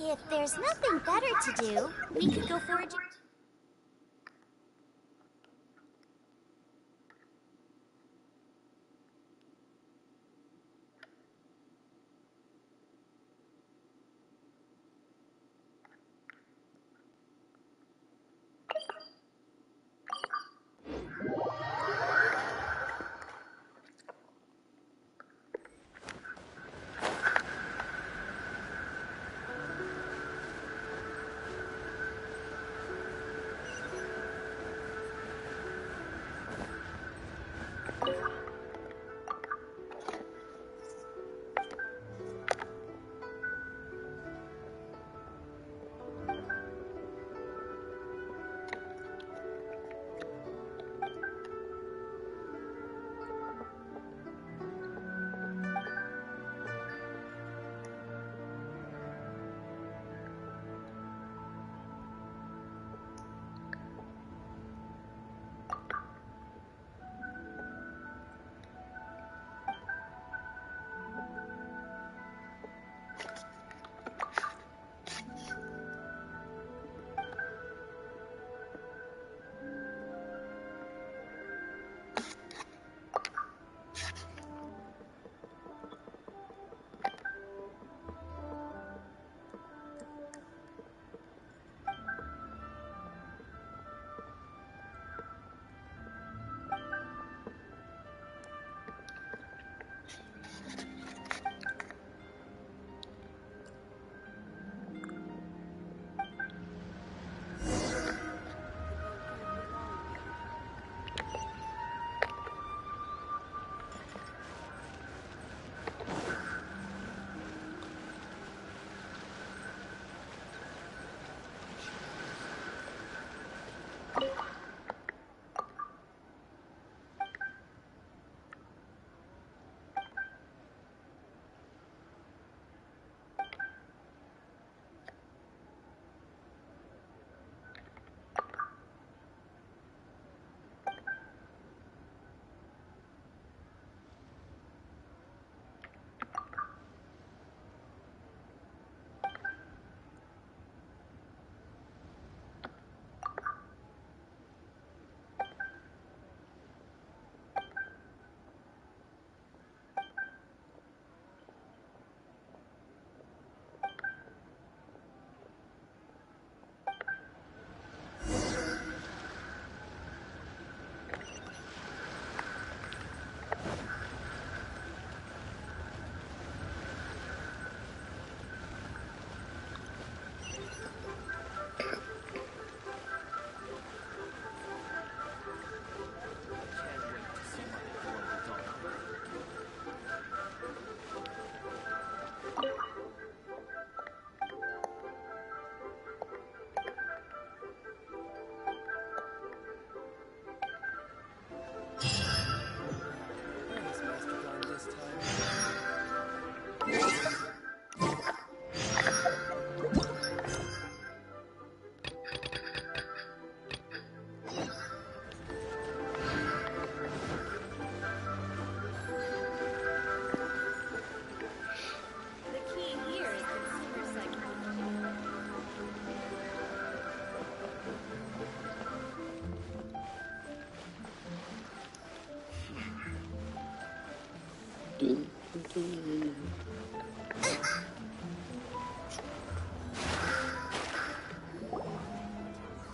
If there's nothing better to do, we could go forage.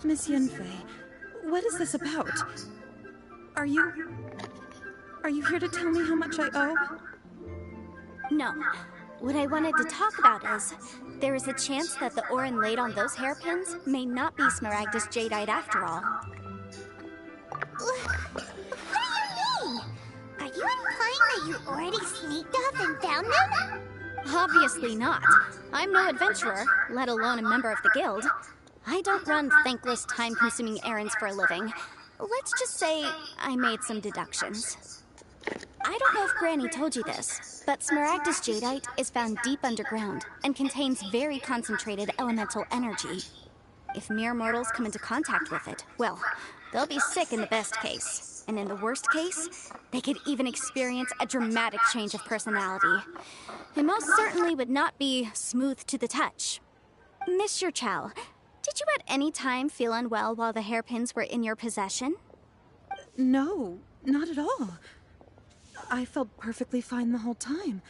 Miss Yunfei, what is this about? Are you here to tell me how much I owe? No. What I wanted to talk about is, there is a chance that the Orin laid on those hairpins may not be Smaragdus Jadeite after all. What do you mean? Are you implying that you already sneaked off and found them? Obviously not. I'm no adventurer, let alone a member of the guild. I don't run thankless, time-consuming errands for a living. Let's just say I made some deductions. I don't know if Granny told you this, but Smaragdus Jadeite is found deep underground and contains very concentrated elemental energy. If mere mortals come into contact with it, well, they'll be sick in the best case. And in the worst case, they could even experience a dramatic change of personality. It most certainly would not be smooth to the touch. Monsieur Chow, did you at any time feel unwell while the hairpins were in your possession? No, not at all. I felt perfectly fine the whole time.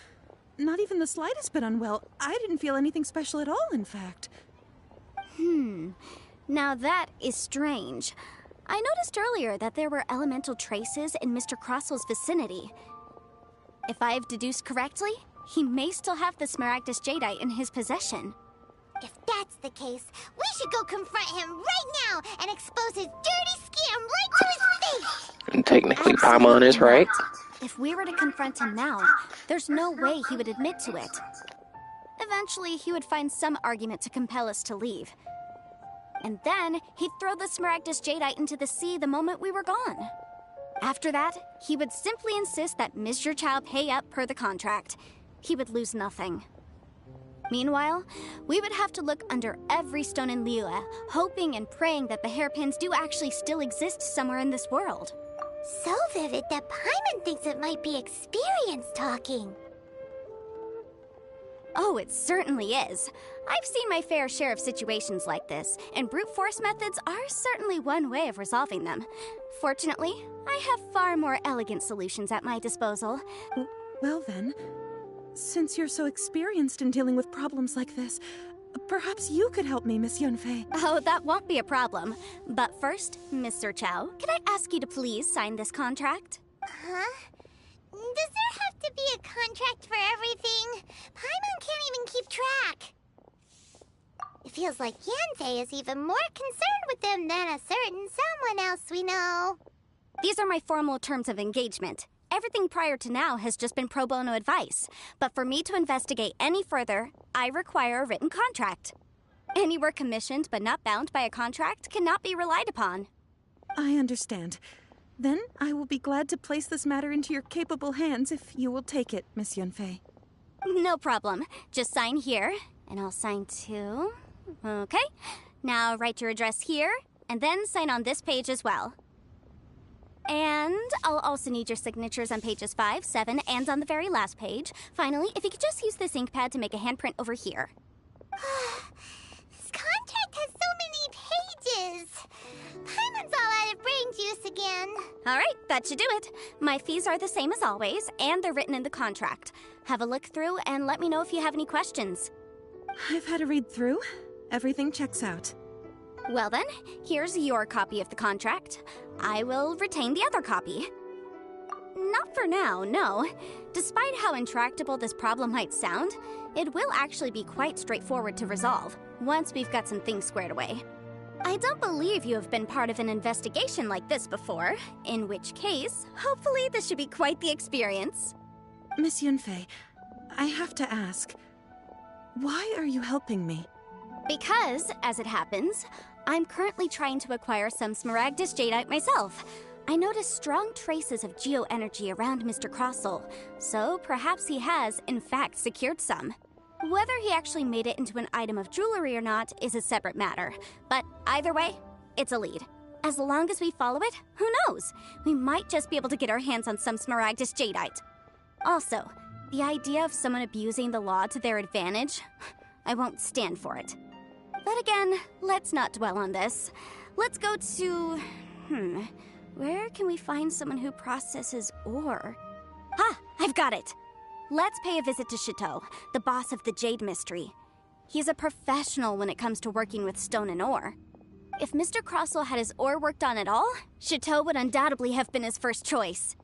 Not even the slightest bit unwell. I didn't feel anything special at all, in fact. Now that is strange. I noticed earlier that there were elemental traces in Mr. Crossel's vicinity. If I've deduced correctly, he may still have the Smaragdus Jadeite in his possession. If that's the case, we should go confront him right now and expose his dirty scam right to his face! And technically, Paimon is right. If we were to confront him now, there's no way he would admit to it. Eventually, he would find some argument to compel us to leave. And then, he'd throw the Smaragdus Jadeite into the sea the moment we were gone. After that, he would simply insist that Monsieur Chow pay up per the contract. He would lose nothing. Meanwhile, we would have to look under every stone in Leoa, hoping and praying that the hairpins do actually still exist somewhere in this world. So vivid that Paimon thinks it might be experience talking. Oh, it certainly is. I've seen my fair share of situations like this, and brute force methods are certainly one way of resolving them. Fortunately, I have far more elegant solutions at my disposal. Well then, since you're so experienced in dealing with problems like this, perhaps you could help me, Miss Yunfei. Oh, that won't be a problem. But first, Mr. Chow, could I ask you to please sign this contract? Huh? Does there have to be a contract for everything? Paimon can't even keep track. It feels like Yanfei is even more concerned with them than a certain someone else we know. These are my formal terms of engagement. Everything prior to now has just been pro bono advice. But for me to investigate any further, I require a written contract. Any work commissioned but not bound by a contract cannot be relied upon. I understand. Then I will be glad to place this matter into your capable hands if you will take it, Miss Yunfei. No problem. Just sign here, and I'll sign too. Okay. Now write your address here, and then sign on this page as well. And I'll also need your signatures on pages 5, 7, and on the very last page. Finally, if you could just use this ink pad to make a handprint over here. This contract has so many pages. Paimon's all out of brain juice again. All right, that should do it. My fees are the same as always, and they're written in the contract. Have a look through and let me know if you have any questions. I've had a read through. Everything checks out. Well then, here's your copy of the contract. I will retain the other copy. Not for now, no. Despite how intractable this problem might sound, it will actually be quite straightforward to resolve, once we've got some things squared away. I don't believe you have been part of an investigation like this before, in which case, hopefully this should be quite the experience. Miss Yunfei, I have to ask, why are you helping me? Because, as it happens, I'm currently trying to acquire some Smaragdus Jadeite myself. I noticed strong traces of geo-energy around Mr. Crossel, so perhaps he has, in fact, secured some. Whether he actually made it into an item of jewelry or not is a separate matter, but either way, it's a lead. As long as we follow it, who knows? We might just be able to get our hands on some Smaragdus Jadeite. Also, the idea of someone abusing the law to their advantage, I won't stand for it. But again, let's not dwell on this. Let's go to... where can we find someone who processes ore? Ah, I've got it! Let's pay a visit to Chateau, the boss of the Jade Mystery. He's a professional when it comes to working with stone and ore. If Mr. Crossel had his ore worked on at all, Chateau would undoubtedly have been his first choice.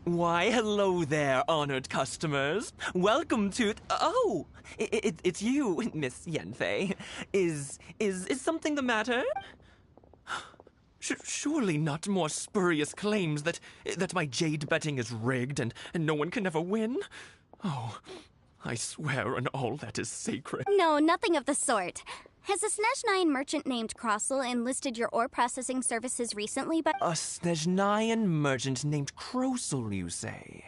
Why, hello there, honored customers. Welcome to... Oh, it's you, Miss Yanfei. Is something the matter? Surely not more spurious claims that my jade betting is rigged and no one can ever win? Oh, I swear on all that is sacred. No, nothing of the sort. Has a Snezhnayan merchant named Crossel enlisted your ore processing services recently, but... A Snezhnayan merchant named Crossel, you say?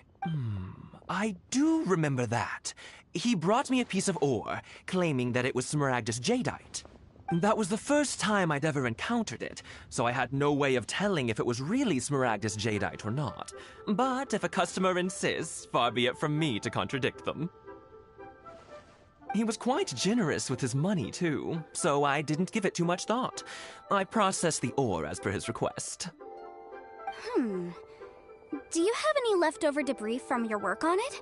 I do remember that. He brought me a piece of ore, claiming that it was Smaragdus Jadeite. That was the first time I'd ever encountered it, so I had no way of telling if it was really Smaragdus jadeite or not. But if a customer insists, far be it from me to contradict them. He was quite generous with his money, too, so I didn't give it too much thought. I processed the ore as per his request. Do you have any leftover debris from your work on it?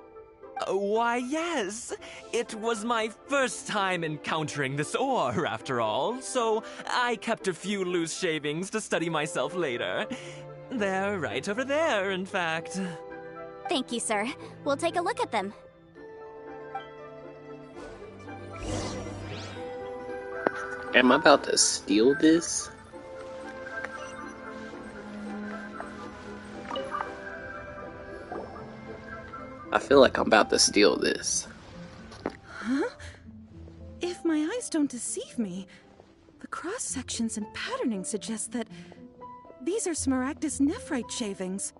Why, yes. It was my first time encountering this ore, after all, so I kept a few loose shavings to study myself later. They're right over there, in fact. Thank you, sir. We'll take a look at them. Am I about to steal this? I feel like I'm about to steal this. Huh? If my eyes don't deceive me, the cross-sections and patterning suggest that these are Smaragdus nephrite shavings.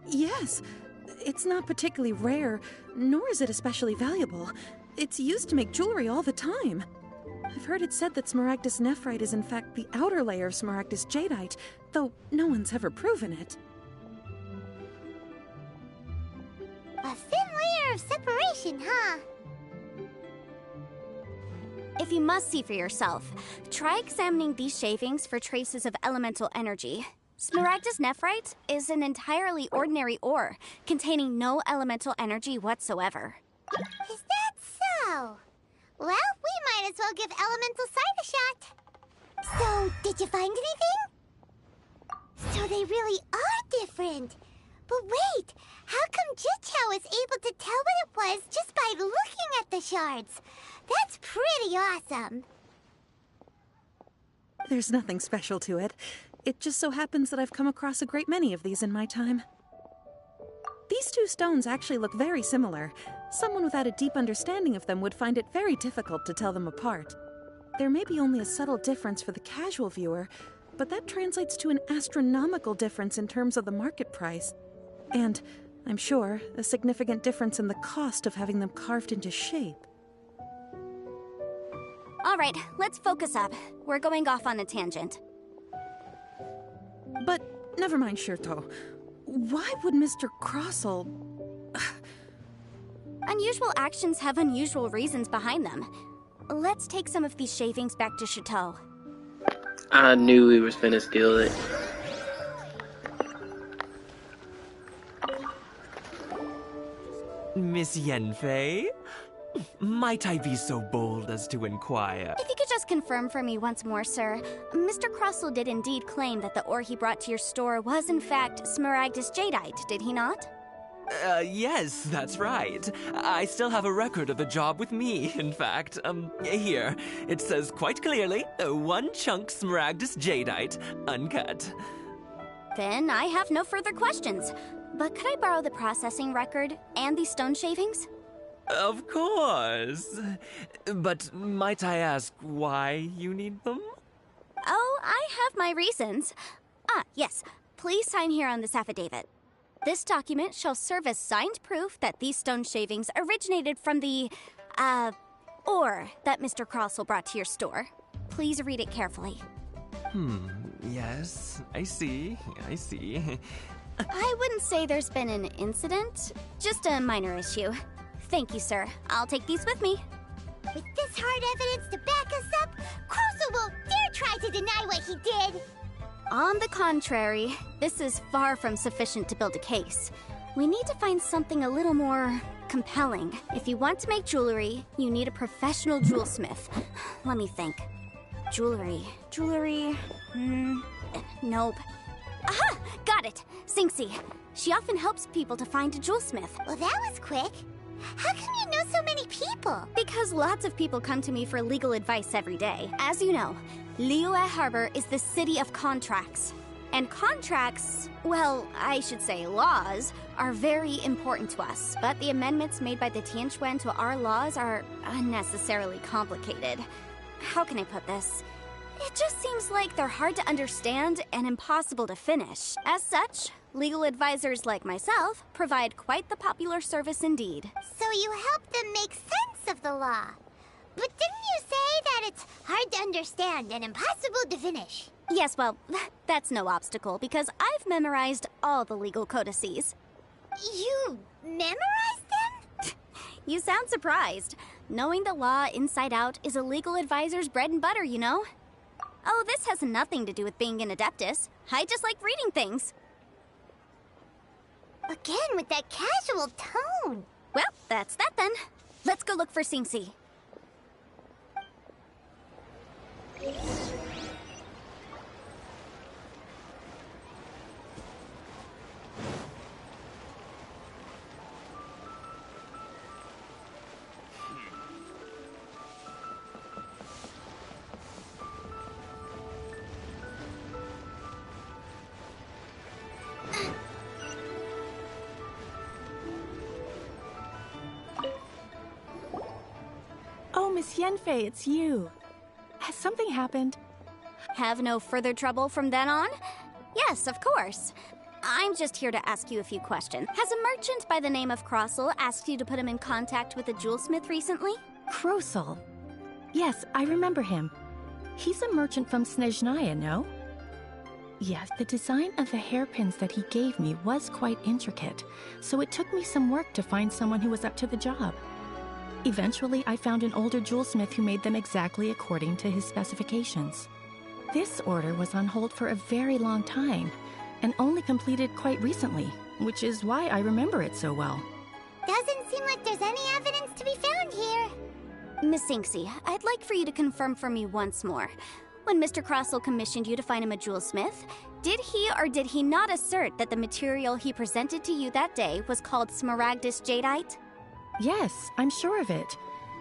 Yes, it's not particularly rare, nor is it especially valuable. It's used to make jewelry all the time. I've heard it said that Smaragdus nephrite is in fact the outer layer of Smaragdus jadeite, though no one's ever proven it. A thin layer of separation, huh? If you must see for yourself, try examining these shavings for traces of elemental energy. Smaragdus nephrite is an entirely ordinary ore, containing no elemental energy whatsoever. Is that so? Well, we might as well give elemental sight a shot. So, did you find anything? So they really are different. But wait, how come Jichao was able to tell what it was just by looking at the shards? That's pretty awesome. There's nothing special to it. It just so happens that I've come across a great many of these in my time. These two stones actually look very similar. Someone without a deep understanding of them would find it very difficult to tell them apart. There may be only a subtle difference for the casual viewer, but that translates to an astronomical difference in terms of the market price. And, I'm sure, a significant difference in the cost of having them carved into shape. All right, let's focus up. We're going off on a tangent. But, never mind, Shirto. Why would Mr. Crossell... Unusual actions have unusual reasons behind them. Let's take some of these shavings back to Chateau. I knew he was finna steal it. Miss Yanfei? Might I be so bold as to inquire? If you could just confirm for me once more, sir. Mr. Crossell did indeed claim that the ore he brought to your store was in fact Smaragdus jadeite, did he not? Yes, that's right. I still have a record of the job with me, in fact. Here. It says quite clearly, 1 chunk Smaragdus jadeite, uncut. Then I have no further questions. But could I borrow the processing record and these stone shavings? Of course. But might I ask why you need them? Oh, I have my reasons. Yes. Please sign here on this affidavit. This document shall serve as signed proof that these stone shavings originated from the, ore that Mr. Crossell brought to your store. Please read it carefully. Yes, I see. I wouldn't say there's been an incident, just a minor issue. Thank you, sir. I'll take these with me. With this hard evidence to back us up, Crossell won't dare try to deny what he did. On the contrary, this is far from sufficient to build a case. We need to find something a little more compelling. If you want to make jewelry, you need a professional jewelsmith. Let me think. Jewelry. Nope. Aha! Got it! Singxi. She often helps people to find a jewelsmith. Well, that was quick. How come you know so many people? Because lots of people come to me for legal advice every day. As you know, Leoa Harbor is the city of contracts. And contracts, well, I should say laws, are very important to us. But the amendments made by the Tianquan to our laws are unnecessarily complicated. How can I put this? It just seems like they're hard to understand and impossible to finish. As such, legal advisors like myself provide quite the popular service indeed. So you help them make sense of the law. hard to understand and impossible to finish. Yes, well, that's no obstacle, because I've memorized all the legal codices. You memorized them? You sound surprised. Knowing the law inside out is a legal advisor's bread and butter, you know? Oh, this has nothing to do with being an adeptus. I just like reading things. Again, with that casual tone. Well, that's that then. Let's go look for Singsi. Oh, Miss Yenfei, it's you. Has something happened? Have no further trouble from then on? Yes, of course. I'm just here to ask you a few questions. Has a merchant by the name of Crossel asked you to put him in contact with a jewelsmith recently? Krosel. Yes, I remember him. He's a merchant from Snezhnaya, no? Yes, the design of the hairpins that he gave me was quite intricate, so it took me some work to find someone who was up to the job. Eventually, I found an older jewelsmith who made them exactly according to his specifications. This order was on hold for a very long time, and only completed quite recently, which is why I remember it so well. Doesn't seem like there's any evidence to be found here. Miss Singsi, I'd like for you to confirm for me once more. When Mr. Crossel commissioned you to find him a jewelsmith, did he or did he not assert that the material he presented to you that day was called smaragdus jadeite? Yes, I'm sure of it.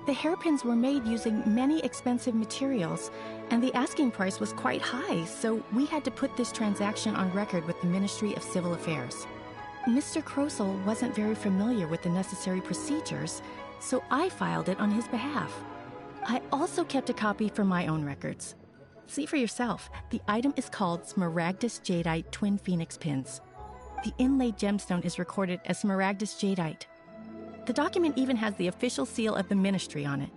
The hairpins were made using many expensive materials, and the asking price was quite high, so we had to put this transaction on record with the Ministry of Civil Affairs. Mr. Krosel wasn't very familiar with the necessary procedures, so I filed it on his behalf. I also kept a copy for my own records. See for yourself, the item is called Smaragdus Jadeite Twin Phoenix Pins. The inlaid gemstone is recorded as Smaragdus Jadeite. The document even has the official seal of the ministry on it.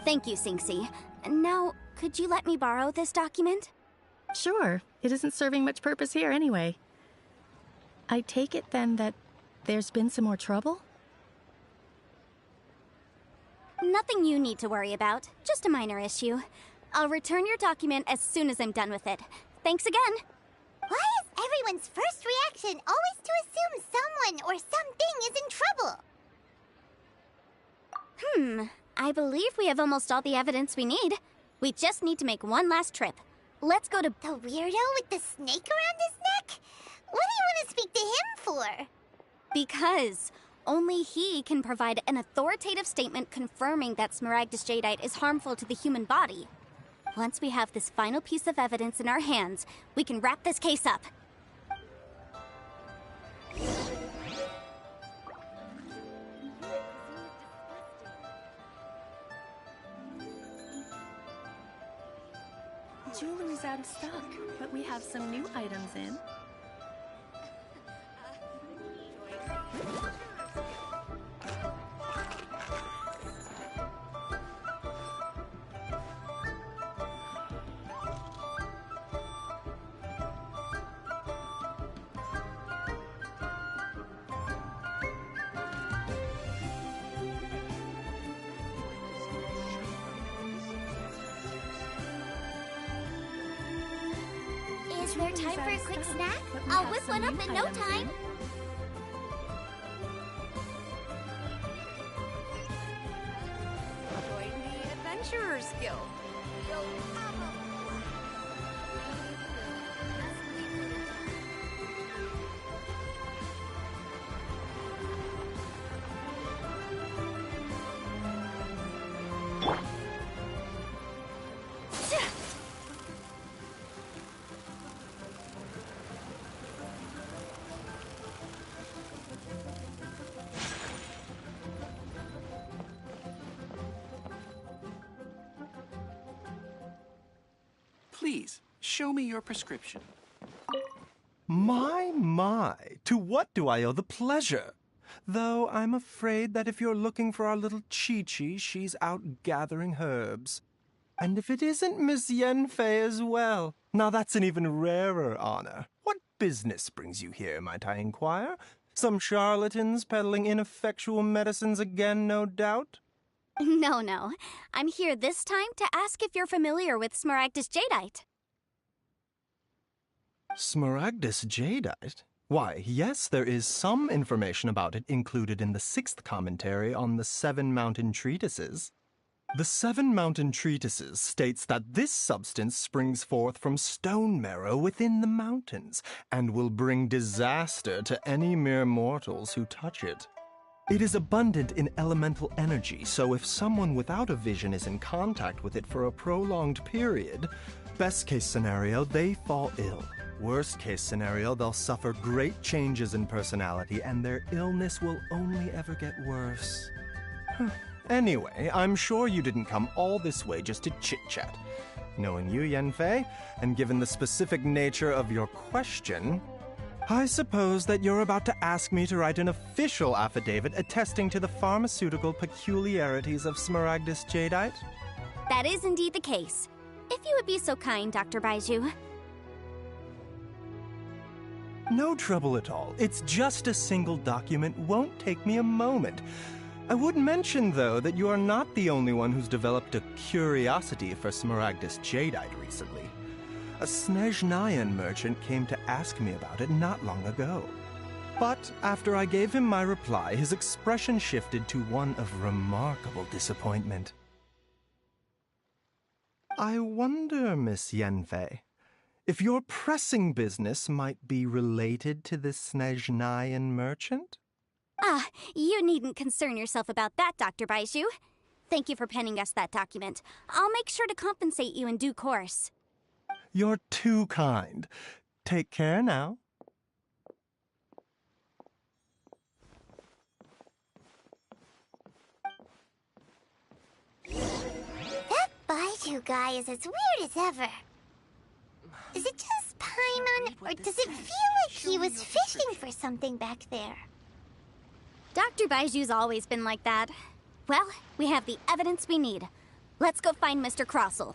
Thank you, Singsi. Now, could you let me borrow this document? Sure, it isn't serving much purpose here anyway. I take it then that there's been some more trouble? Nothing you need to worry about, just a minor issue. I'll return your document as soon as I'm done with it. Thanks again. Why is everyone's first reaction always to assume someone or something is in trouble? I believe we have almost all the evidence we need. We just need to make one last trip. Let's go to... The weirdo with the snake around his neck? What do you want to speak to him for? Because only he can provide an authoritative statement confirming that smaragdus jadeite is harmful to the human body. Once we have this final piece of evidence in our hands, we can wrap this case up. Jewelry's out of stock, but we have some new items in. Is there time for a quick snack? I'll whip one up in no time. Join the Adventurers Guild. Please, show me your prescription. My, to what do I owe the pleasure? Though I'm afraid that if you're looking for our little Chi-Chi, she's out gathering herbs. And if it isn't Miss Yenfei as well? Now that's an even rarer honor. What business brings you here, might I inquire? Some charlatans peddling ineffectual medicines again, no doubt? No. I'm here this time to ask if you're familiar with Smaragdus Jadeite. Smaragdus Jadeite? Why, yes, there is some information about it included in the 6th commentary on the 7 Mountain Treatises. The 7 Mountain Treatises states that this substance springs forth from stone marrow within the mountains, and will bring disaster to any mere mortals who touch it. It is abundant in elemental energy, so if someone without a vision is in contact with it for a prolonged period, best case scenario, they fall ill. Worst case scenario, they'll suffer great changes in personality, and their illness will only ever get worse. Anyway, I'm sure you didn't come all this way just to chit-chat. Knowing you, Yenfei, and given the specific nature of your question, I suppose that you're about to ask me to write an official affidavit attesting to the pharmaceutical peculiarities of Smaragdus Jadeite? That is indeed the case. If you would be so kind, Dr. Baiju. No trouble at all. It's just a single document. Won't take me a moment. I would mention, though, that you are not the only one who's developed a curiosity for Smaragdus Jadeite recently. A Snezhnayan merchant came to ask me about it not long ago. But after I gave him my reply, his expression shifted to one of remarkable disappointment. I wonder, Miss Yenfei, if your pressing business might be related to this Snezhnayan merchant? Ah, you needn't concern yourself about that, Dr. Baiju. Thank you for penning us that document. I'll make sure to compensate you in due course. You're too kind. Take care now. That Baiju guy is as weird as ever. Is it just Paimon, or does it feel like he was fishing for something back there? Dr. Baiju's always been like that. Well, we have the evidence we need. Let's go find Mr. Crossell.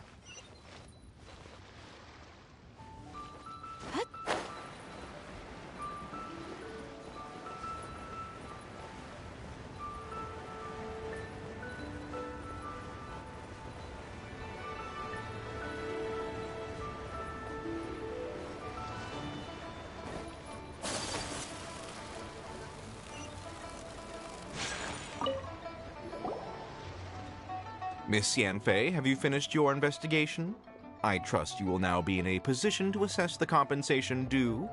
Miss Yanfei, have you finished your investigation? I trust you will now be in a position to assess the compensation due.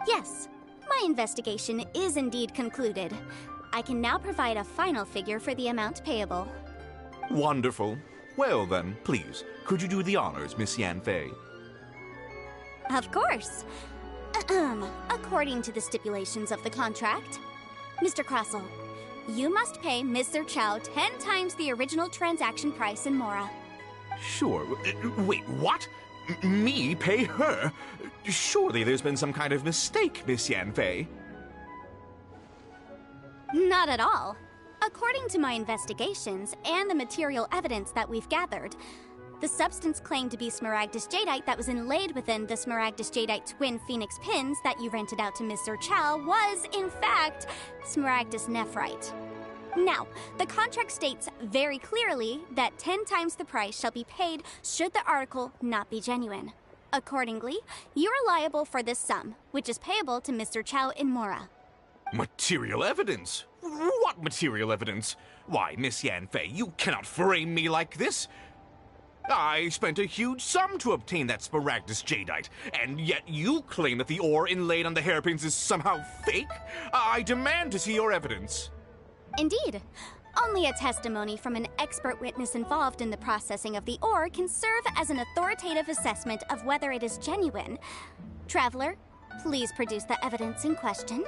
Yes, my investigation is indeed concluded. I can now provide a final figure for the amount payable. Wonderful. Well then, please, could you do the honors, Miss Yanfei? Of course. According to the stipulations of the contract, Mr. Crossell, you must pay Mr. Chow 10 times the original transaction price in Mora. Sure. Wait, what? Me pay her? Surely there's been some kind of mistake, Miss Yanfei. Not at all. According to my investigations and the material evidence that we've gathered, the substance claimed to be Smaragdus Jadeite that was inlaid within the Smaragdus Jadeite twin phoenix pins that you rented out to Mr. Chow was, in fact, Smaragdus Nephrite. Now, the contract states very clearly that 10 times the price shall be paid should the article not be genuine. Accordingly, you are liable for this sum, which is payable to Mr. Chow in Mora. Material evidence? What material evidence? Why, Miss Yanfei, you cannot frame me like this. I spent a huge sum to obtain that Smaragdus Jadeite, and yet you claim that the ore inlaid on the hairpins is somehow fake? I demand to see your evidence. Indeed. Only a testimony from an expert witness involved in the processing of the ore can serve as an authoritative assessment of whether it is genuine. Traveler, please produce the evidence in question.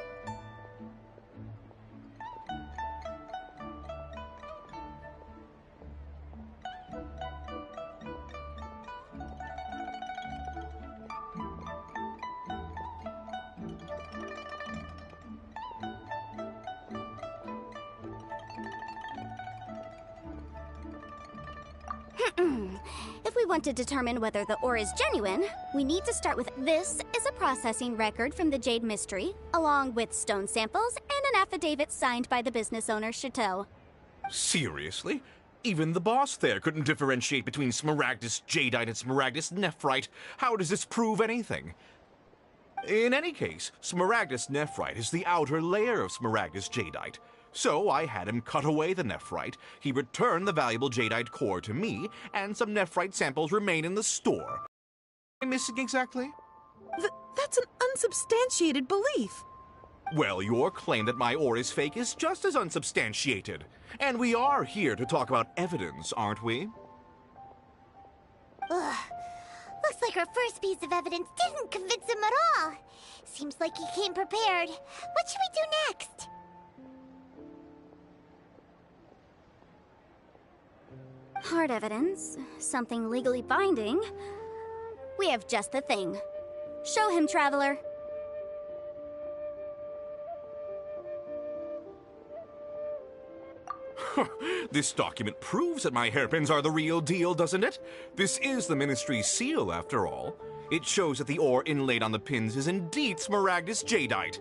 want to determine whether the ore is genuine, we need to start with this is a processing record from the Jade Mystery, along with stone samples and an affidavit signed by the business owner, Chateau. Seriously? Even the boss there couldn't differentiate between Smaragdus Jadeite and Smaragdus Nephrite. How does this prove anything? In any case, Smaragdus Nephrite is the outer layer of Smaragdus Jadeite. So I had him cut away the Nephrite, he returned the valuable Jadeite core to me, and some Nephrite samples remain in the store. Am I missing exactly? That's an unsubstantiated belief. Well, your claim that my ore is fake is just as unsubstantiated. And we are here to talk about evidence, aren't we? Ugh. Looks like our first piece of evidence didn't convince him at all. Seems like he came prepared. What should we do next? Hard evidence, something legally binding. We have just the thing. Show him, Traveler. This document proves that my hairpins are the real deal, doesn't it? This is the Ministry's seal, after all. It shows that the ore inlaid on the pins is indeed Smaragdus Jadeite.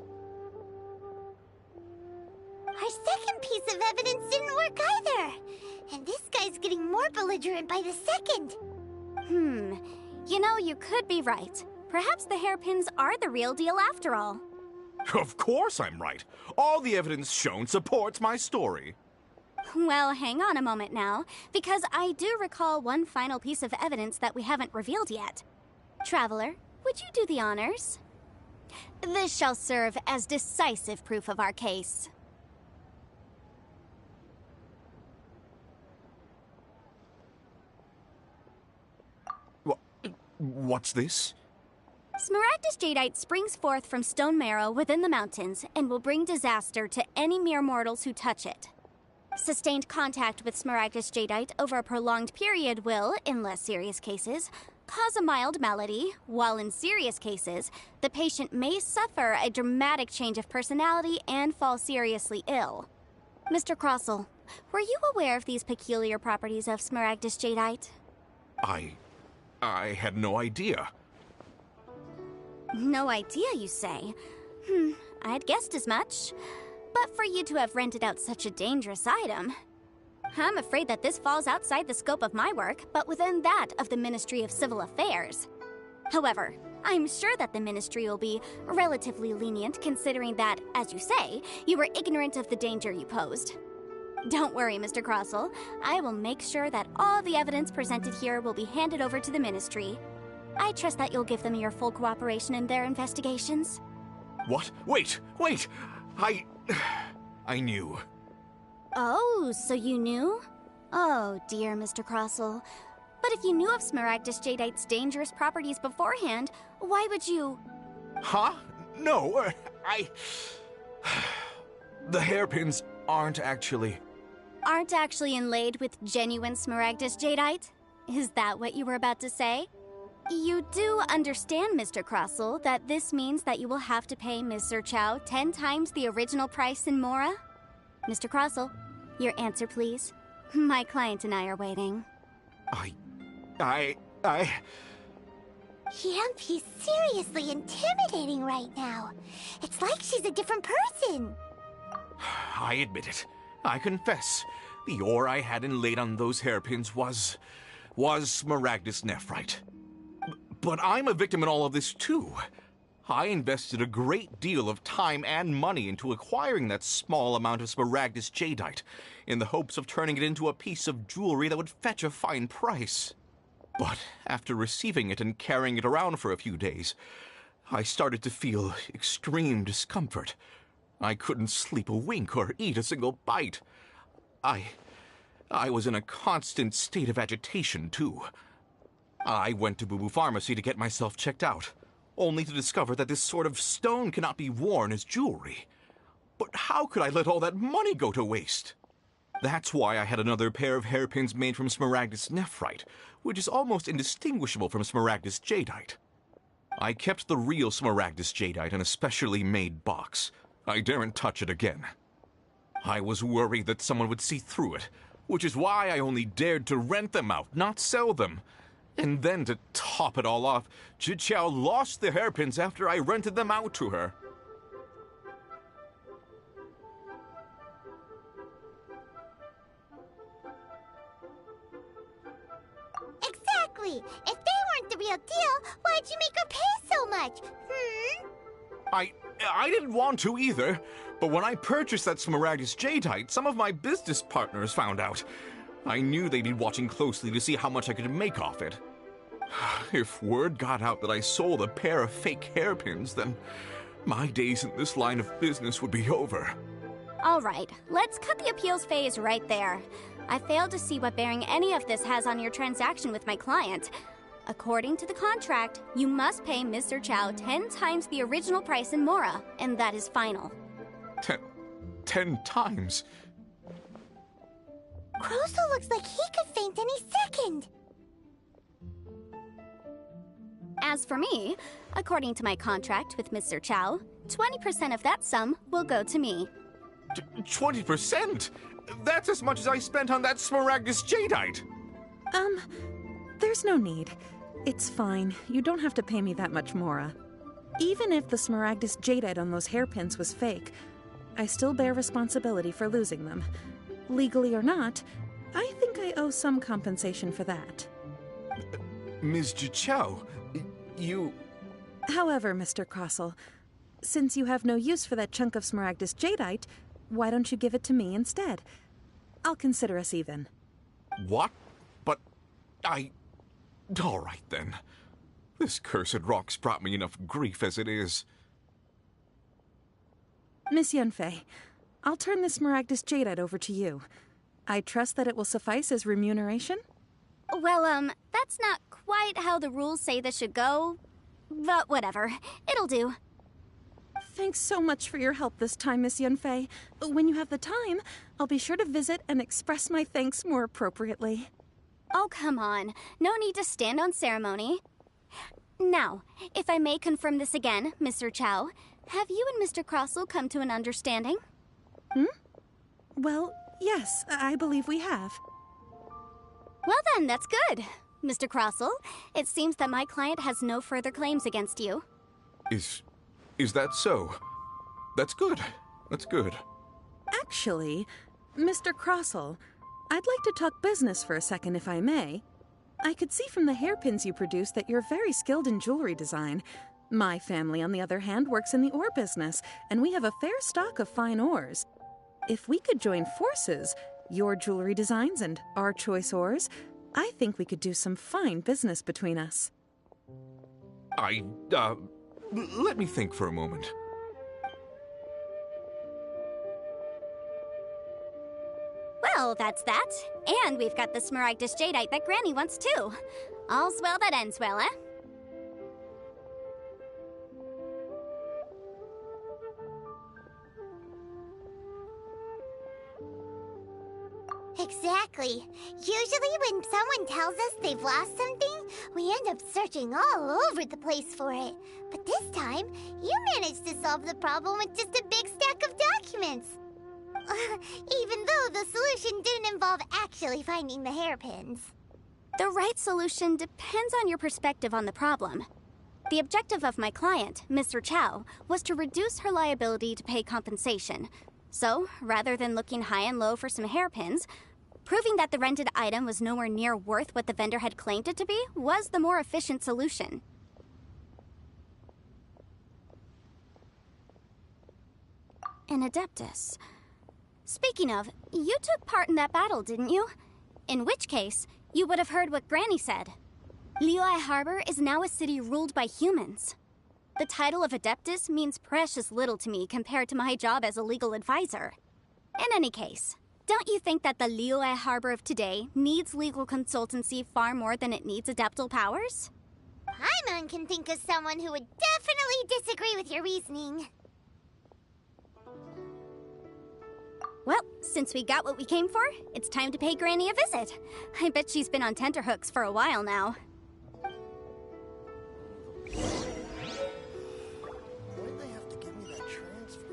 Our second piece of evidence didn't work either. And this guy's getting more belligerent by the second. You know, you could be right. Perhaps the hairpins are the real deal after all. Of course I'm right. All the evidence shown supports my story. Well, hang on a moment now, because I do recall one final piece of evidence that we haven't revealed yet. Traveler, would you do the honors? This shall serve as decisive proof of our case. What's this? Smaragdus Jadeite springs forth from stone marrow within the mountains and will bring disaster to any mere mortals who touch it. Sustained contact with Smaragdus Jadeite over a prolonged period will, in less serious cases, cause a mild malady, while in serious cases, the patient may suffer a dramatic change of personality and fall seriously ill. Mr. Crossell, were you aware of these peculiar properties of Smaragdus Jadeite? I had no idea. No idea, you say? I'd guessed as much. But for you to have rented out such a dangerous item, I'm afraid that this falls outside the scope of my work, but within that of the Ministry of Civil Affairs. However, I'm sure that the Ministry will be relatively lenient considering that, as you say, you were ignorant of the danger you posed. Don't worry, Mr. Crossell. I will make sure that all the evidence presented here will be handed over to the Ministry. I trust that you'll give them your full cooperation in their investigations. What? Wait! I knew. Oh, so you knew? Oh, dear Mr. Crossell. But if you knew of Smaragdus Jadeite's dangerous properties beforehand, why would you... Huh? No, The hairpins aren't actually inlaid with genuine Smaragdus Jadeite? Is that what you were about to say? You do understand, Mr. Crossell, that this means that you will have to pay Ms. Zerchow 10 times the original price in Mora? Mr. Crossell, your answer, please. My client and I are waiting. Yamp, he's seriously intimidating right now. It's like she's a different person. I admit it. I confess. The ore I had inlaid on those hairpins was Smaragdus Nephrite. But I'm a victim in all of this, too. I invested a great deal of time and money into acquiring that small amount of Smaragdus Jadeite, in the hopes of turning it into a piece of jewelry that would fetch a fine price. But after receiving it and carrying it around for a few days, I started to feel extreme discomfort. I couldn't sleep a wink or eat a single bite. I was in a constant state of agitation, too. I went to Boo Boo Pharmacy to get myself checked out, only to discover that this sort of stone cannot be worn as jewelry. But how could I let all that money go to waste? That's why I had another pair of hairpins made from Smaragdus Nephrite, which is almost indistinguishable from Smaragdus Jadeite. I kept the real Smaragdus Jadeite in a specially made box. I daren't touch it again. I was worried that someone would see through it, which is why I only dared to rent them out, not sell them. And then to top it all off, Chichao lost the hairpins after I rented them out to her. Exactly! If they weren't the real deal, why'd you make her pay so much? I didn't want to either, but when I purchased that Smaragdus Jadeite, some of my business partners found out. I knew they'd be watching closely to see how much I could make off it. If word got out that I sold a pair of fake hairpins, then my days in this line of business would be over. All right, let's cut the appeals phase right there. I failed to see what bearing any of this has on your transaction with my client. According to the contract, you must pay Mr. Chow 10 times the original price in Mora, and that is final. 10 times? Crosel looks like he could faint any second. As for me, according to my contract with Mr. Chow, 20% of that sum will go to me. 20%? That's as much as I spent on that Smaragdus Jadeite. There's no need. It's fine. You don't have to pay me that much, Mora. Even if the Smaragdus Jadeite on those hairpins was fake, I still bear responsibility for losing them. Legally or not, I think I owe some compensation for that. Ms. Jichao, you... However, Mr. Crosel, since you have no use for that chunk of Smaragdus Jadeite, why don't you give it to me instead? I'll consider us even. What? But all right, then. This cursed rock's brought me enough grief as it is. Miss Yanfei, I'll turn the Smaragdus Jadeite over to you. I trust that it will suffice as remuneration? Well, that's not quite how the rules say this should go. But whatever. It'll do. Thanks so much for your help this time, Miss Yanfei. When you have the time, I'll be sure to visit and express my thanks more appropriately. Oh, come on. No need to stand on ceremony. Now, if I may confirm this again, Mr. Chow, have you and Mr. Crosel come to an understanding? Well, yes, I believe we have. Well then, that's good. Mr. Crosel, it seems that my client has no further claims against you. Is that so? That's good. That's good. Actually, Mr. Crosel, I'd like to talk business for a second, if I may. I could see from the hairpins you produce that you're very skilled in jewelry design. My family, on the other hand, works in the ore business, and we have a fair stock of fine ores. If we could join forces, your jewelry designs and our choice ores, I think we could do some fine business between us. Let me think for a moment. Well, that's that. And we've got the Smaragdus Jadeite that Granny wants too. All's well that ends well, eh? Exactly. Usually when someone tells us they've lost something, we end up searching all over the place for it. But this time, you managed to solve the problem with just a big stack of documents. Even though the solution didn't involve actually finding the hairpins. The right solution depends on your perspective on the problem. The objective of my client, Mr. Chow, was to reduce her liability to pay compensation. So, rather than looking high and low for some hairpins, proving that the rented item was nowhere near worth what the vendor had claimed it to be was the more efficient solution. An Adeptus. Speaking of, you took part in that battle, didn't you? In which case, you would have heard what Granny said. Leoa Harbor is now a city ruled by humans. The title of Adeptus means precious little to me compared to my job as a legal advisor. In any case, don't you think that the Leoa Harbor of today needs legal consultancy far more than it needs adeptal powers? Paimon can think of someone who would definitely disagree with your reasoning. Well, since we got what we came for, it's time to pay Granny a visit. I bet she's been on tenterhooks for a while now. Why'd they have to give me that transfer?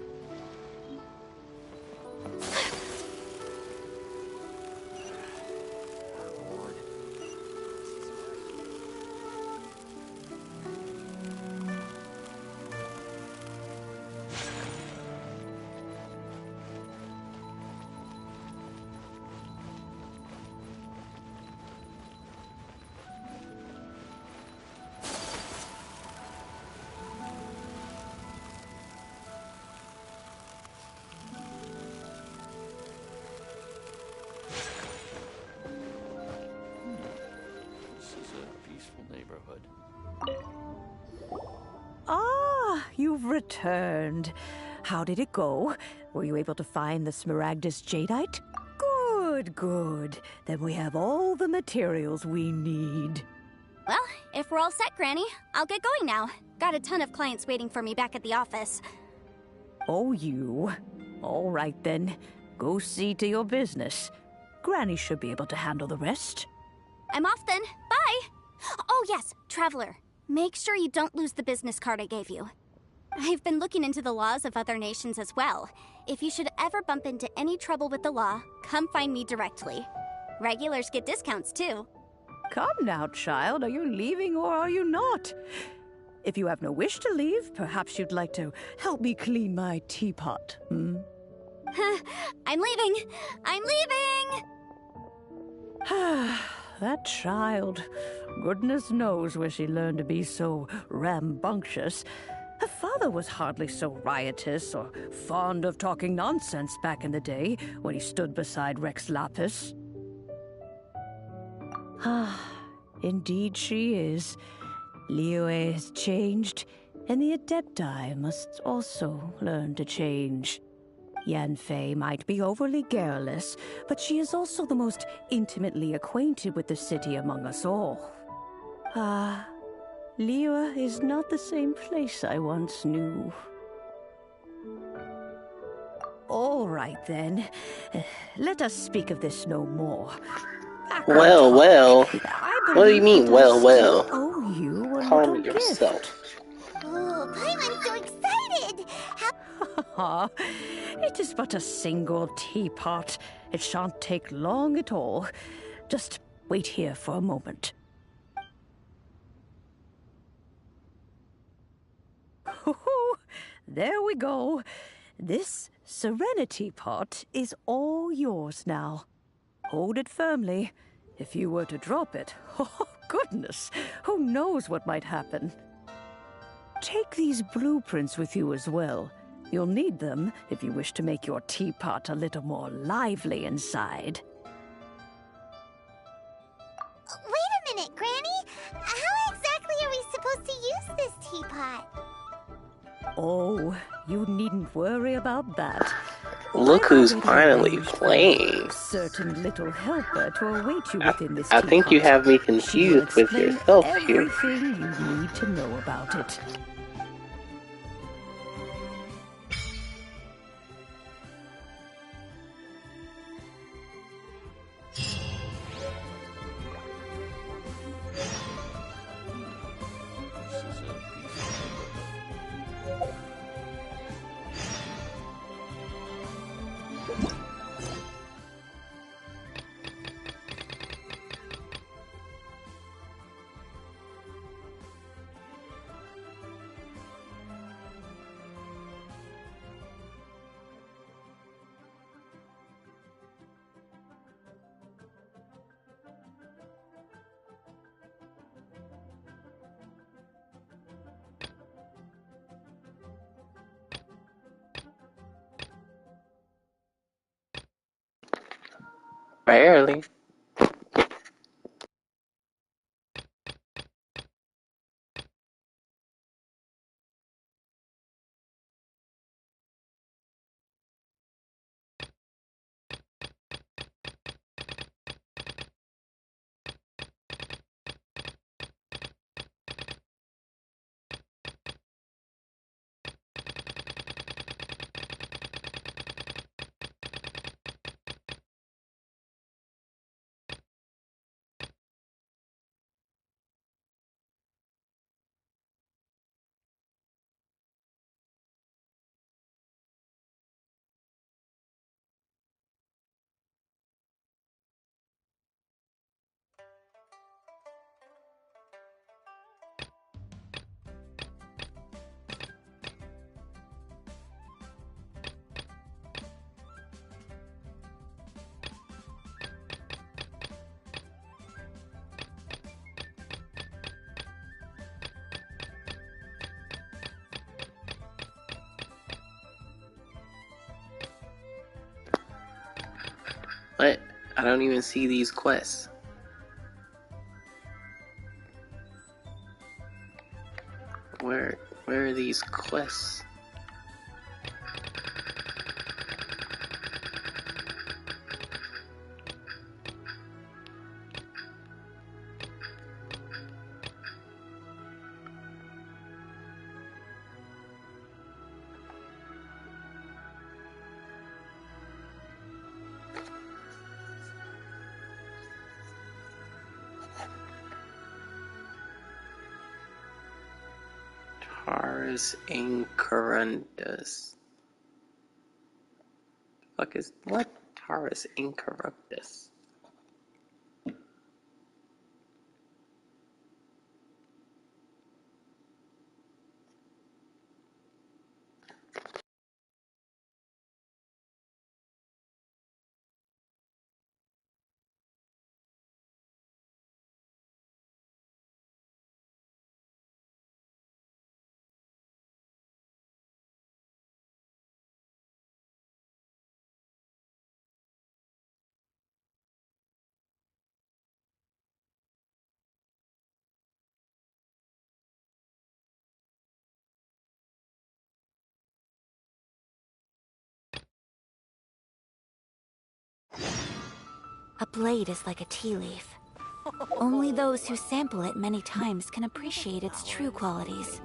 peaceful neighborhood. Ah, you've returned. How did it go? Were you able to find the Smaragdus Jadeite? Good, good. Then we have all the materials we need. Well, if we're all set, Granny, I'll get going now. Got a ton of clients waiting for me back at the office. Oh, you. All right, then. Go see to your business. Granny should be able to handle the rest. I'm off then. Bye! Oh yes, Traveler. Make sure you don't lose the business card I gave you. I've been looking into the laws of other nations as well. If you should ever bump into any trouble with the law, come find me directly. Regulars get discounts too. Come now, child. Are you leaving or are you not? If you have no wish to leave, perhaps you'd like to help me clean my teapot, hmm? I'm leaving! I'm leaving! That child. Goodness knows where she learned to be so rambunctious. Her father was hardly so riotous or fond of talking nonsense back in the day when he stood beside Rex Lapis. Ah, indeed she is. Leoa has changed, and the Adepti must also learn to change. Yanfei might be overly garrulous, but she is also the most intimately acquainted with the city among us all. Ah, Leoa is not the same place I once knew. All right, then. Let us speak of this no more. Well, what do you mean, well? Oh, you a Calm little yourself. gift. Oh, Paimon's so excited! It is but a single teapot. It shan't take long at all. Just wait here for a moment. There we go. This Serenity pot is all yours now. Hold it firmly. If you were to drop it, oh goodness, who knows what might happen. Take these blueprints with you as well. You'll need them if you wish to make your teapot a little more lively inside. Wait a minute, Granny! How exactly are we supposed to use this teapot? Oh, you needn't worry about that. Look who's finally playing. Certain little helper to await you within this I think you have me confused with yourself here. Everything you need to know about it. Barely. What? I don't even see these quests. Where are these quests? Taurus Incorruptus. Fuck is what? Taurus Incorruptus. A blade is like a tea leaf. Only those who sample it many times can appreciate its true qualities.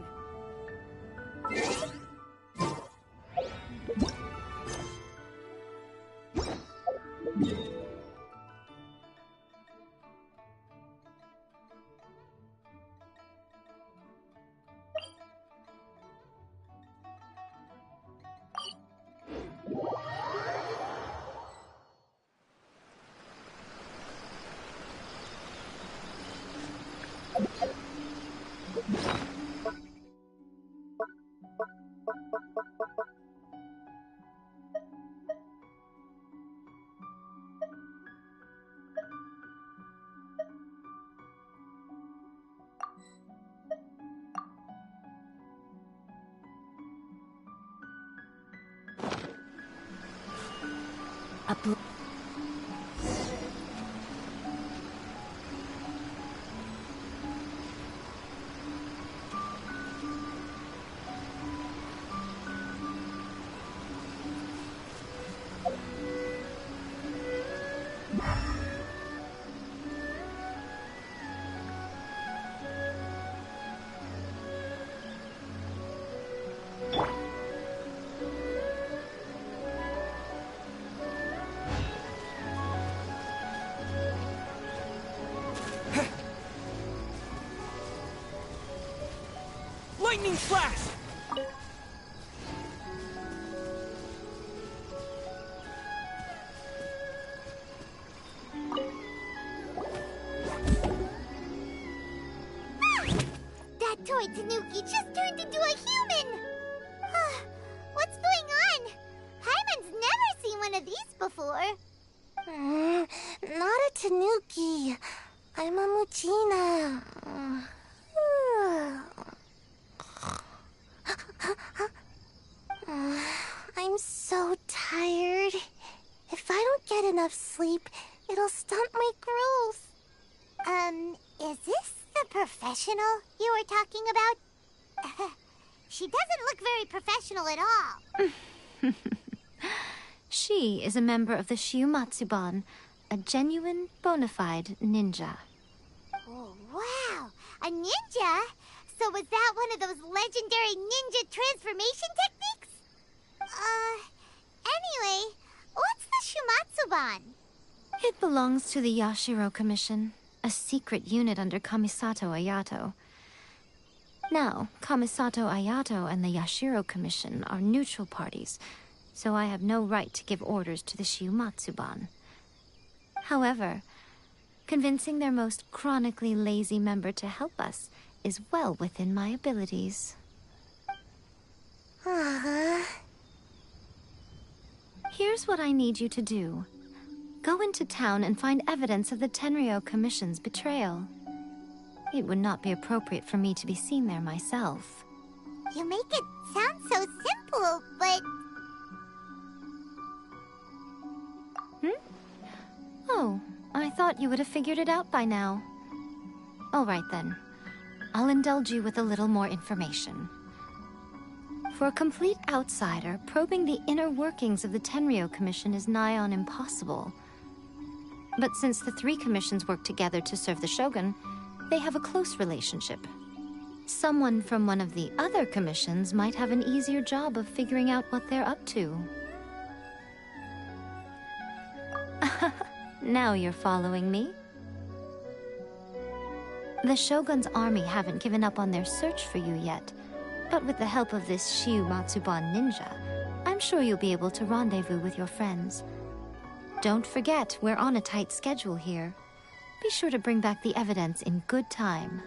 Lightning flash! That toy Tanuki just turned into a human! What's going on? Hyman's never seen one of these before. Not a Tanuki. I'm a Muchina. I'm so tired. If I don't get enough sleep, it'll stunt my growth. Is this the professional you were talking about? She doesn't look very professional at all. She is a member of the Shiumatsuban, a genuine, bona fide ninja. Oh, wow! A ninja? So was that one of those legendary ninja transformation techniques? Anyway, what's the Shiumatsuban? It belongs to the Yashiro Commission, a secret unit under Kamisato Ayato. Now, Kamisato Ayato and the Yashiro Commission are neutral parties, so I have no right to give orders to the Shiumatsuban. However, convincing their most chronically lazy member to help us is well within my abilities. Here's what I need you to do. Go into town and find evidence of the Tenryo Commission's betrayal. It would not be appropriate for me to be seen there myself. You make it sound so simple, but... Oh, I thought you would have figured it out by now. All right then. I'll indulge you with a little more information. For a complete outsider, probing the inner workings of the Tenryou Commission is nigh on impossible. But since the three commissions work together to serve the Shogun, they have a close relationship. Someone from one of the other commissions might have an easier job of figuring out what they're up to. Now you're following me? The Shogun's army haven't given up on their search for you yet, but with the help of this Shiu Matsuban ninja, I'm sure you'll be able to rendezvous with your friends. Don't forget, we're on a tight schedule here. Be sure to bring back the evidence in good time.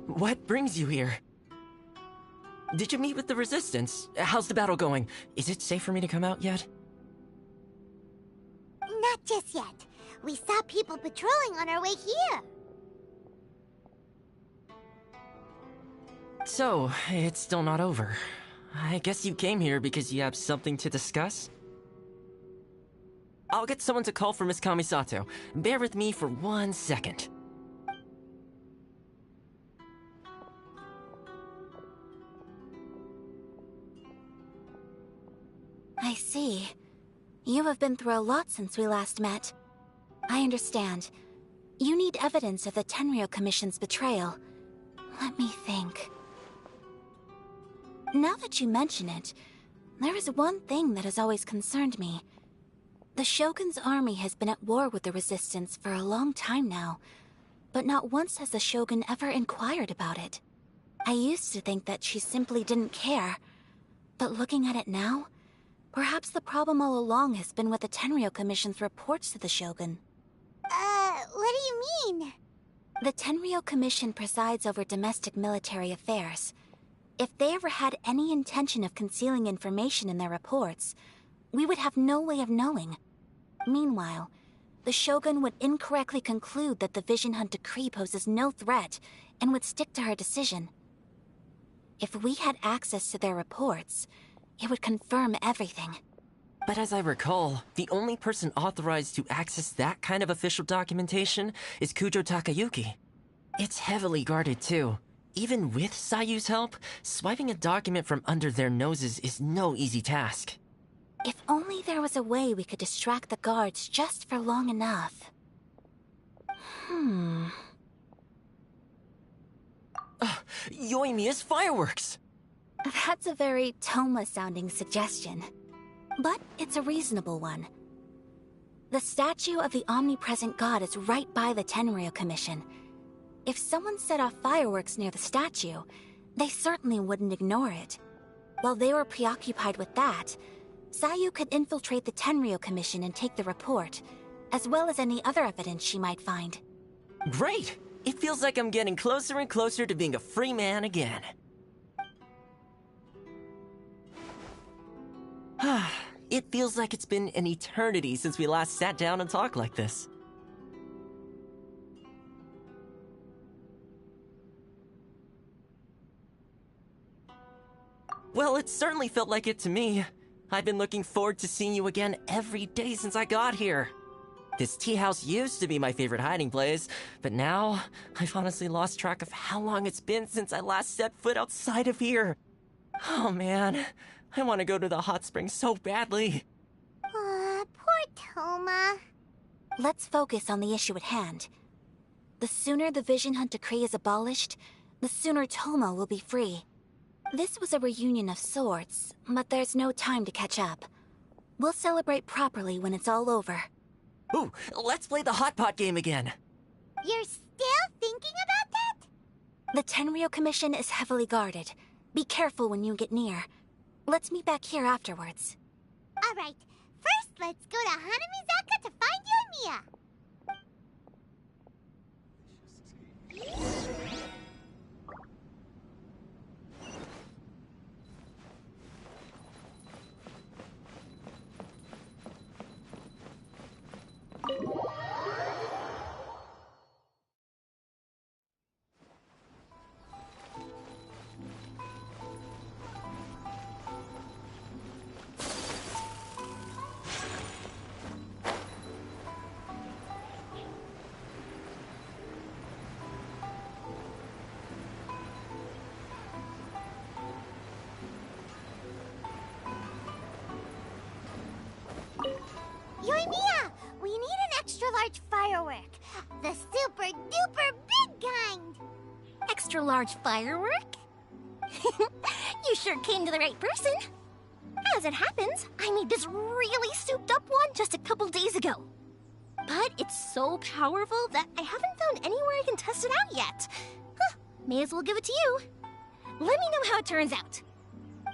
What brings you here? Did you meet with the Resistance? How's the battle going? Is it safe for me to come out yet? Not just yet. We saw people patrolling on our way here. So, it's still not over. I guess you came here because you have something to discuss? I'll get someone to call for Miss Kamisato. Bear with me for 1 second. I see. You have been through a lot since we last met. I understand. You need evidence of the Tenryou Commission's betrayal. Let me think. Now that you mention it, there is one thing that has always concerned me. The Shogun's army has been at war with the Resistance for a long time now, but not once has the Shogun ever inquired about it. I used to think that she simply didn't care, but looking at it now, perhaps the problem all along has been with the Tenryou Commission's reports to the Shogun. What do you mean? The Tenryou Commission presides over domestic military affairs. If they ever had any intention of concealing information in their reports, we would have no way of knowing. Meanwhile, the Shogun would incorrectly conclude that the Vision Hunt decree poses no threat and would stick to her decision. If we had access to their reports, it would confirm everything. But as I recall, the only person authorized to access that kind of official documentation is Kujo Takayuki. It's heavily guarded too. Even with Sayu's help, swiping a document from under their noses is no easy task. If only there was a way we could distract the guards just for long enough. Yoimiya's fireworks! That's a very Toma-sounding suggestion. But it's a reasonable one. The statue of the omnipresent god is right by the Tenryou Commission. If someone set off fireworks near the statue, they certainly wouldn't ignore it. While they were preoccupied with that, Sayu could infiltrate the Tenryou Commission and take the report, as well as any other evidence she might find. Great! It feels like I'm getting closer and closer to being a free man again. It feels like it's been an eternity since we last sat down and talked like this. Well, it certainly felt like it to me. I've been looking forward to seeing you again every day since I got here. This tea house used to be my favorite hiding place, but now I've honestly lost track of how long it's been since I last set foot outside of here. Oh man, I want to go to the hot springs so badly. Poor Toma. Let's focus on the issue at hand. The The sooner the Vision Hunt decree is abolished, the sooner Tomo will be free. This was a reunion of sorts, but there's no time to catch up. We'll celebrate properly when it's all over. Ooh, let's play the hot pot game again. You're still thinking about that? The Tenryou Commission is heavily guarded. Be careful when you get near. Let's meet back here afterwards. Alright, first let's go to Hanamizaka to find you and Mia. Yoimiya, we need an extra large firework. The super duper big kind. Extra large firework? You sure came to the right person. As it happens, I made this really souped up one just a couple days ago. But it's so powerful that I haven't found anywhere I can test it out yet. Huh, may as well give it to you. Let me know how it turns out.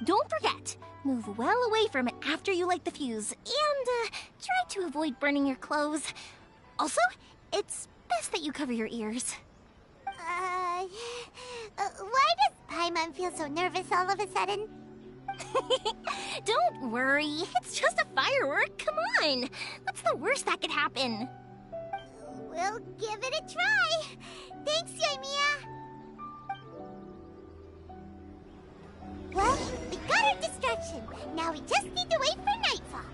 Don't forget, move well away from it after you light the fuse, and try to avoid burning your clothes. Also, it's best that you cover your ears. Why does Paimon feel so nervous all of a sudden? Don't worry, it's just a firework, come on! What's the worst that could happen? We'll give it a try. Thanks, Yoimiya. Well, we got our distraction. Now we just need to wait for nightfall.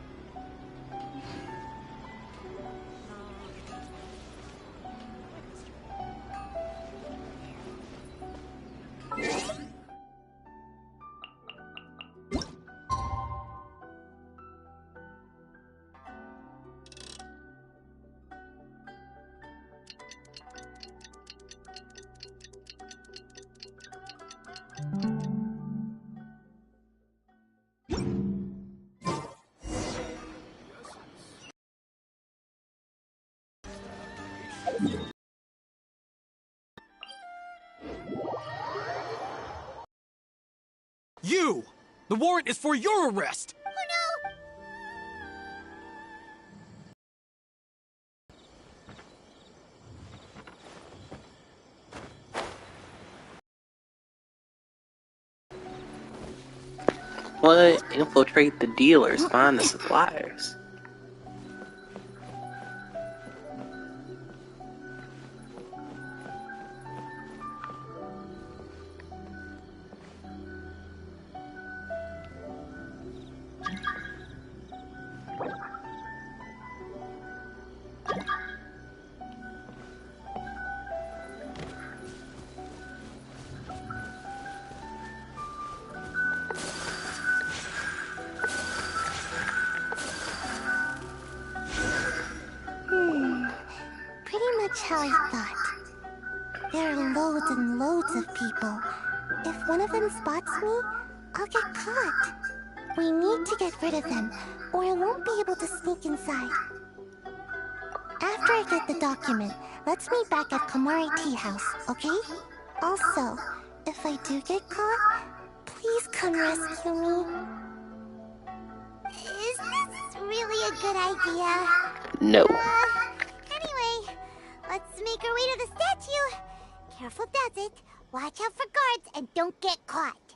You! The warrant is for your arrest! Oh no! What? Infiltrate the dealers, find the suppliers. Pretty much how I thought. There are loads and loads of people. If one of them spots me, I'll get caught. We need to get rid of them, or I won't be able to sneak inside. After I get the document, let's meet back at Komari Tea House, okay? Also, if I do get caught, please come rescue me. Is this really a good idea? No. Anyway, let's make our way to the statue. Careful does it. Watch out for guards and don't get caught.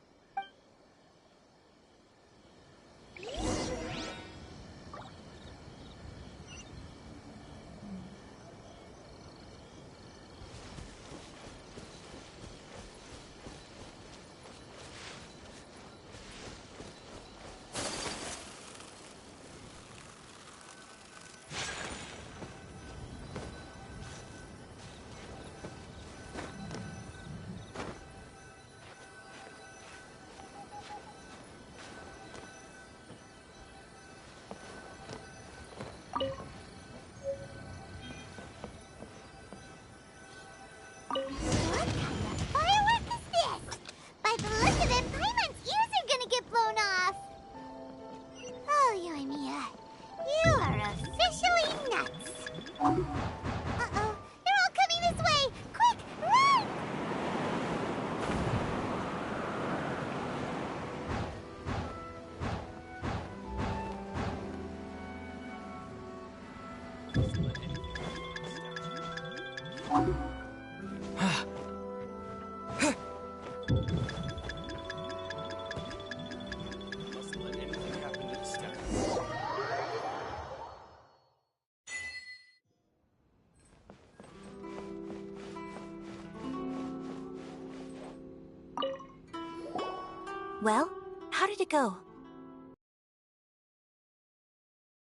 Well, how did it go?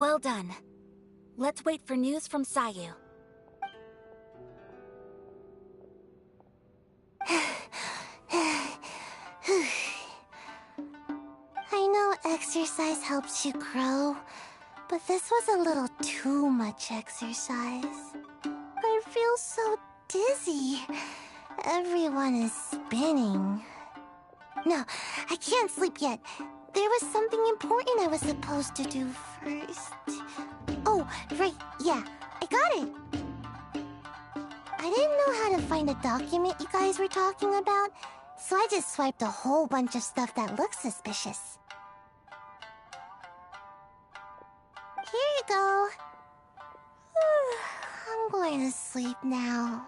Well done. Let's wait for news from Sayu. I know exercise helps you grow, but this was a little too much exercise. I feel so dizzy. Everyone is spinning. No, I can't sleep yet. There was something important I was supposed to do first. Oh, right, yeah, I got it. I didn't know how to find a document you guys were talking about, so I just swiped a whole bunch of stuff that looks suspicious. Here you go. I'm going to sleep now.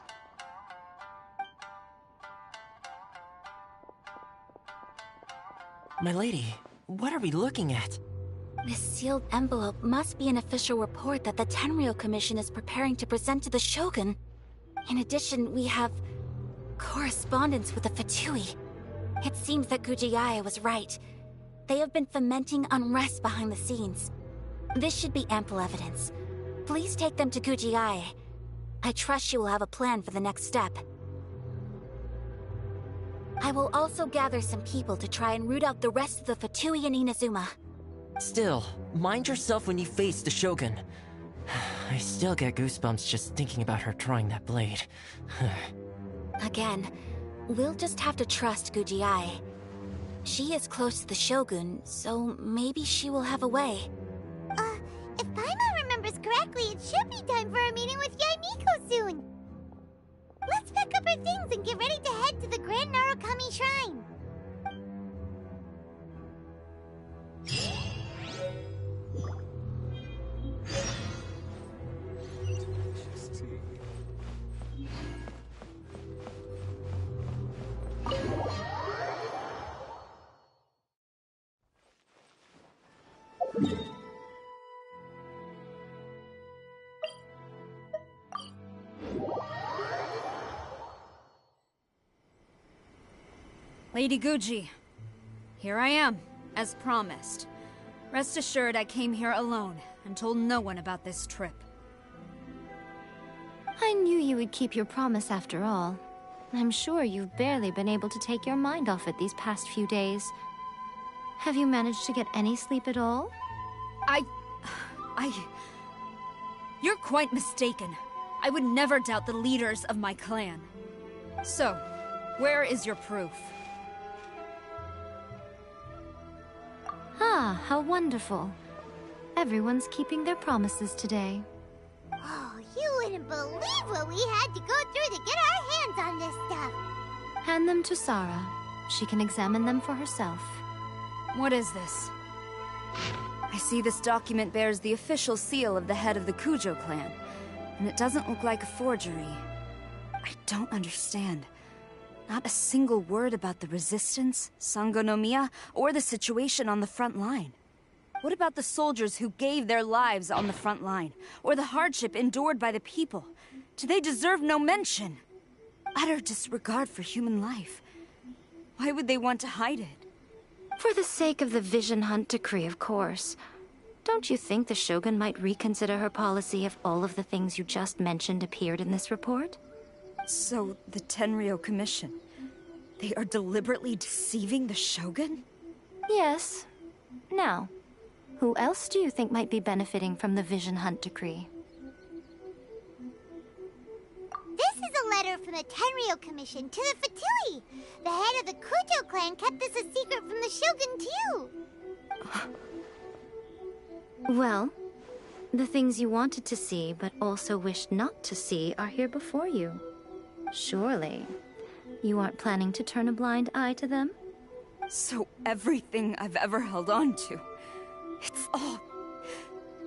My lady, what are we looking at? This sealed envelope must be an official report that the Tenryou Commission is preparing to present to the Shogun. In addition, we have correspondence with the Fatui. It seems that Gujiae was right. They have been fomenting unrest behind the scenes. This should be ample evidence. Please take them to Gujiae. I trust she will have a plan for the next step. I will also gather some people to try and root out the rest of the Fatui in Inazuma. Still, mind yourself when you face the Shogun. I still get goosebumps just thinking about her drawing that blade. Again, we'll just have to trust Gujiae. She is close to the Shogun, so maybe she will have a way. If Paimon remembers correctly, it should be time for a meeting with Yaimiko soon. Let's pack up our things and get ready to head to the Grand Narukami Shrine. Lady Guji, here I am, as promised. Rest assured I came here alone and told no one about this trip. I knew you would keep your promise after all. I'm sure you've barely been able to take your mind off it these past few days. Have you managed to get any sleep at all? You're quite mistaken. I would never doubt the leaders of my clan. So, where is your proof? Ah, how wonderful. Everyone's keeping their promises today. Oh, you wouldn't believe what we had to go through to get our hands on this stuff. Hand them to Sarah. She can examine them for herself. What is this? I see this document bears the official seal of the head of the Kujo clan, and it doesn't look like a forgery. I don't understand. Not a single word about the resistance, Sangonomiya, or the situation on the front line. What about the soldiers who gave their lives on the front line, or the hardship endured by the people? Do they deserve no mention? Utter disregard for human life. Why would they want to hide it? For the sake of the Vision Hunt decree, of course. Don't you think the Shogun might reconsider her policy if all of the things you just mentioned appeared in this report? So, the Tenryou Commission, they are deliberately deceiving the Shogun? Yes. Now, who else do you think might be benefiting from the Vision Hunt decree? This is a letter from the Tenryou Commission to the Fatui. The head of the Kujo clan kept this a secret from the Shogun, too. Well, the things you wanted to see but also wished not to see are here before you. Surely, you aren't planning to turn a blind eye to them? So everything I've ever held on to, it's all...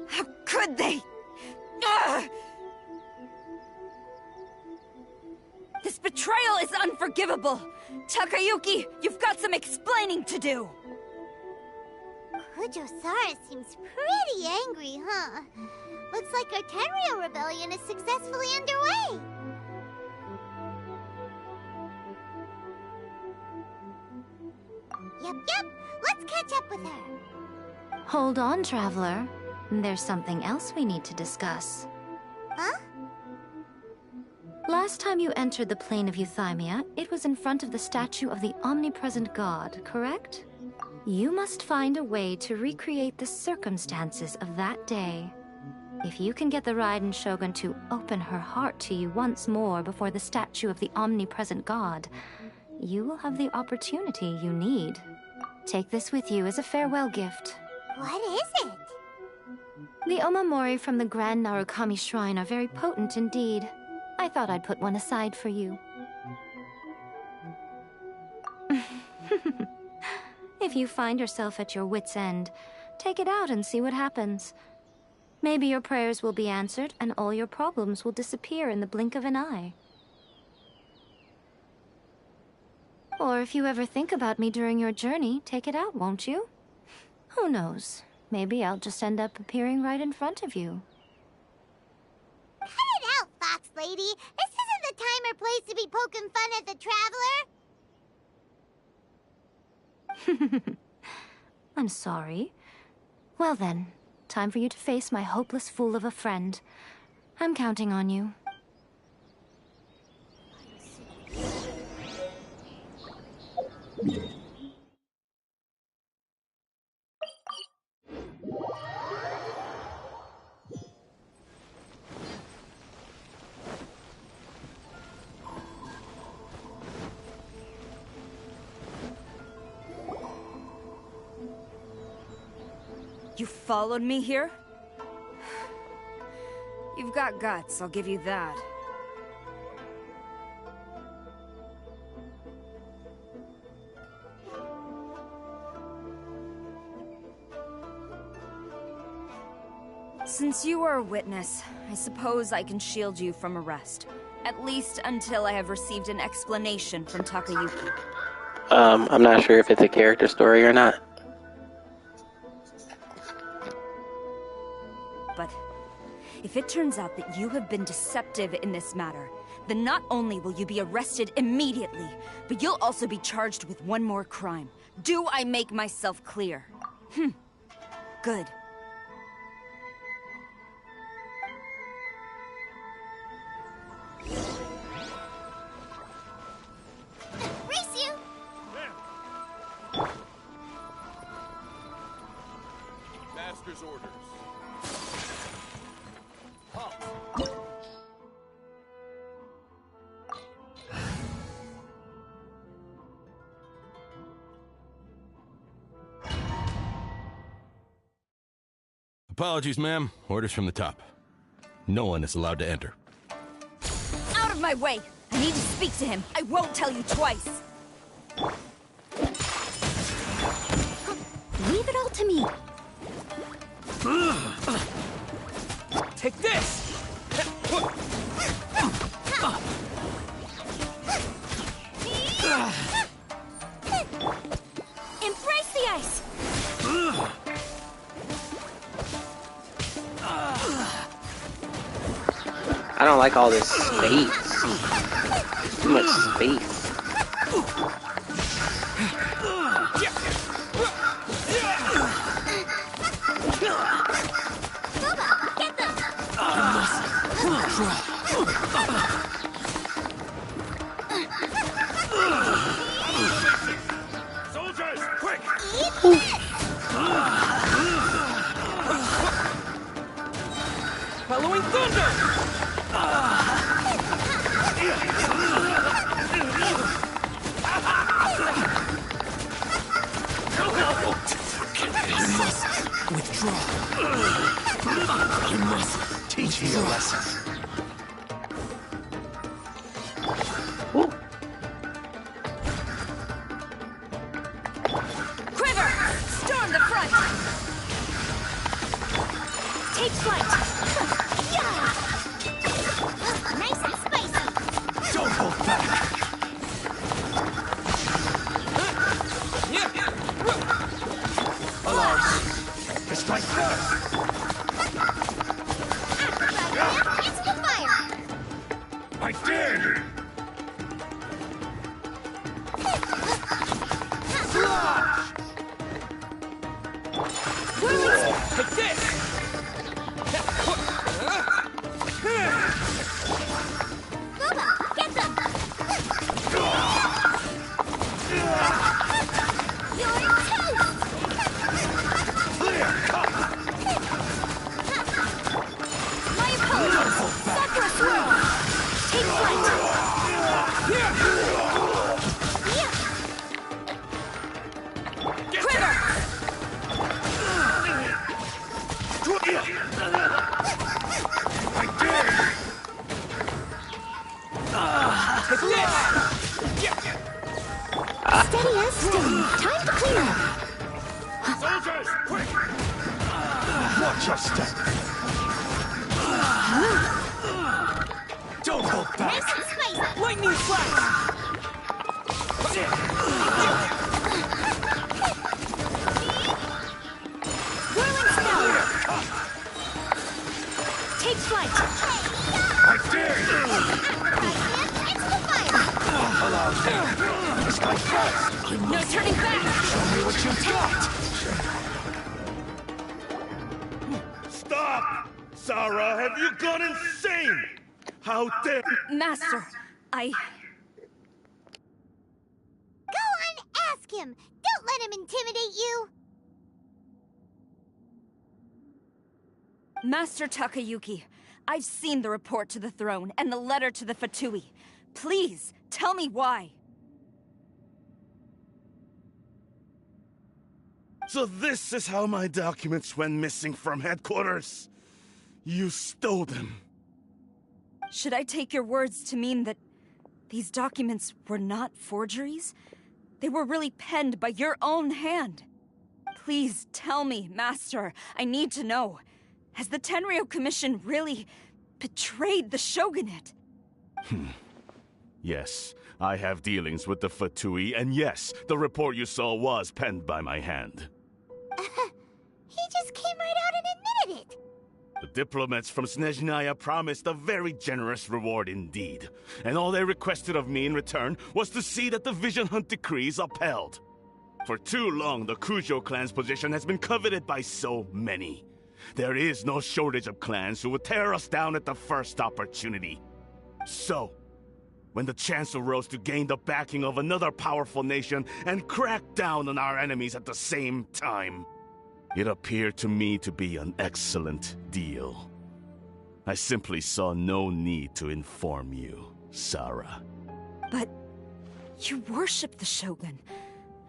How could they? Ugh! This betrayal is unforgivable! Takayuki, you've got some explaining to do! Kujo-Sara seems pretty angry, huh? Looks like our Tenryou rebellion is successfully underway! Yep. Let's catch up with her. Hold on, Traveler. There's something else we need to discuss. Huh? Last time you entered the plane of Euthymia, it was in front of the statue of the omnipresent god, correct? You must find a way to recreate the circumstances of that day. If you can get the Raiden Shogun to open her heart to you once more before the statue of the omnipresent god, you will have the opportunity you need. Take this with you as a farewell gift. What is it? The omamori from the Grand Narukami Shrine are very potent indeed. I thought I'd put one aside for you. If you find yourself at your wit's end, take it out and see what happens. Maybe your prayers will be answered and all your problems will disappear in the blink of an eye. Or if you ever think about me during your journey, take it out, won't you? Who knows? Maybe I'll just end up appearing right in front of you. Cut it out, Fox Lady. This isn't the time or place to be poking fun at the Traveler. I'm sorry. Well then, time for you to face my hopeless fool of a friend. I'm counting on you. You followed me here? You've got guts, I'll give you that. Since you are a witness, I suppose I can shield you from arrest. At least until I have received an explanation from Takayuki. I'm not sure if it's a character story or not. But if it turns out that you have been deceptive in this matter, then not only will you be arrested immediately, but you'll also be charged with one more crime. Do I make myself clear? Good. Race you! Master's orders. Apologies, ma'am. Orders from the top. No one is allowed to enter. Out of my way! I need to speak to him. I won't tell you twice. Leave it all to me. Take this! Embrace the ice! I don't like all this space. Too much space. Get them! Soldiers, quick! Following thunder! You must withdraw. You must teach me a lesson. Quiver! Storm the front! Take flight! Steady as steady. Time to clean up. Soldiers, quick! Watch your step. Don't hold back. Nice and spicy. Lightning flash! Whirling spell. Take flight. I dare you! Allow me. It's my best. No turning back. Show me what you've got. Stop! Sarah, have you gone insane? How dare— Master, I... Go on, ask him. Don't let him intimidate you. Master Takayuki, I've seen the report to the throne and the letter to the Fatui. Please, tell me why. So this is how my documents went missing from headquarters. You stole them. Should I take your words to mean that these documents were not forgeries? They were really penned by your own hand. Please tell me, Master. I need to know. Has the Tenryou Commission really betrayed the Shogunate? Yes, I have dealings with the Fatui, and yes, the report you saw was penned by my hand. He just came right out and admitted it. The diplomats from Snezhnaya promised a very generous reward indeed, and all they requested of me in return was to see that the Vision Hunt decree is upheld. For too long, the Kujo clan's position has been coveted by so many. There is no shortage of clans who would tear us down at the first opportunity. So, when the chance arose to gain the backing of another powerful nation and crack down on our enemies at the same time, it appeared to me to be an excellent deal. I simply saw no need to inform you, Sarah. But you worship the Shogun.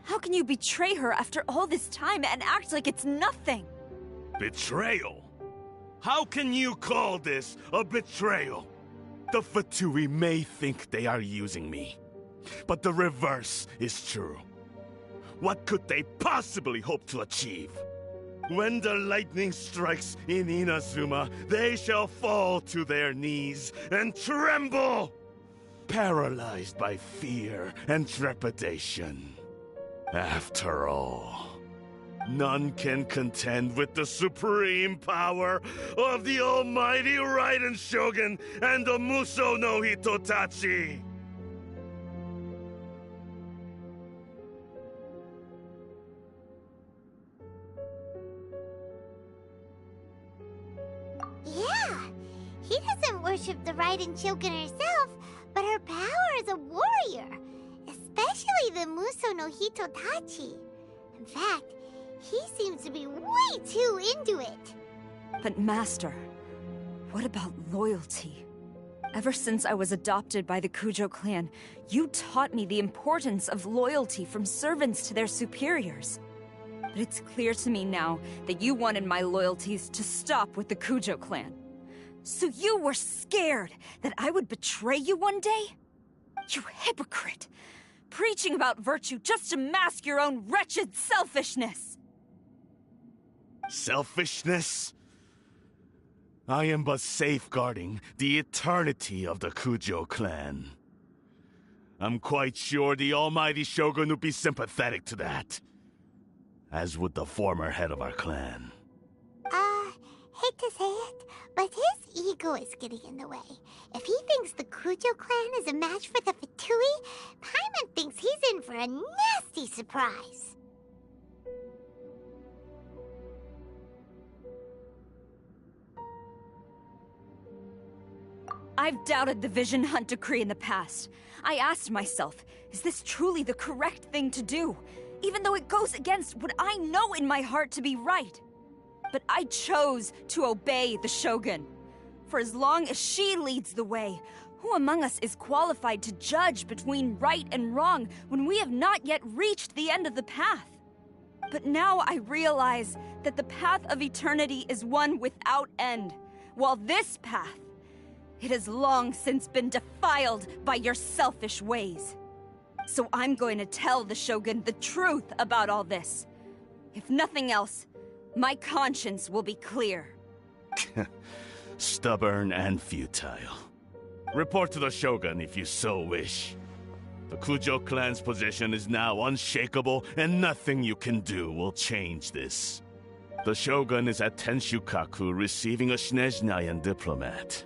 How can you betray her after all this time and act like it's nothing? Betrayal? How can you call this a betrayal? The Fatui may think they are using me, but the reverse is true. What could they possibly hope to achieve? When the lightning strikes in Inazuma, they shall fall to their knees and tremble, paralyzed by fear and trepidation. After all, none can contend with the supreme power of the almighty Raiden Shogun and the Muso no Hitotachi! Yeah, he doesn't worship the Raiden Shogun herself, but her power as a warrior, especially the Muso no Hitotachi. In fact, he seems to be way too into it. But Master, what about loyalty? Ever since I was adopted by the Kujo clan, you taught me the importance of loyalty from servants to their superiors. But it's clear to me now that you wanted my loyalties to stop with the Kujo clan. So you were scared that I would betray you one day? You hypocrite! Preaching about virtue just to mask your own wretched selfishness! Selfishness? I am but safeguarding the eternity of the Kujo clan. I'm quite sure the almighty Shogun would be sympathetic to that. As would the former head of our clan. Hate to say it, but his ego is getting in the way. If he thinks the Kujo clan is a match for the Fatui, Paimon thinks he's in for a nasty surprise. I've doubted the Vision Hunt decree in the past. I asked myself, is this truly the correct thing to do? Even though it goes against what I know in my heart to be right. But I chose to obey the Shogun. For as long as she leads the way, who among us is qualified to judge between right and wrong when we have not yet reached the end of the path? But now I realize that the path of eternity is one without end, while this path It has long since been defiled by your selfish ways. So I'm going to tell the Shogun the truth about all this. If nothing else, my conscience will be clear. Stubborn and futile. Report to the Shogun if you so wish. The Kujo clan's position is now unshakable, and nothing you can do will change this. The Shogun is at Tenshukaku receiving a Snezhnayan diplomat,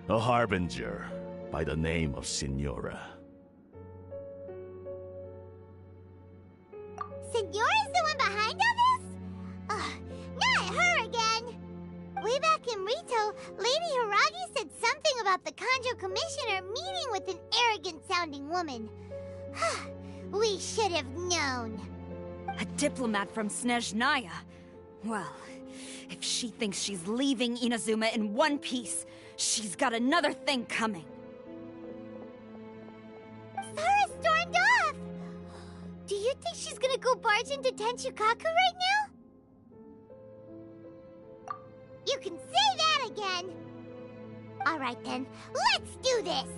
a harbinger by the name of Signora. Signora's the one behind all this? Not her again! Way back in Rito, Lady Hiragi said something about the Kanjo Commissioner meeting with an arrogant-sounding woman. We should have known. A diplomat from Snezhnaya? Well, if she thinks she's leaving Inazuma in one piece, she's got another thing coming. Sara stormed off! Do you think she's gonna go barge into Tenshukaku right now? You can say that again! Alright then, let's do this!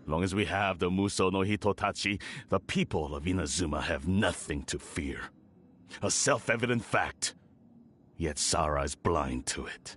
Long as we have the Muso no Hitotachi, the people of Inazuma have nothing to fear. A self-evident fact. Yet Sara is blind to it.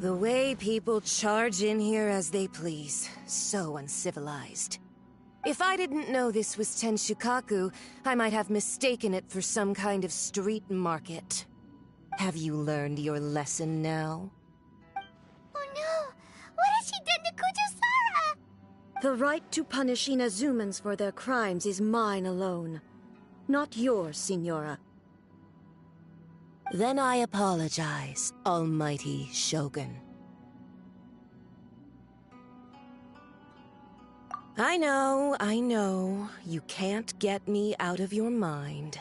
The way people charge in here as they please. So uncivilized. If I didn't know this was Tenshukaku, I might have mistaken it for some kind of street market. Have you learned your lesson now? Oh no! What has she done to Kujo-Sara? The right to punish Inazumans for their crimes is mine alone. Not yours, Signora. Then I apologize, Almighty Shogun. I know, you can't get me out of your mind.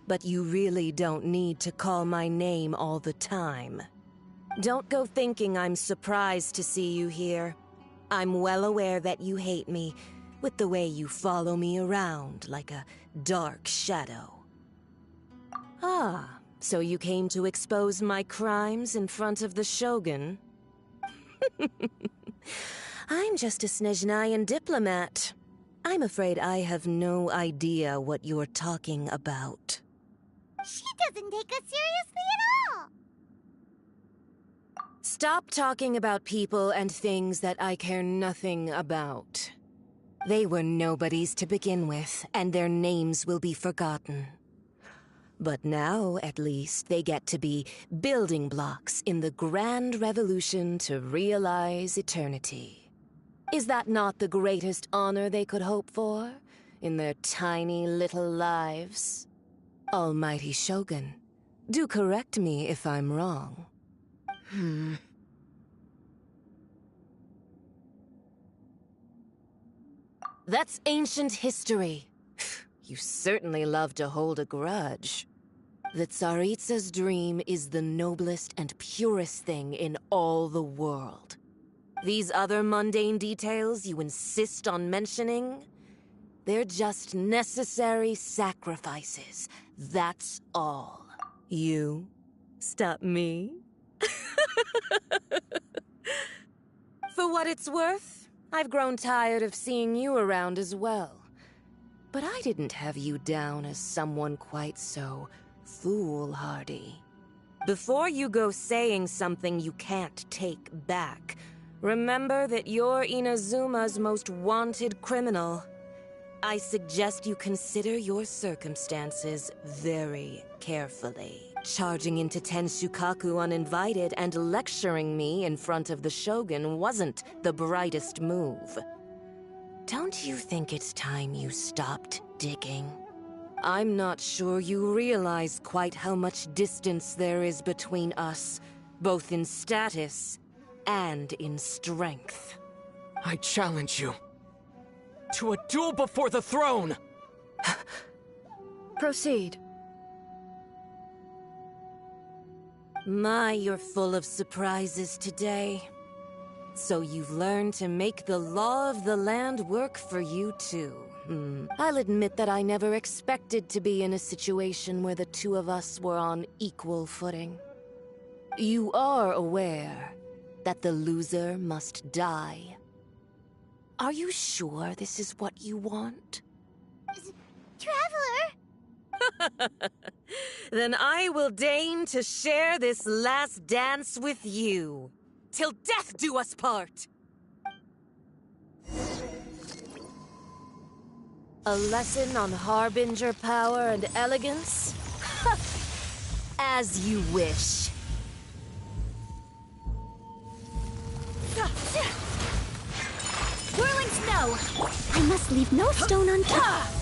But you really don't need to call my name all the time. Don't go thinking I'm surprised to see you here. I'm well aware that you hate me, with the way you follow me around like a dark shadow. Ah. So you came to expose my crimes in front of the Shogun? I'm just a Snezhnayan diplomat. I'm afraid I have no idea what you're talking about. She doesn't take us seriously at all! Stop talking about people and things that I care nothing about. They were nobodies to begin with, and their names will be forgotten. But now, at least, they get to be building blocks in the grand revolution to realize eternity. Is that not the greatest honor they could hope for in their tiny little lives? Almighty Shogun, do correct me if I'm wrong. That's ancient history. You certainly love to hold a grudge. The Tsaritsa's dream is the noblest and purest thing in all the world. These other mundane details you insist on mentioning, they're just necessary sacrifices. That's all. You stop me? For what it's worth, I've grown tired of seeing you around as well. But I didn't have you down as someone quite so foolhardy. Before you go saying something you can't take back, remember that you're Inazuma's most wanted criminal. I suggest you consider your circumstances very carefully. Charging into Tenshukaku uninvited and lecturing me in front of the Shogun wasn't the brightest move. Don't you think it's time you stopped digging? I'm not sure you realize quite how much distance there is between us, both in status and in strength. I challenge you to a duel before the throne! Proceed. My, you're full of surprises today. So you've learned to make the law of the land work for you too. I'll admit that I never expected to be in a situation where the two of us were on equal footing. You are aware that the loser must die. Are you sure this is what you want? Traveler! Then I will deign to share this last dance with you. Till death do us part! A lesson on harbinger power and elegance? As you wish. Whirling snow! I must leave no stone unturned.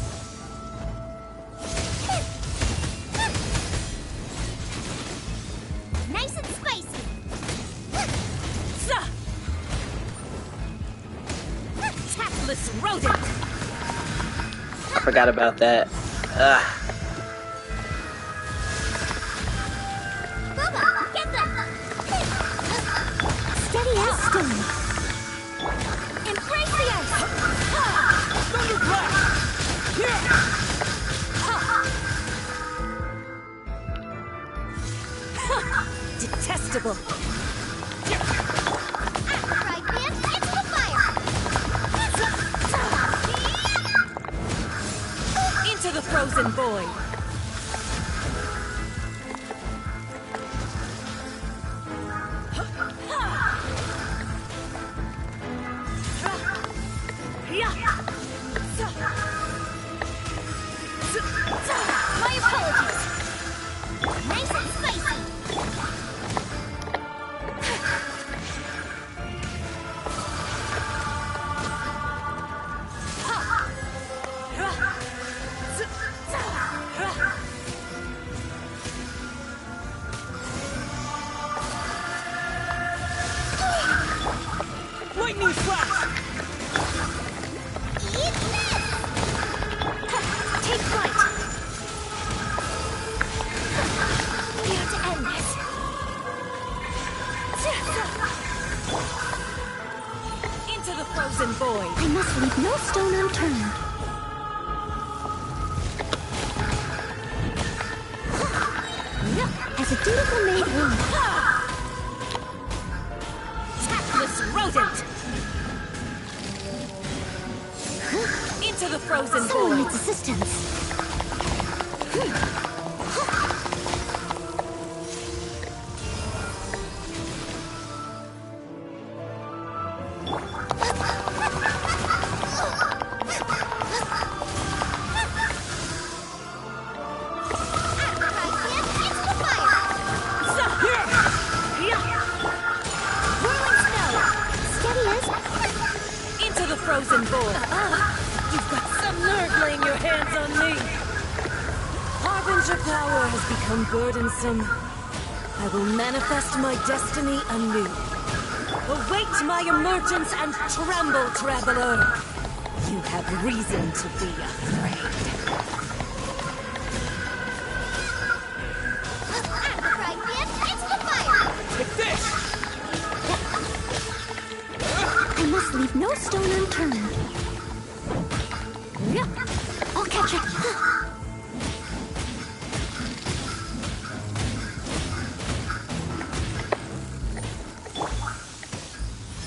Nice and spicy! Tactless rodent! I forgot about that. Bubba, get them! Steady as stone. Embrace the ice! Thunder blast! Detestable! Right, man, into the fire! Into the frozen void! My apologies! Nice and spicy! Lightning flash! Eat this! Take flight. We have to end this. Into the frozen void! I must leave no stone unturned. As a dutiful maid would. Tactless rodent! Into the frozen Someone void! needs assistance. frozen boy! You've got some nerve laying your hands on me! Harbinger power has become burdensome. I will manifest my destiny anew. Await my emergence and tremble, traveler! You have reason to be afraid. Take this! I must leave no stone unturned. Yeah, I'll catch it.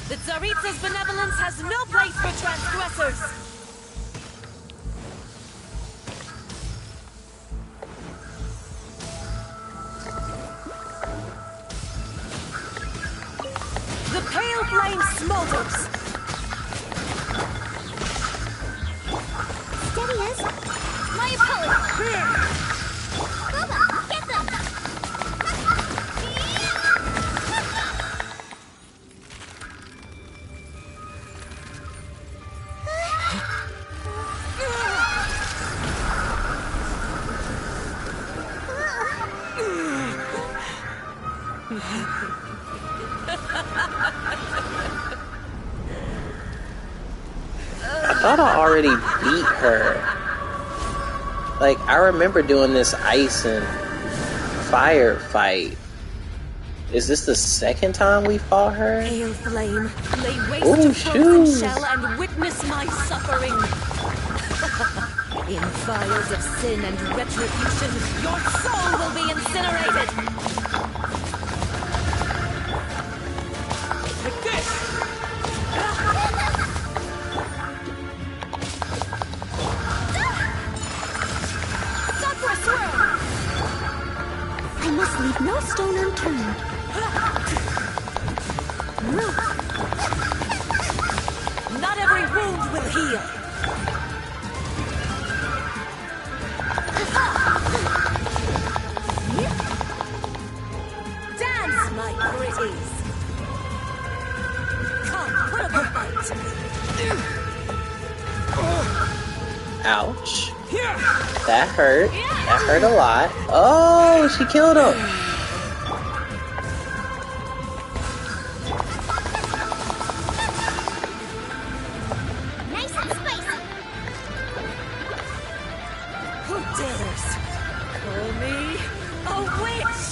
The Tsaritsa's benevolence has no place for transgressors! The pale flame smolders! Steady as my apologies. Here. Booba, get them. I thought I already beat her. Like, I remember doing this ice and fire fight. Is this the second time we fought her? Pale flame, lay waste Ooh, to frozen shoes. shell and witness my suffering. In fires of sin and retribution, your soul will be incinerated. Take this! Sakura swirl. I must leave no stone unturned. Not every wound will heal. Dance, my pretties. Come, put up a fight. Ouch. That hurt. That hurt a lot. Oh, she killed him. Nice and spicy. Who dares call me a witch?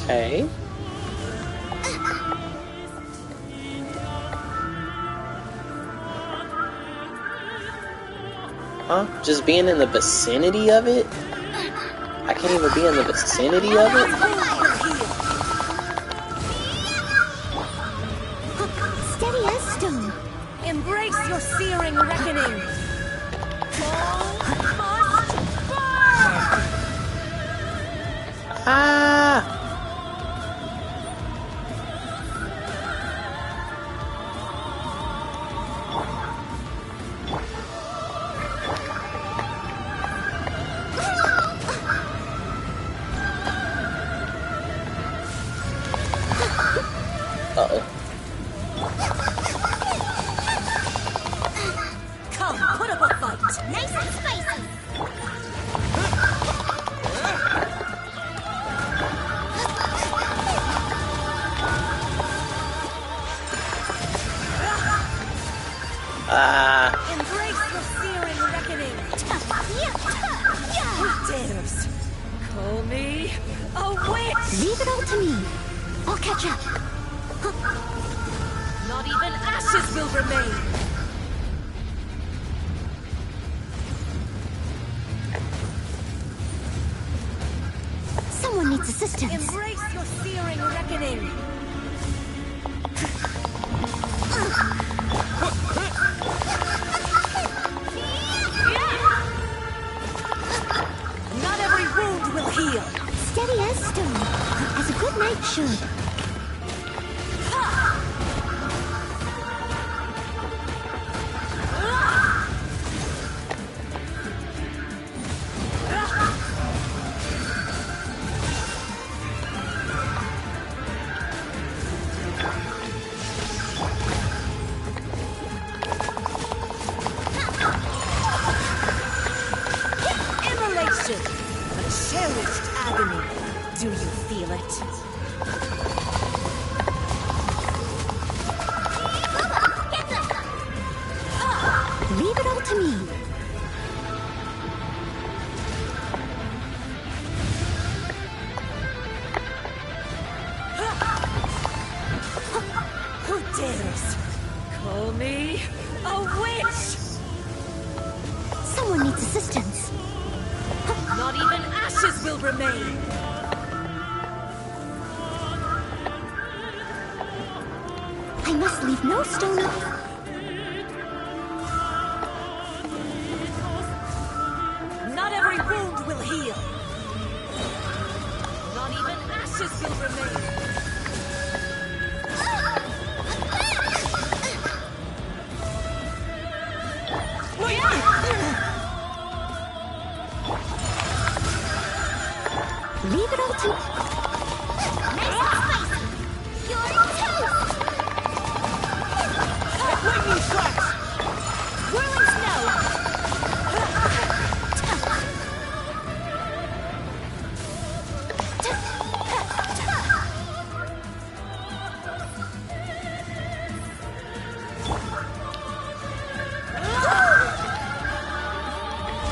Okay. Huh? Just being in the vicinity of it? I can't even be in the vicinity of it? Steady as stone. Embrace your searing reckoning. Ah! Uh-oh. Come, put up a fight. Nice and spicy. Embrace your searing reckoning. Who dares call me a witch? Leave it all to me. I'll catch up. Not even ashes will remain. Someone needs assistance. Embrace your searing reckoning. Not every wound will heal. Steady as stone, as a good knight should. dares call me a witch? Someone needs assistance. Not even ashes will remain. I must leave no stone unturned. Not every wound will heal. Not even ashes will remain. Leave it all to... Nice and spicy! You're toast! Lightning flash! Whirling snow!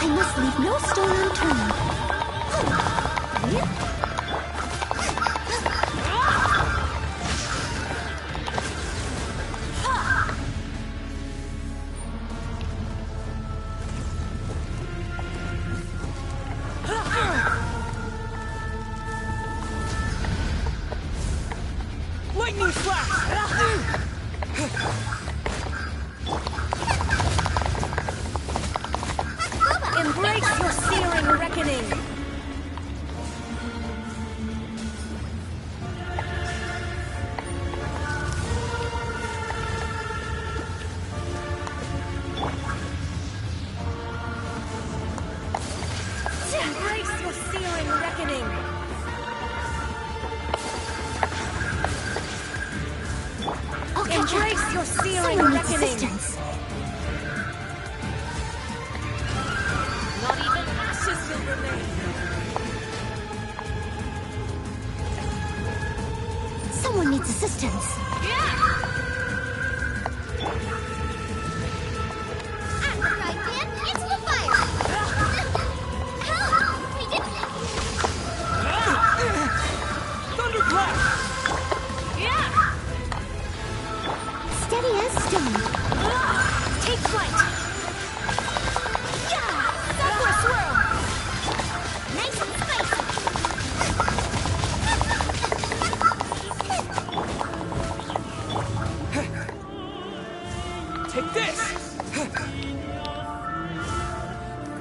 I must leave no stone unturned. Lightning flash! Embrace your searing reckoning! Embrace your searing reckoning! Embrace your searing reckoning! Not even ashes will remain. Someone needs assistance. At the right hand, it's the fire! Help! We didn't... Thunderclap! Steady as stone. Take flight! Sapphire swirl! Nice and spicy! Take this!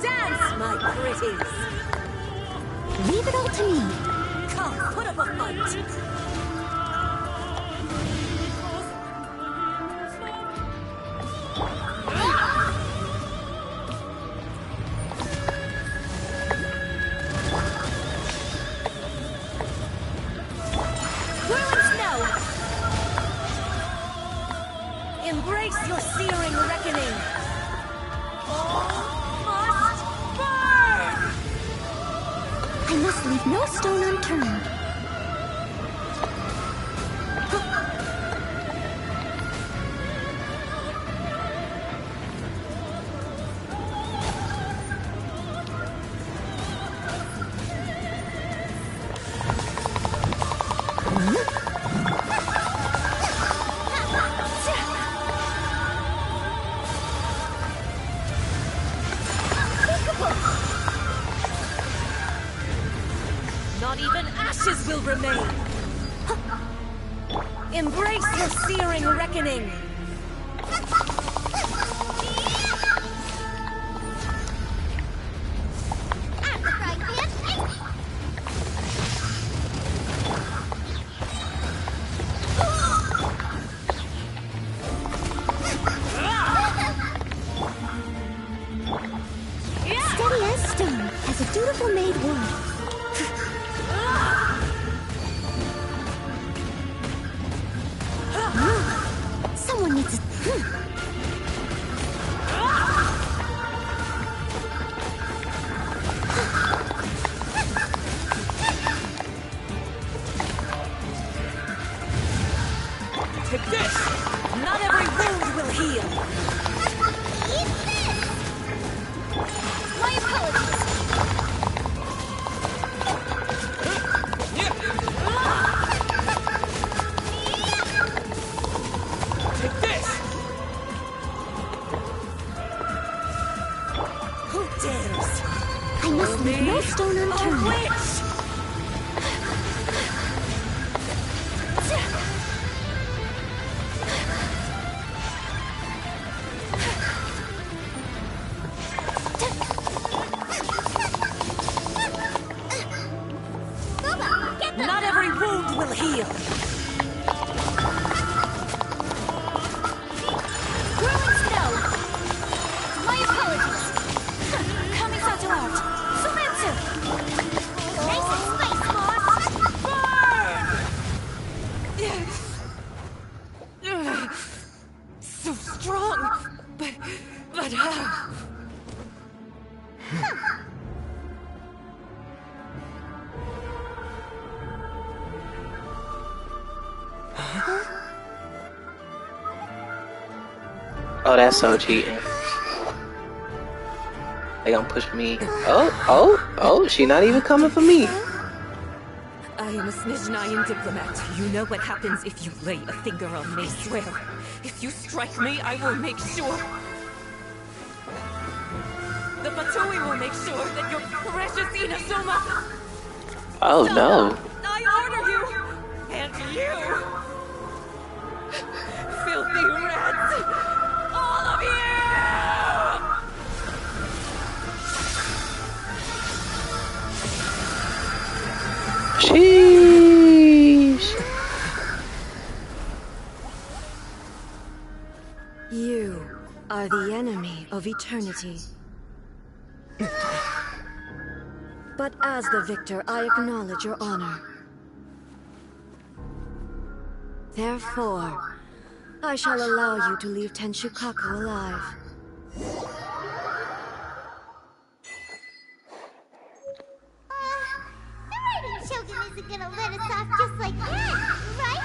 Dance, my pretties! Leave it all to me. Come, put up a fight! Whirling snow! Embrace your searing reckoning! All must burn! I must leave no stone unturned. Not even ashes will remain! Embrace your searing reckoning! At the right hand, Steady as stone, as a dutiful maid would. Someone needs a... Take this! Not every wound will heal! eat this! My apologies! Take this! Who dares? I must leave no stone unturned. Not every wound will heal. Growing snow. My apologies. Coming out aloud. Sumetsu. Nice and spice, boss. So strong, but how? Oh, that's so cheating. They gonna push me. Oh, she not even coming for me. I am a Snezhnayan diplomat. You know what happens if you lay a finger on me, swear. If you strike me, I will make sure. The Fatui will make sure that your precious Inazuma. Oh no. I order you! And you! Filthy rats! All of you! Sheesh. You are the enemy of eternity. But as the victor, I acknowledge your honor. Therefore, I shall allow you to leave Tenshukaku alive. The Raiden Shogun isn't gonna let us off just like that, right?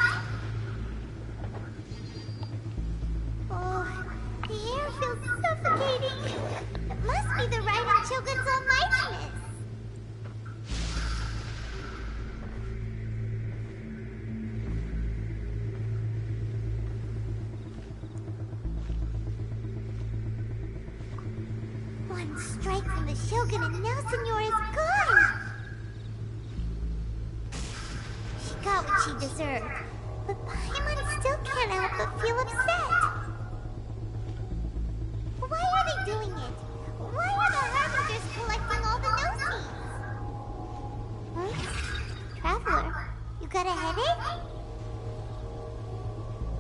Oh, the air feels suffocating. It must be the Raiden Shogun's almightiness. One strike from the Shogun and now Senor is gone! She got what she deserved, but Paimon still can't help but feel upset. Why are they doing it? Why are the Harbingers collecting all the no-seeds? Huh? Traveler, you got a headache?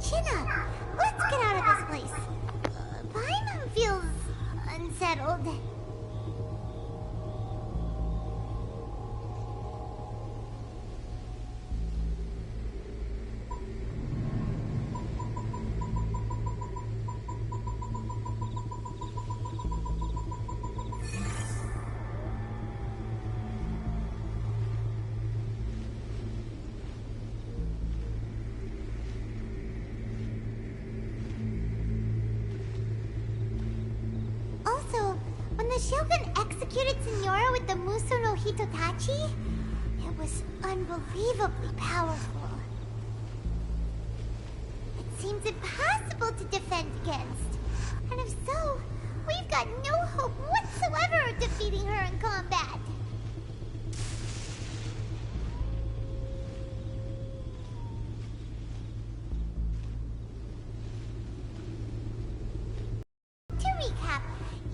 Chin up! Let's get out of this place. Paimon feels unsettled. The Shogun executed Senora with the Muso no Hitotachi? It was unbelievably powerful. It seems impossible to defend against. And if so, we've got no hope whatsoever of defeating her in combat. To recap,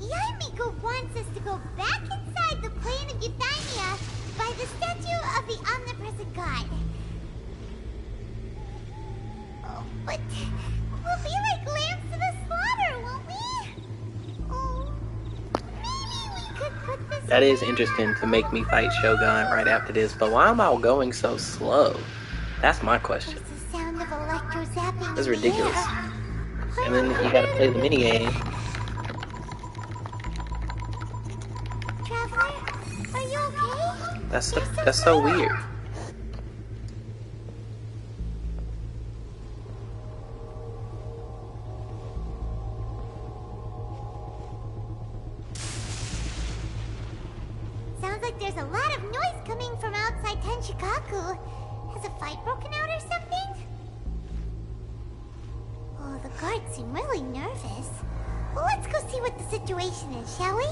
Yaimiko wants us to go back inside the plane of Euthymia by the statue of the omnipresent god. Oh, but we'll be like lambs to the slaughter, won't we? Oh, maybe we could put this... That is interesting to make me fight Shogun right after this, but why am I going so slow? That's my question. The sound of electro zapping. That's ridiculous. And then you gotta play the minigame. Traveler, are you okay? That's so weird. Sounds like there's a lot of noise coming from outside Tenshukaku. Has a fight broken out or something? Oh, the seem really nervous. Well, let's go see what the situation is, shall we?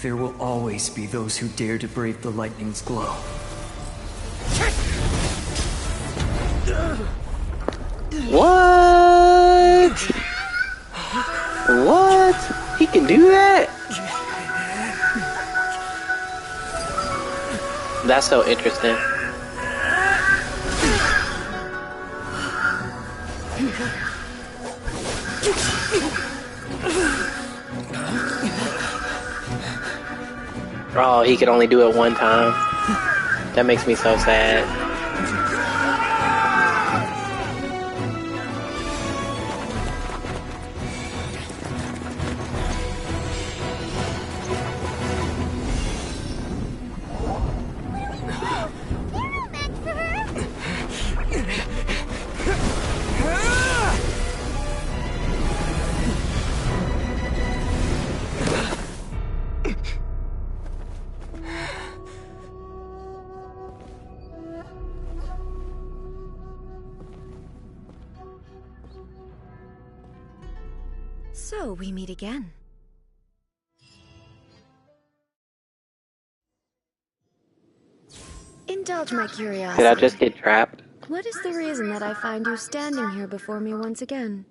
There will always be those who dare to brave the lightning's glow. What? What? He can do that? That's so interesting. Oh, he could only do it one time. That makes me so sad. So, we meet again. Indulge my curiosity. Did I just get trapped? What is the reason that I find you standing here before me once again?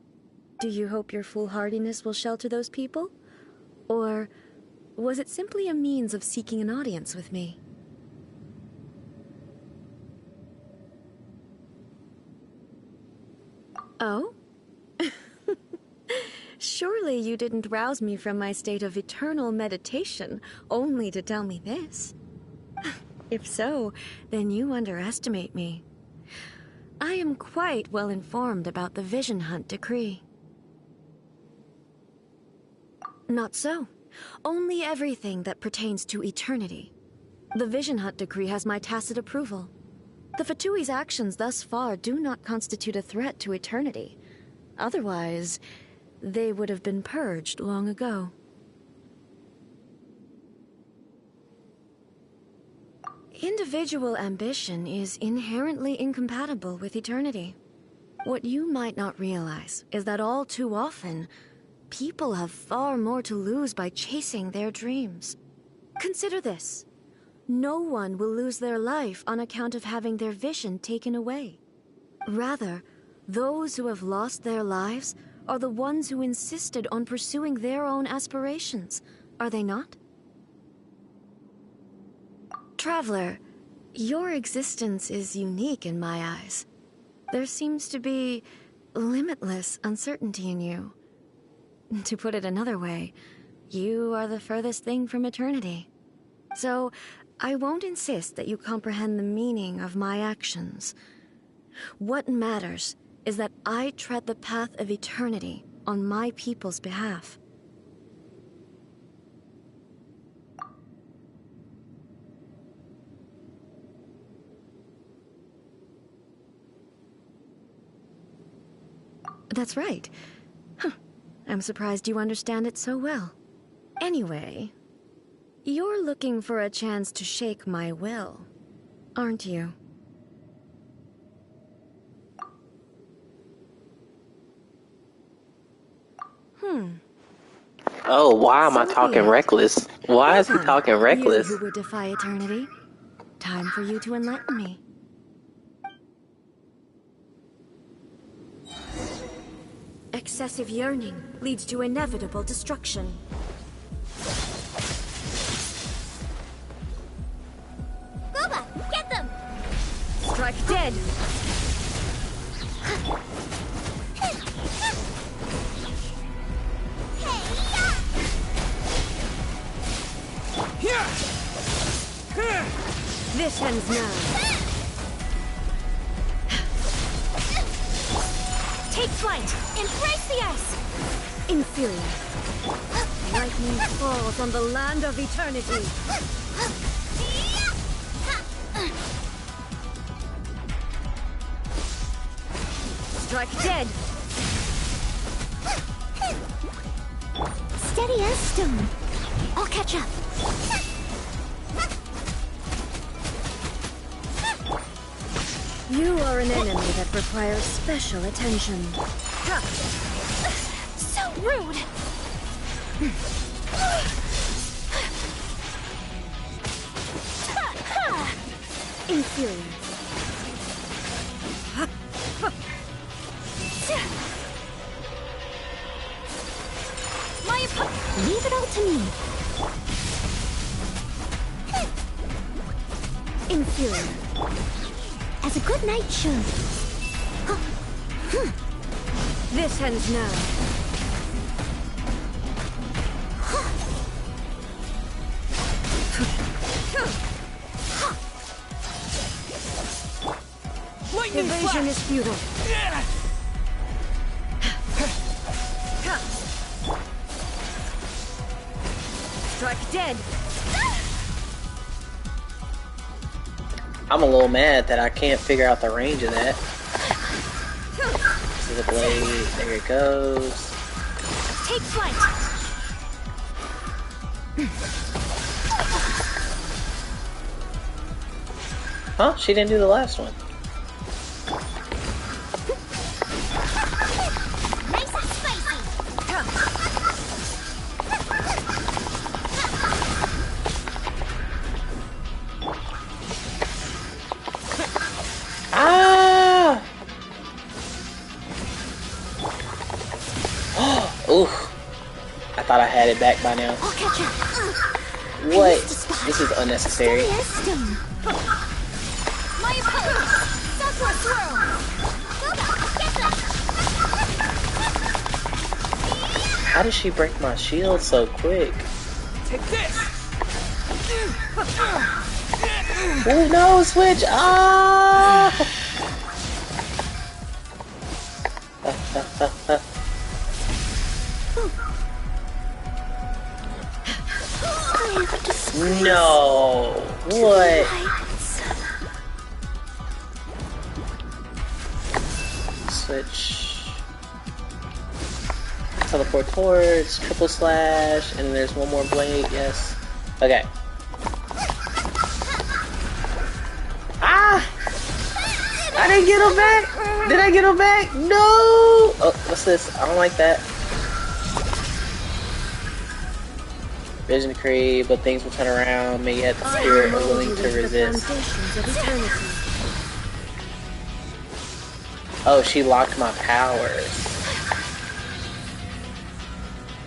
Do you hope your foolhardiness will shelter those people? Or was it simply a means of seeking an audience with me? Oh? Surely you didn't rouse me from my state of eternal meditation only to tell me this. If so, then you underestimate me. I am quite well informed about the Vision Hunt decree. Not so. Only everything that pertains to eternity. The Vision Hunt decree has my tacit approval. The Fatui's actions thus far do not constitute a threat to eternity. Otherwise, they would have been purged long ago. Individual ambition is inherently incompatible with eternity. What you might not realize is that all too often, people have far more to lose by chasing their dreams. Consider this. No one will lose their life on account of having their vision taken away. Rather, those who have lost their lives are the ones who insisted on pursuing their own aspirations, are they not? Traveler, your existence is unique in my eyes. There seems to be limitless uncertainty in you. To put it another way, you are the furthest thing from eternity. So, I won't insist that you comprehend the meaning of my actions. What matters is that I tread the path of eternity on my people's behalf. That's right. Huh. I'm surprised you understand it so well. Anyway, you're looking for a chance to shake my will, aren't you? Oh, why am I talking reckless? Why is he talking reckless? You who would defy eternity. Time for you to enlighten me. Excessive yearning leads to inevitable destruction. Boba, get them! Strike dead! This ends now. Take flight! Embrace the ice! Inferior. Lightning falls on the land of eternity. Strike dead. Steady as stone. I'll catch up. You are an enemy that requires special attention. So rude. Inferior. Leave it all to me. Inferior. As a good knight should. This ends now. Lightning Evasion flash! is futile. Strike dead. I'm a little mad that I can't figure out the range of that. This is a blade. There it goes. Take flight. Huh? She didn't do the last one. Nice and spicy. Ah! Oof. I thought I had it back by now. I'll catch up. What? This is unnecessary. Steady as stone. My apologies. Southward swirl. Get them. How did she break my shield so quick? Take this! Oh no, switch! Ah! No! What? Switch. Teleport towards, triple slash, and then there's one more blade, yes. Okay. Ah! I didn't get him back! Did I get him back? No! Oh, what's this? I don't like that. Vision decree, but things will turn around. May yet the spirit are willing to resist. Oh, she locked my powers.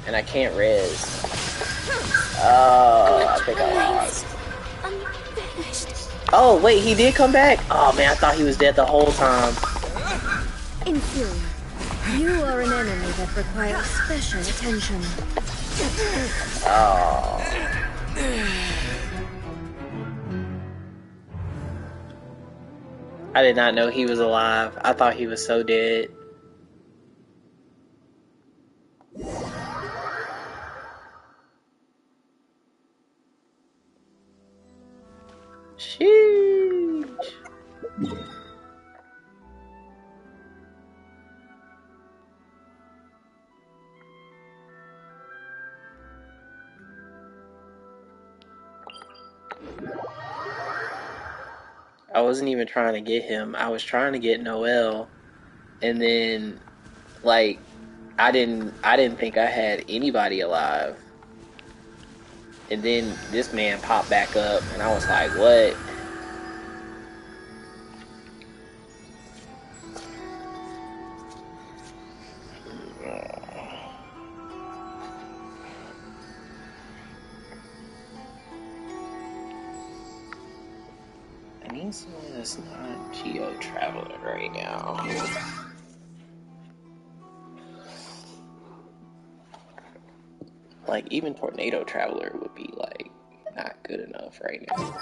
And I can't res. Oh, I think I lost. Oh, wait, he did come back? Oh, man, I thought he was dead the whole time. Inferior. You are an enemy that requires special attention. Oh. I did not know he was alive. I thought he was so dead. Sheesh. I wasn't even trying to get him. I was trying to get Noel, and then, like, I didn't think I had anybody alive. And then this man popped back up, and I was like, what? I need someone that's not Geo traveling right now. Like, even Tornado Traveler would be, like, not good enough right now.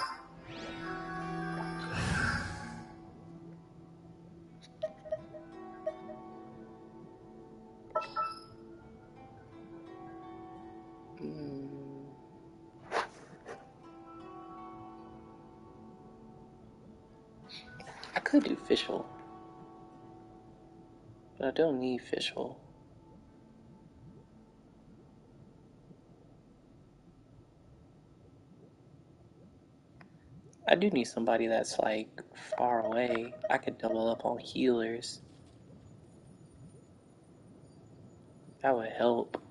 I could do Fischl, but I don't need Fischl. I do need somebody that's like far away. I could double up on healers. That would help.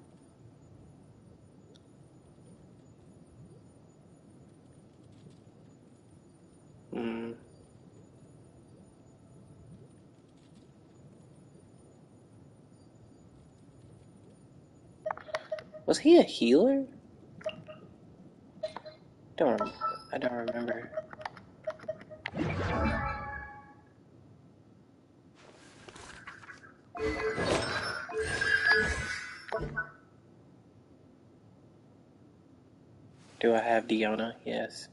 Was he a healer? I don't remember. Do I have Diona? Yes.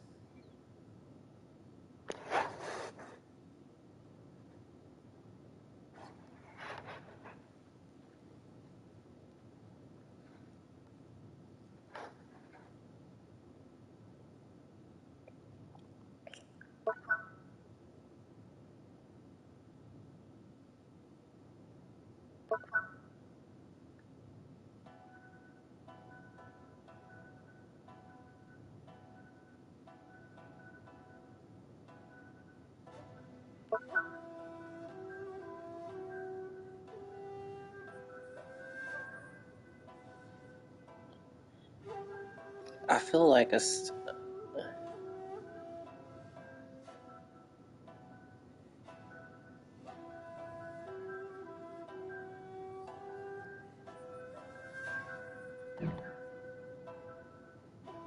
I feel like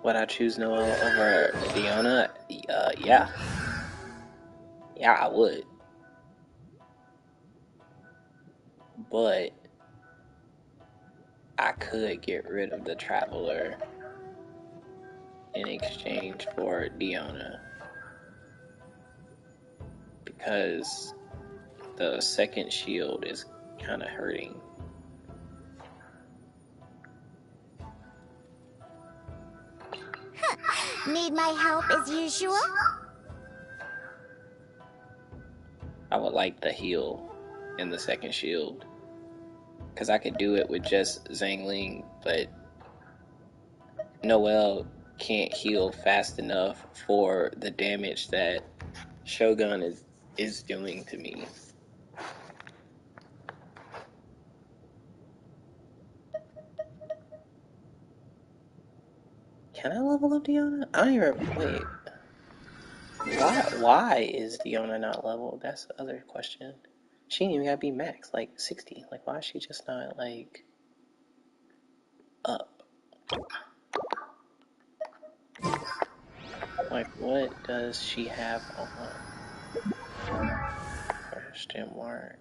would I choose Noelle over Diona? Yeah. Yeah, I would. But I could get rid of the Traveler in exchange for Diona. Because the second shield is kind of hurting. Need my help as usual? I would like the heal in the second shield. Because I could do it with just Zhangling, but Noelle can't heal fast enough for the damage that Shogun is doing to me. Can I level up Diona? I don't even... Wait. Why is Diona not leveled? That's the other question. She ain't even gotta be max, like 60. Like, why is she just not, like, up? Like, what does she have on? Question mark.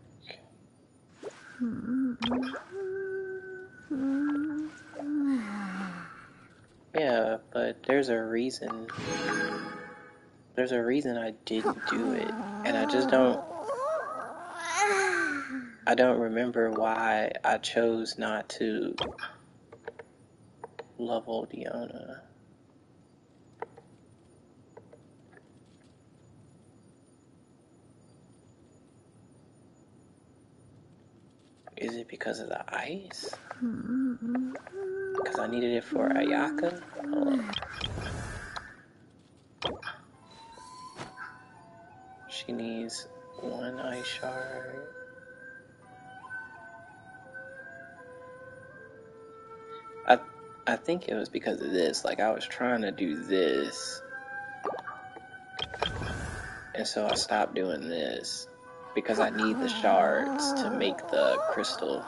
Yeah, but there's a reason. There's a reason I didn't do it. And I just don't... I don't remember why I chose not to level Diona. Is it because of the ice? Because I needed it for Ayaka? Hold on. She needs one ice shard. I think it was because of this. Like, I was trying to do this. And so I stopped doing this. Because I need the shards to make the crystal.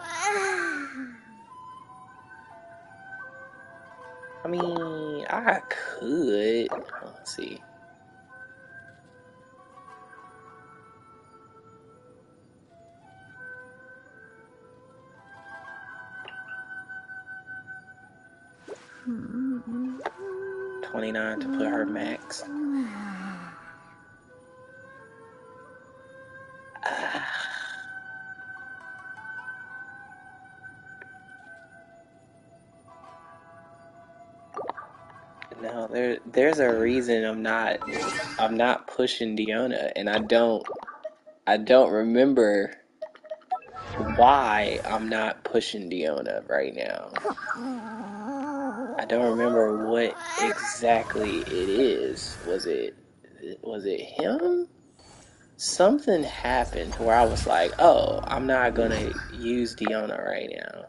I mean, I could. Let's see. $29 to put her max. No, there's a reason I'm not pushing Diona, and I don't remember why I'm not pushing Diona right now. I don't remember what exactly it is. Was it him? Something happened where I was like, oh, I'm not gonna use Diona right now.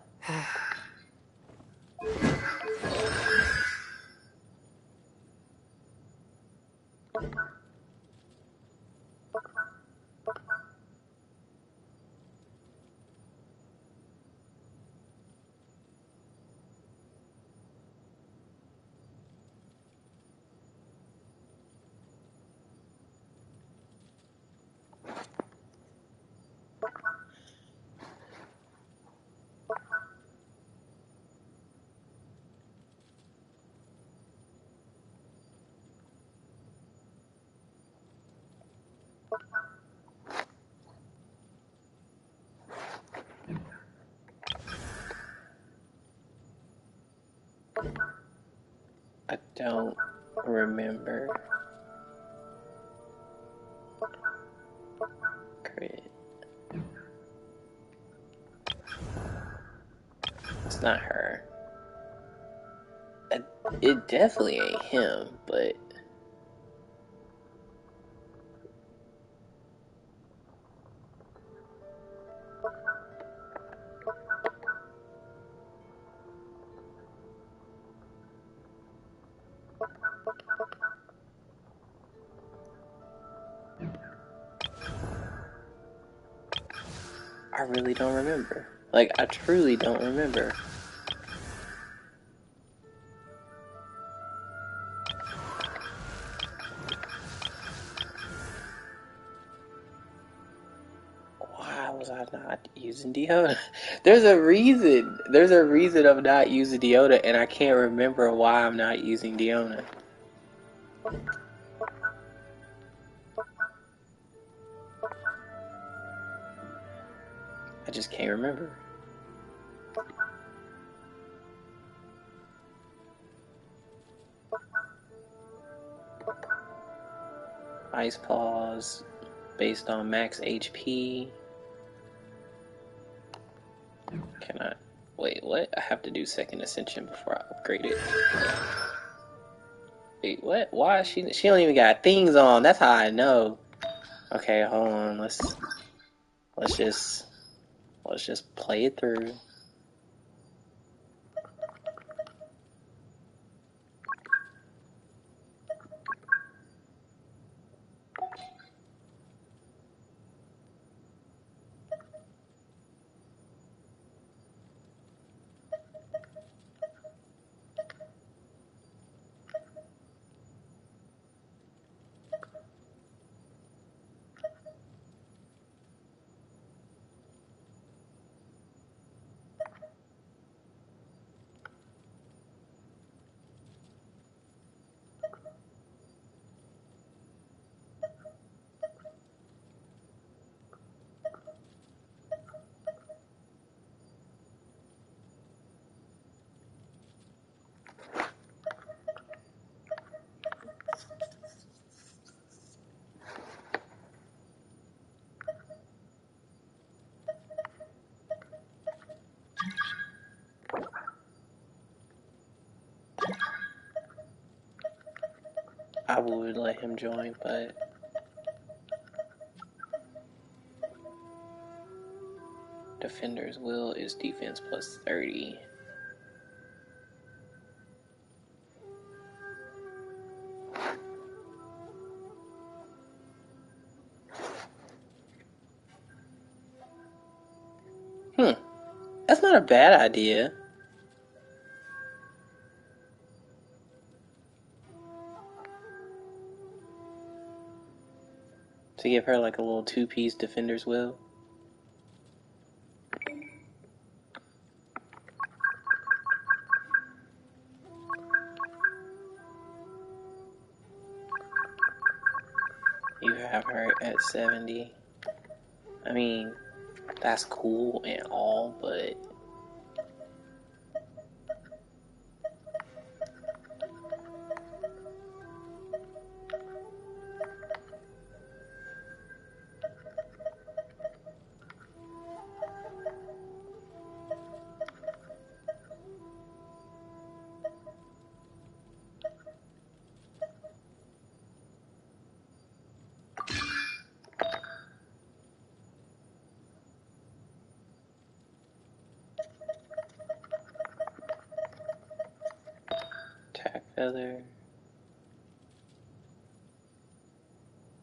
I don't remember. Crit. It's not her. It definitely ain't him, but I really don't remember. Like, I truly don't remember. Why was I not using Diona? There's a reason. There's a reason I'm not using Diona, and I can't remember why I'm not using Diona. I just can't remember. Ice Pawz based on max HP. Can I... Wait, what? I have to do second ascension before I upgrade it. Wait, what? Why is she don't even got things on? That's how I know. Okay, hold on. Let's just play it through. I would let him join, but Defender's Will is defense plus 30. That's not a bad idea. To give her like a little two-piece Defender's Will. You have her at 70. I mean, that's cool and all, but feather.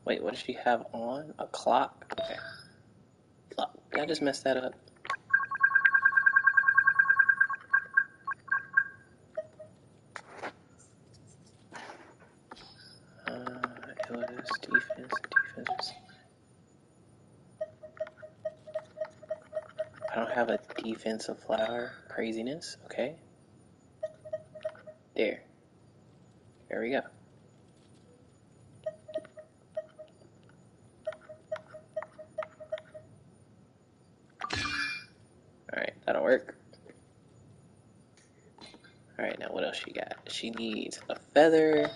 Wait, what does she have on? A clock? Okay. Clock. Did I just mess that up? It was defense. I don't have a defensive flower. Craziness. Okay. There. There we go. Alright, that'll work. Alright, now what else she got? She needs a feather.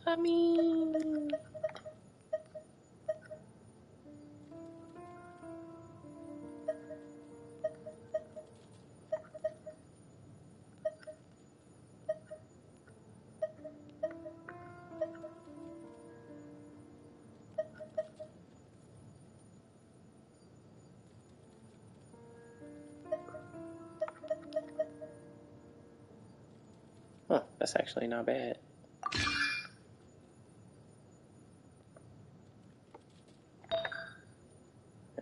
I mean... Huh, that's actually not bad.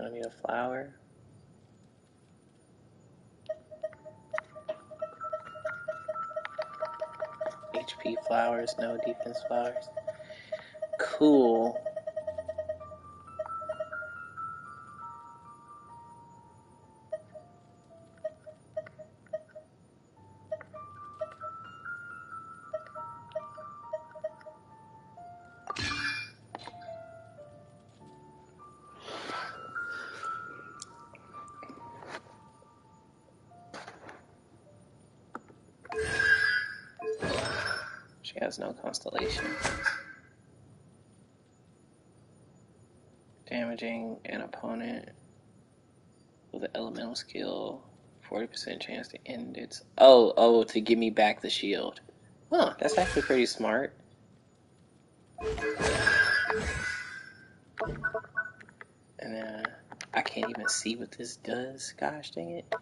I need a flower. HP flowers, no defense flowers. Cool. She has no constellation. Damaging an opponent with an elemental skill, 40% chance to end its... Oh, to give me back the shield. Huh, that's actually pretty smart. And I can't even see what this does. Gosh dang it.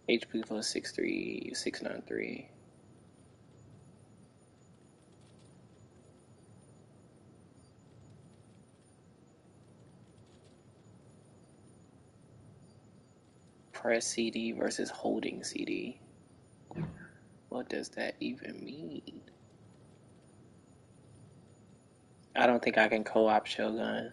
HP plus 6'3", 693. Press CD versus holding CD. What does that even mean? I don't think I can co-op Shogun.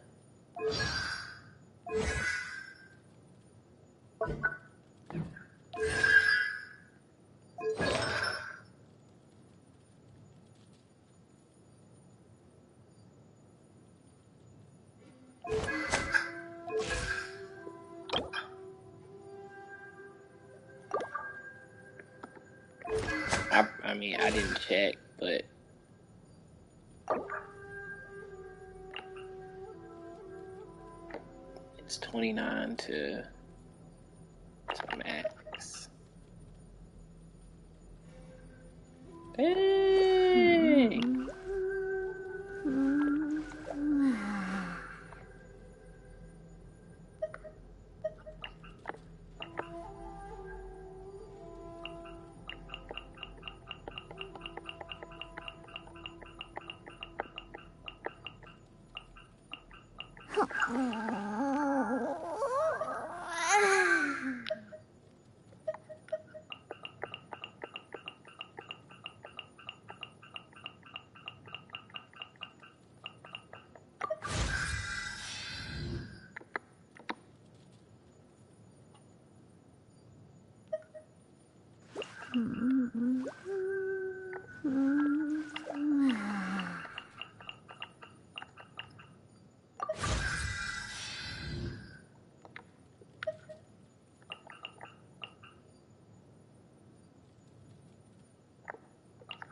I mean, I didn't check, but it's 29 to max. Dang!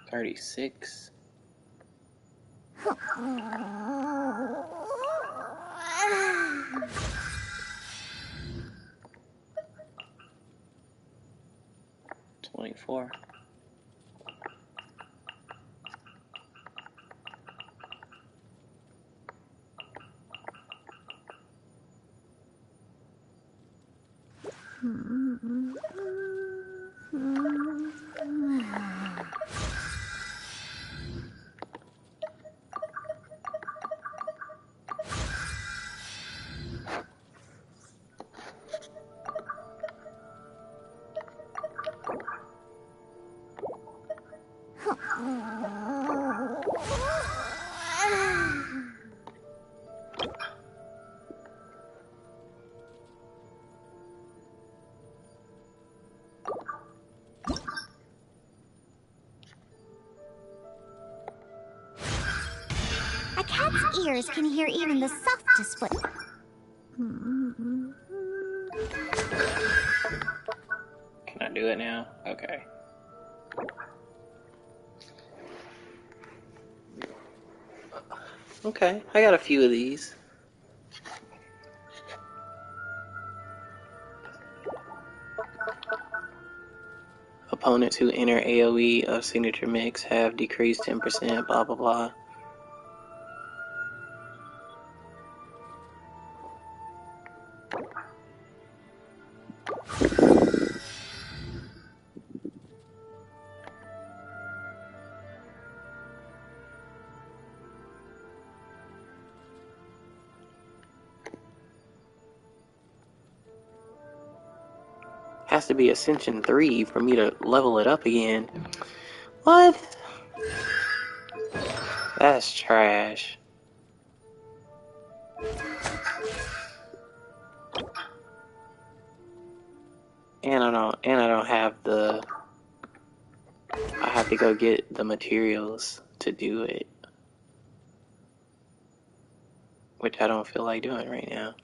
$36. $24. A cat's ears can hear even the softest whisper. Can I do it now? Okay. Okay, I got a few of these. Opponents who enter AoE of signature mix have decreased 10%, blah blah blah. Has to be Ascension 3 for me to level it up again. What? That's trash. And I don't have the... I have to go get the materials to do it. Which I don't feel like doing right now.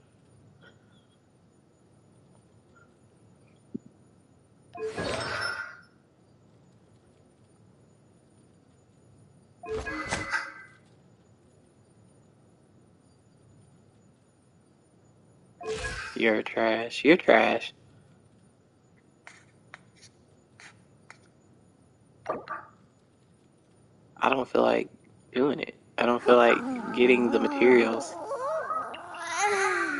You're trash. You're trash. I don't feel like doing it. I don't feel like getting the materials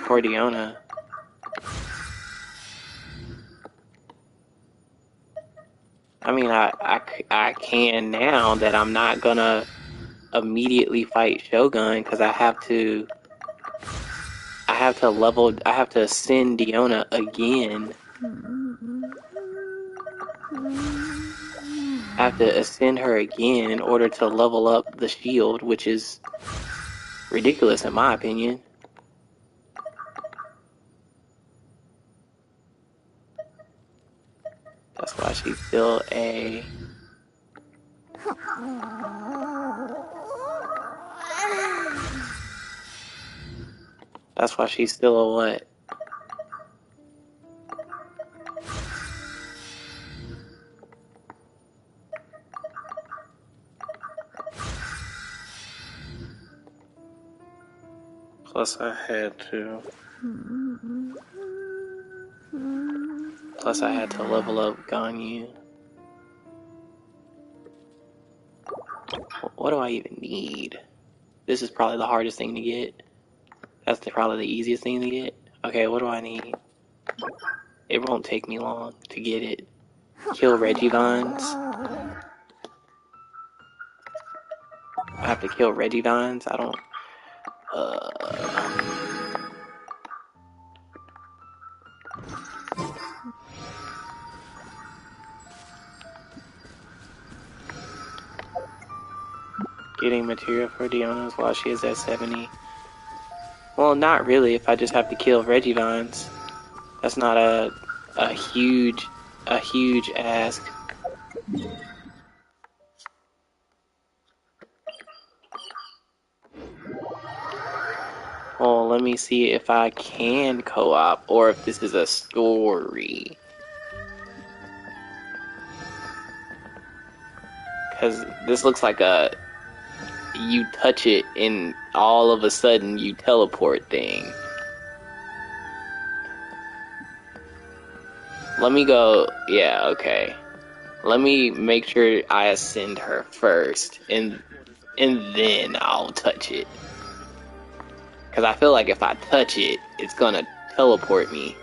for Diona. I mean, I can now that I'm not gonna immediately fight Shogun because I have to ascend Diona again. I have to ascend her again in order to level up the shield, which is ridiculous in my opinion. That's why she's still a... That's why she's still a what? Plus I had to level up Ganyu. What do I even need? This is probably the hardest thing to get. That's probably the easiest thing to get. Okay, what do I need? It won't take me long to get it. Kill Regivines. I have to kill Regivines? I don't... Getting material for Diona's while she is at 70. Well, not really if I just have to kill Regivines. That's not a huge ask. Well, let me see if I can co-op or if this is a story. Because this looks like a you touch it and all of a sudden you teleport thing. Let me go. Yeah, okay. Let me make sure I ascend her first, and then I'll touch it. Because I feel like if I touch it, it's gonna teleport me.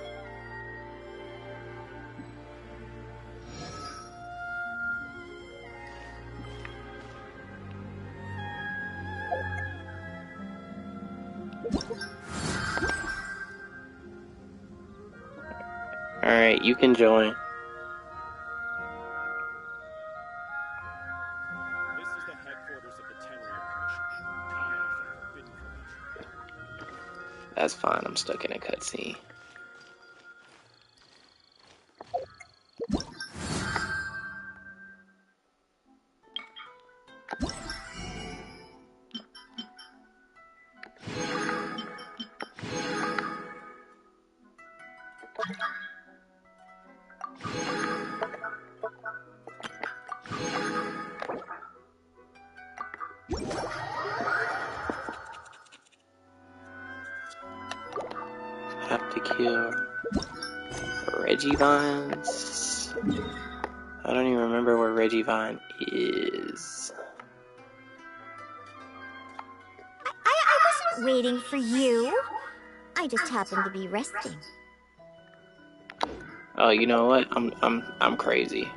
Alright, you can join. This is the headquarters of the Tenryo Commission. Time for forbidden information. That's fine, I'm stuck in a cutscene. Have to kill Regivines. I don't even remember where Regivine is. I wasn't waiting for you. I just happened to be resting. Oh, you know what? I'm crazy.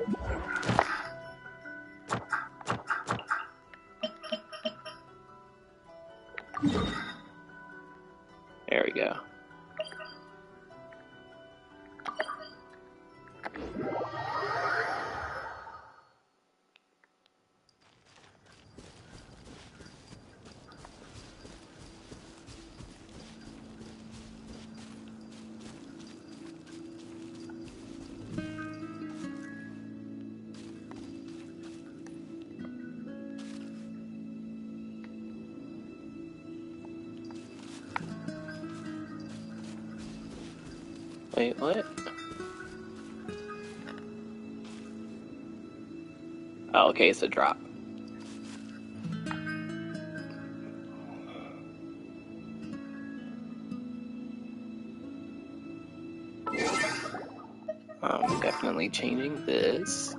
There we go. Wait, what? Oh, okay, it's a drop. I'm definitely changing this.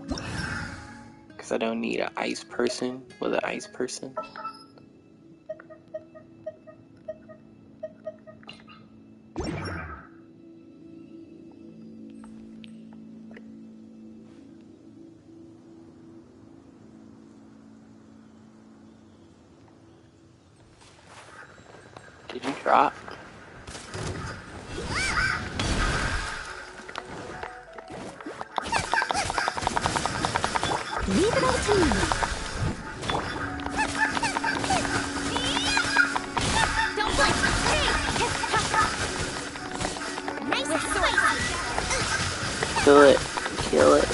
Because I don't need an ice person with an ice person. Did you drop? Leave it all to me. Don't blink. Nice and spicy. Kill it. Kill it.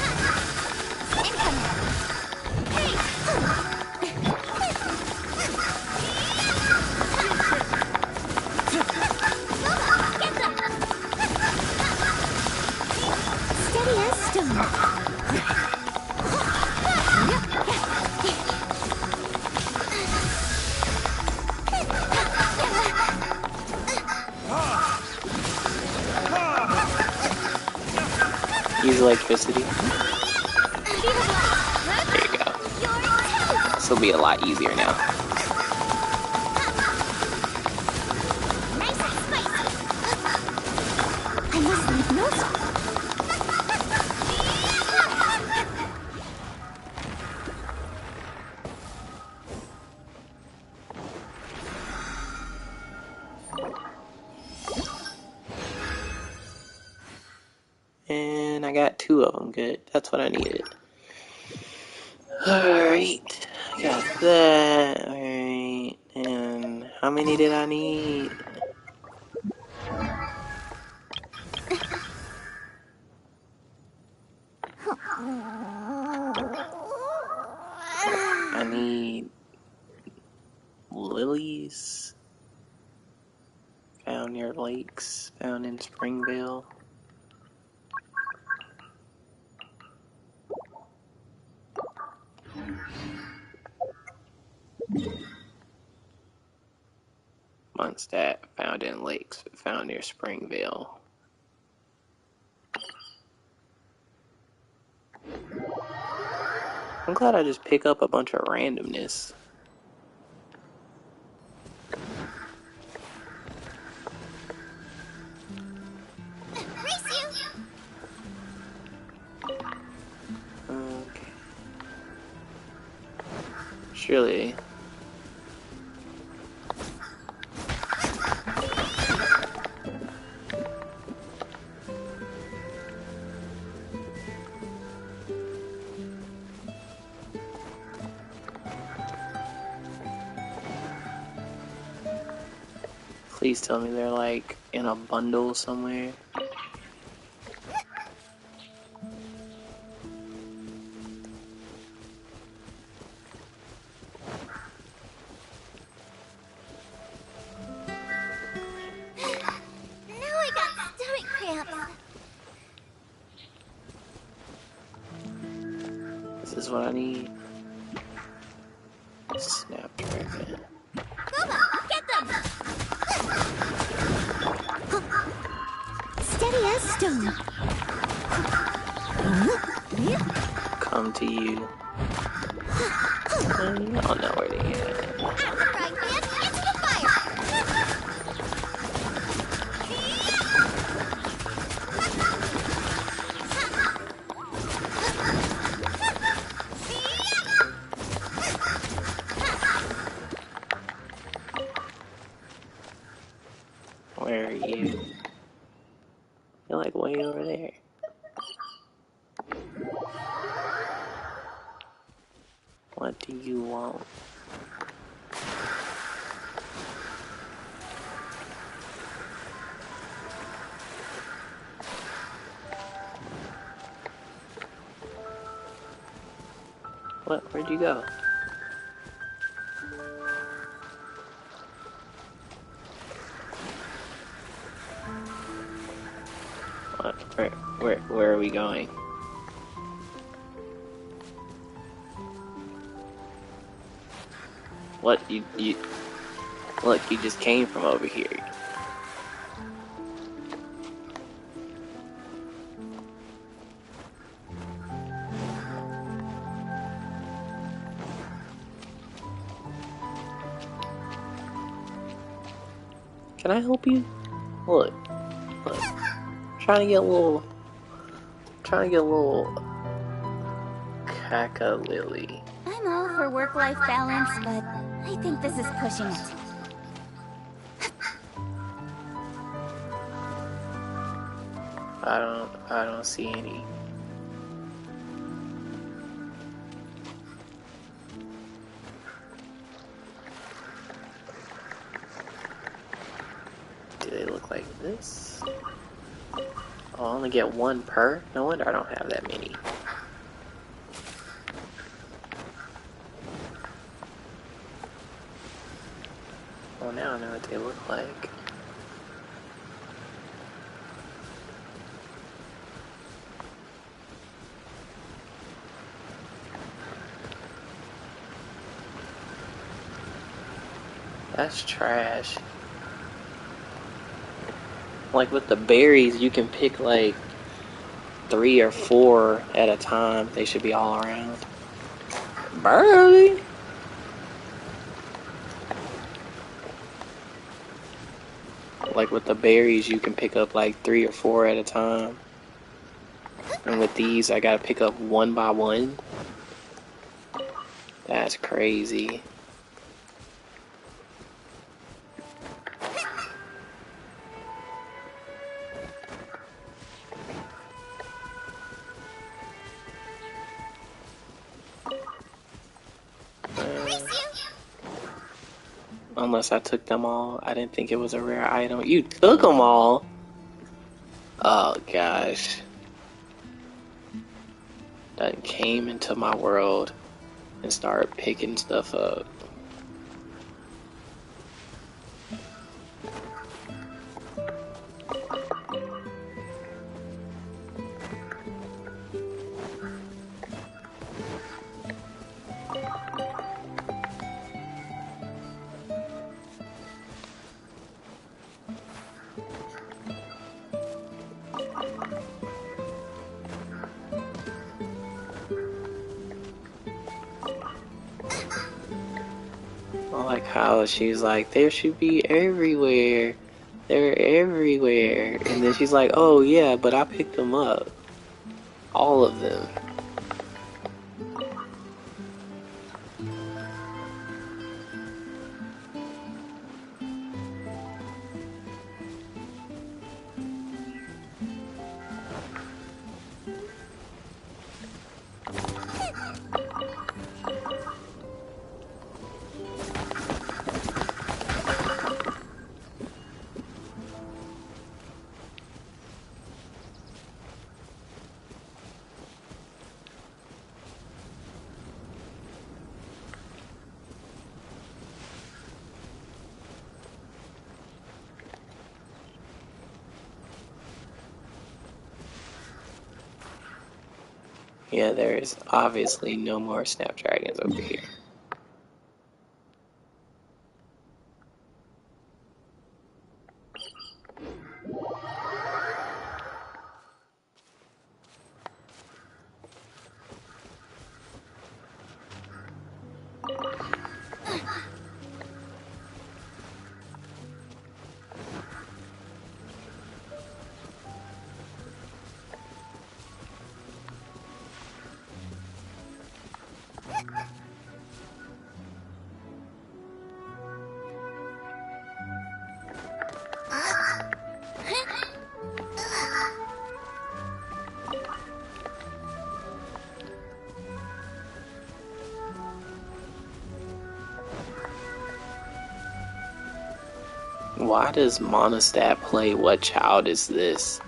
Steady as stone. Use electricity. There you go. This will be a lot easier now. I must leave notes. And I got 2 of them. Good. That's what I needed. Alright. I got that. Alright. And how many did I need? I need lilies found near lakes, found in Springvale. Mondstadt, found in lakes, found near Springvale. I'm glad I just pick up a bunch of randomness. Okay. Surely. Please tell me they're like in a bundle somewhere. This is what I need. Snapdragon. Get them! Steady as stone. Come to you. I don't know where to get. Right, man, into the fire! Where are you? You're like way over there. What do you want? What? Where'd you go? What? Where are we going? What? You look, you just came from over here. Can I help you? Look. Trying to get a little caca lily. I'm all for work-life balance, but I think this is pushing it. I don't see any. Do they look like this? Oh, I only get one per? No wonder I don't have that many. Well, now I know what they look like. That's trash. Like with the berries, you can pick like 3 or 4 at a time. They should be all around. Barley? Like with the berries, you can pick up like 3 or 4 at a time. And with these, I gotta pick up 1 by 1. That's crazy. Unless I took them all. I didn't think it was a rare item. You took them all? Oh gosh. That came into my world and started picking stuff up. I like how she's like, there should be everywhere. They're everywhere. And then she's like, oh yeah, but I picked them up. All of them. Yeah, there is obviously no more snapdragons over here. Why does Monostat play What Child Is This?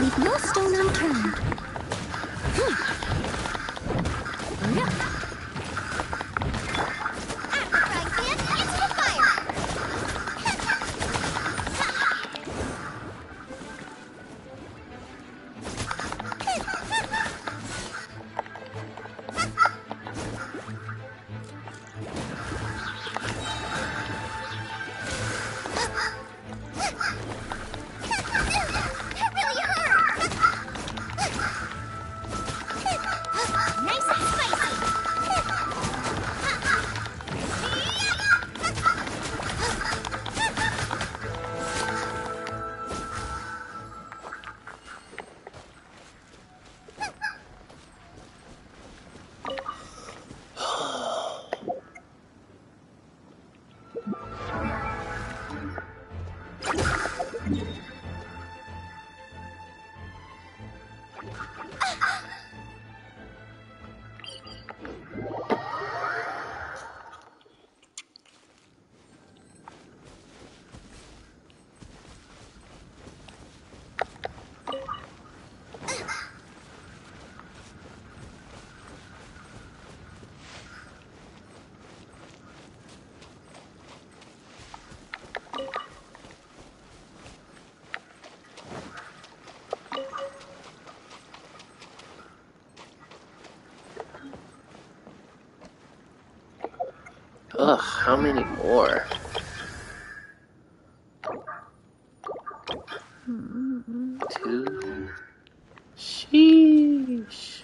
Leave no stone unturned. Ugh, how many more? Two. Sheesh.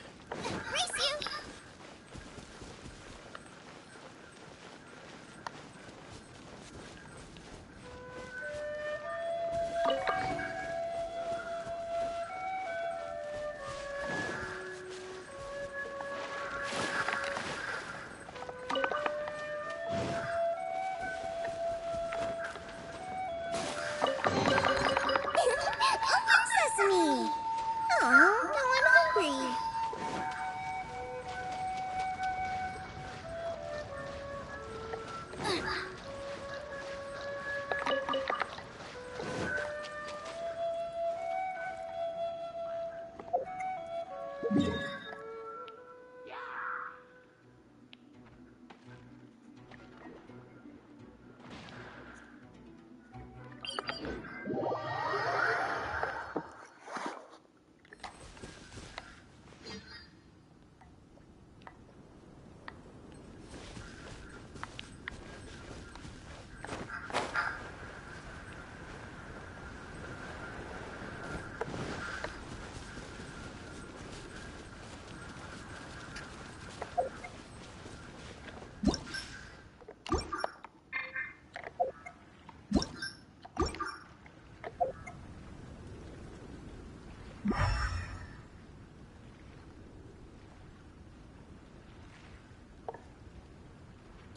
Sesame! Oh, now I'm hungry.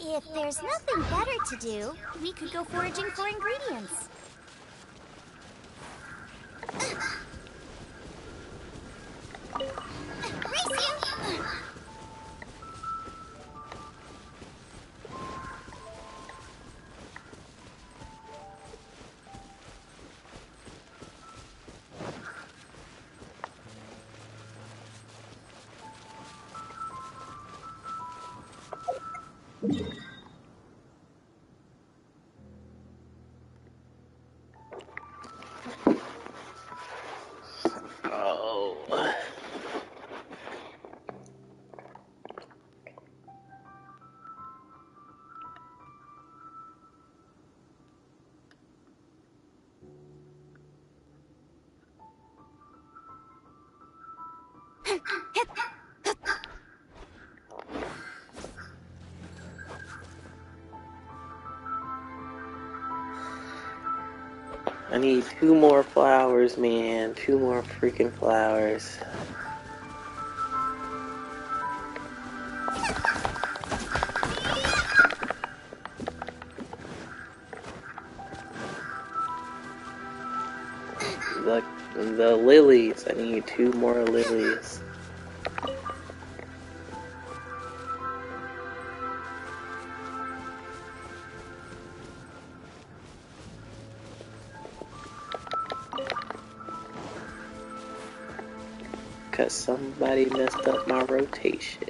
If there's nothing better to do, we could go foraging for ingredients. Race you! Oh. I need 2 more flowers, man. 2 more freaking flowers. The lilies. I need 2 more lilies. Cause somebody messed up my rotation.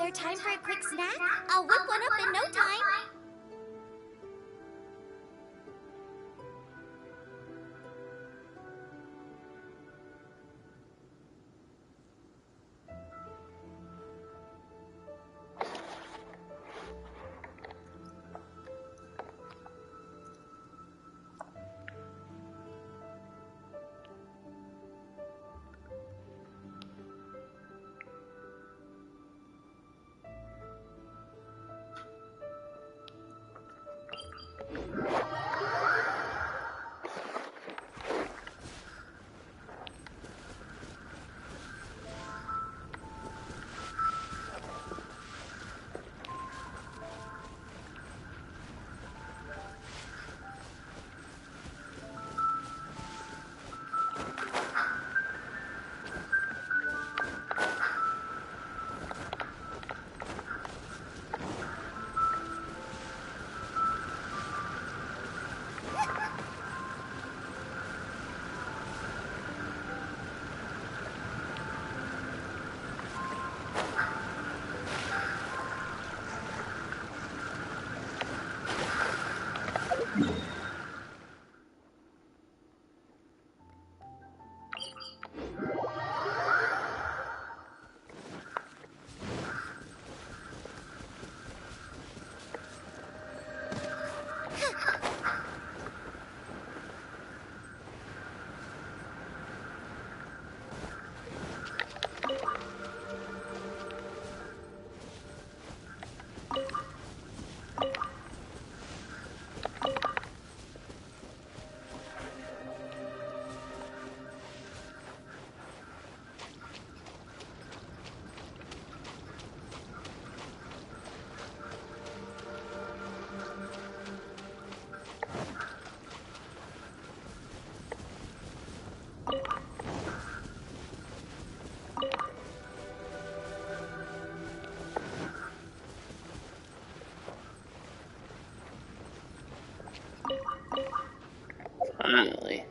there time for a quick snack? I'll whip one up in no time. Finally.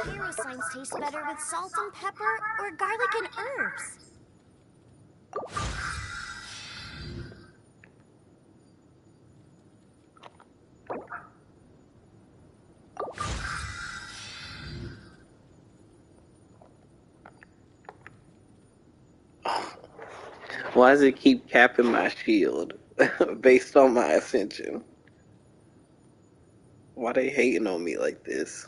Hero signs taste better with salt and pepper or garlic and herbs. Why does it keep capping my shield based on my ascension? Why they hating on me like this?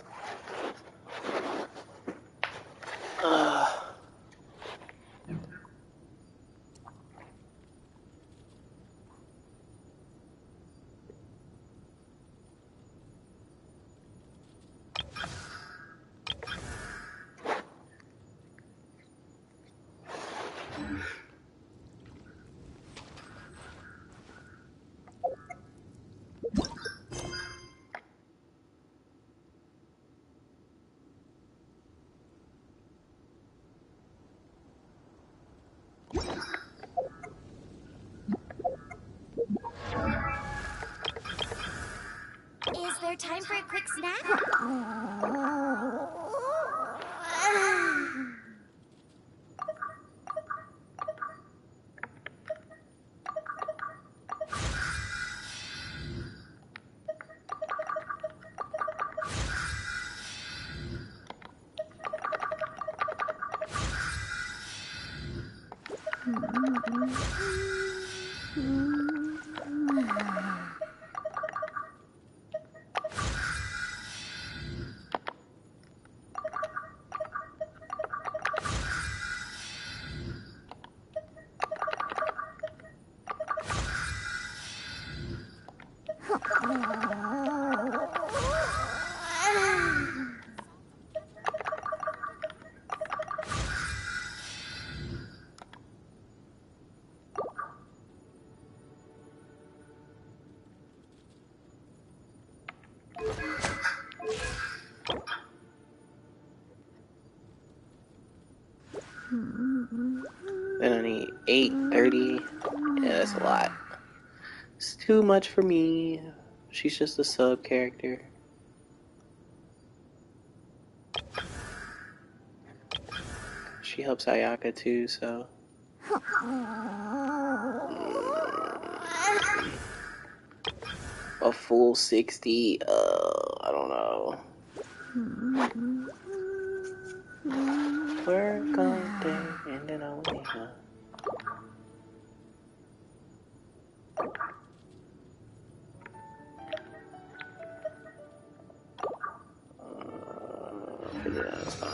Is there time for a quick snack? 8:30. Yeah, that's a lot. It's too much for me. She's just a sub character. She helps Ayaka too, so. A full 60. I don't know. Work all day and then I'll leave her. Yeah, that's fine.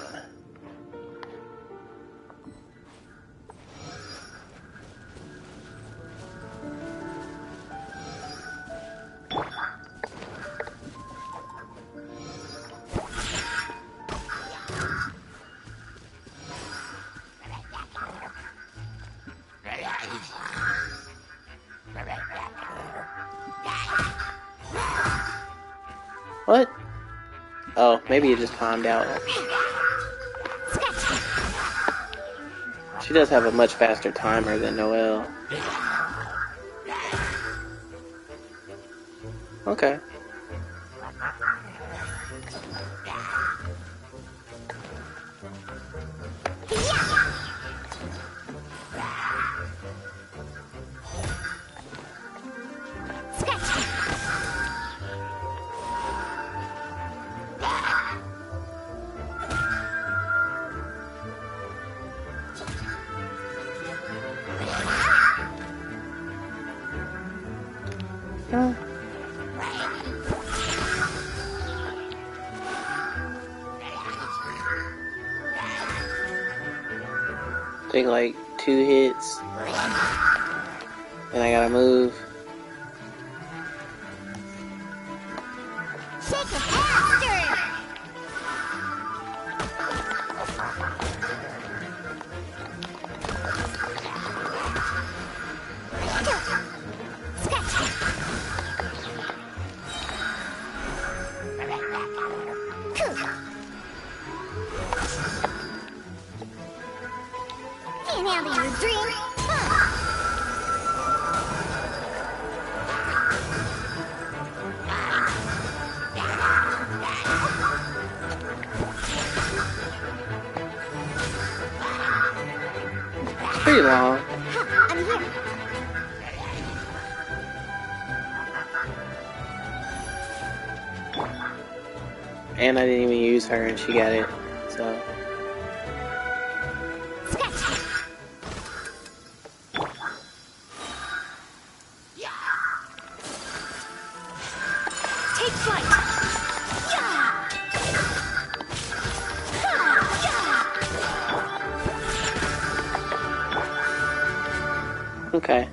What? Oh, maybe it just timed out. She does have a much faster timer than Noelle. Okay. Take like 2 hits, and I gotta move. Shake it faster! Can't handle your dream. Pretty long. I'm here. And I didn't even use her and she got it, so. Take flight. Okay.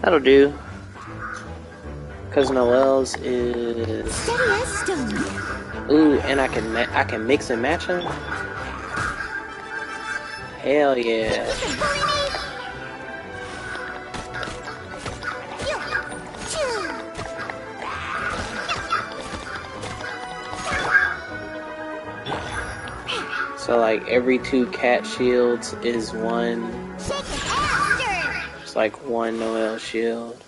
That'll do. Cause Noelle's is. Steady as stone. Ooh, and I can mix and match them. Hell yeah. So like every 2 cat shields is 1. It's like 1 Noelle shield.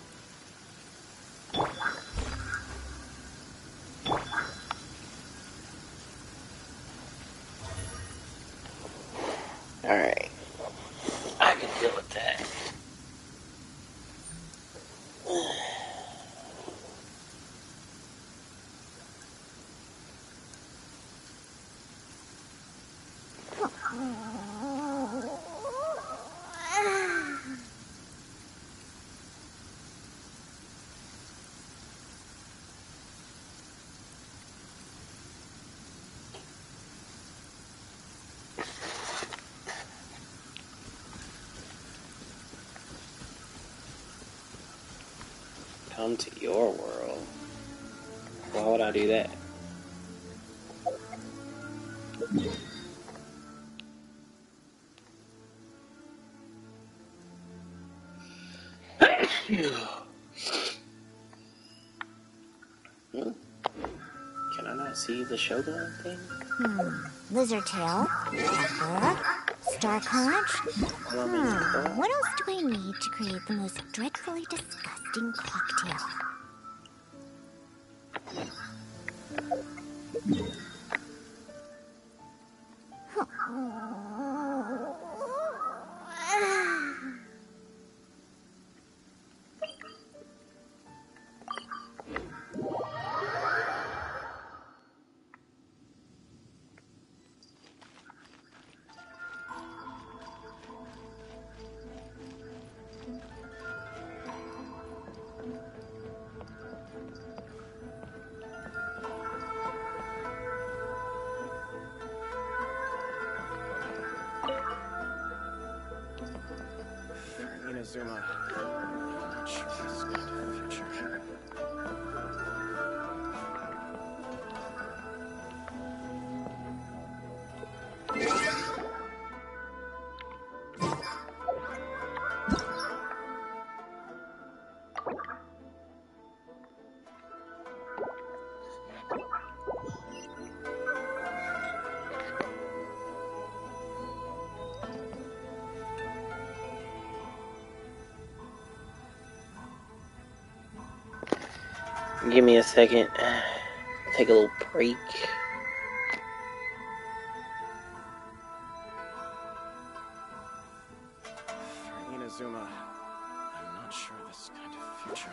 Alright. I can deal with that. Come to your world. Why would I do that? Can I not see the Shogun thing? Lizard tail, pepper, Star Conch? What else do I need to create the most dreadfully disgusting cocktail? Inazuma, I'm not sure this kind of future. Give me a second. Take a little break. For Inazuma, I'm not sure this kind of future.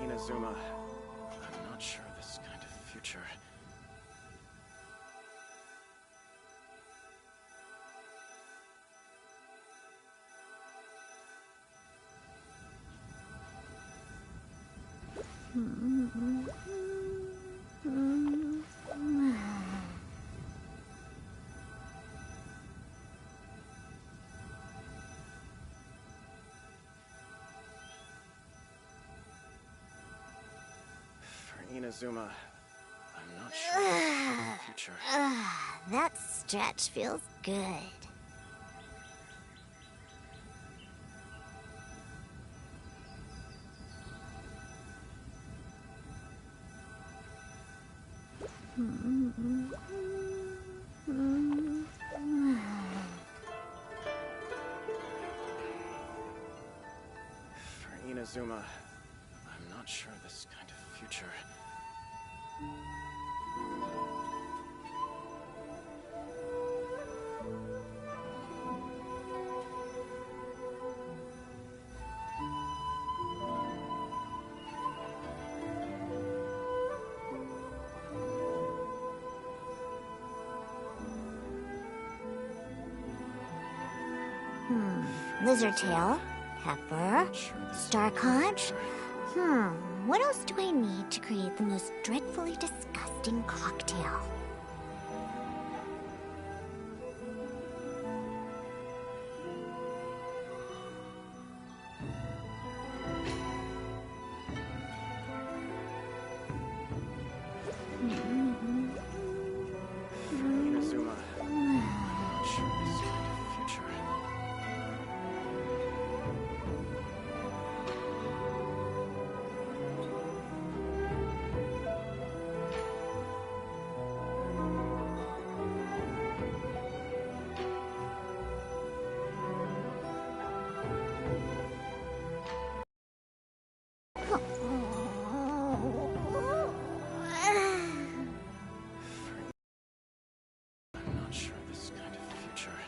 Inazuma, I'm not sure this kind of future. Inazuma, I'm not sure the future. That stretch feels good. For Inazuma, I'm not sure this kind of future. Lizard tail, pepper, star conch. What else do I need to create the most dreadfully disgusting cocktail? Inazuma, I'm not sure this kind of future. I'm not sure this kind of future.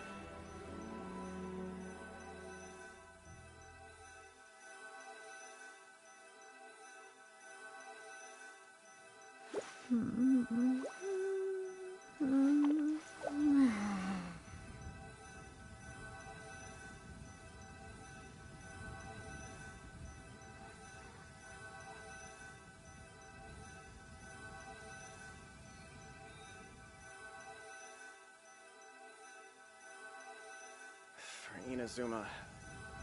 For Inazuma,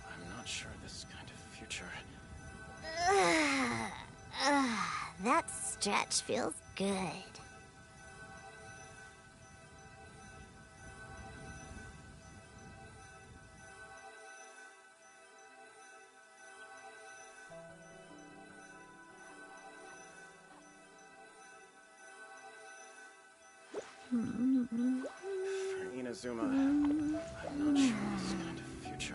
I'm not sure this kind of future. That stretch feels good. For Inazuma, I'm not sure this kind of future.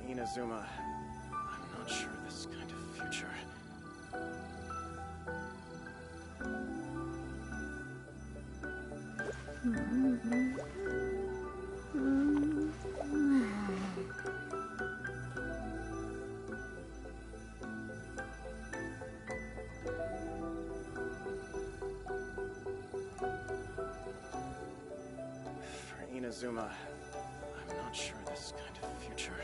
Inazuma, I'm not sure this kind of future. For Inazuma, I'm not sure this kind of future.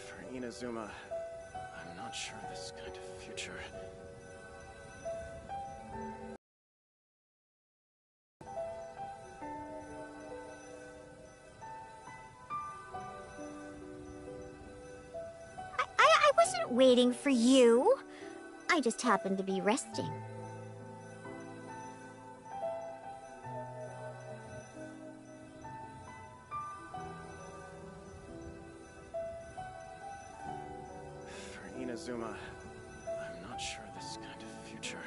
For Inazuma, I'm not sure this kind of future. I wasn't waiting for you. I just happened to be resting. For Inazuma, I'm not sure this kind of future.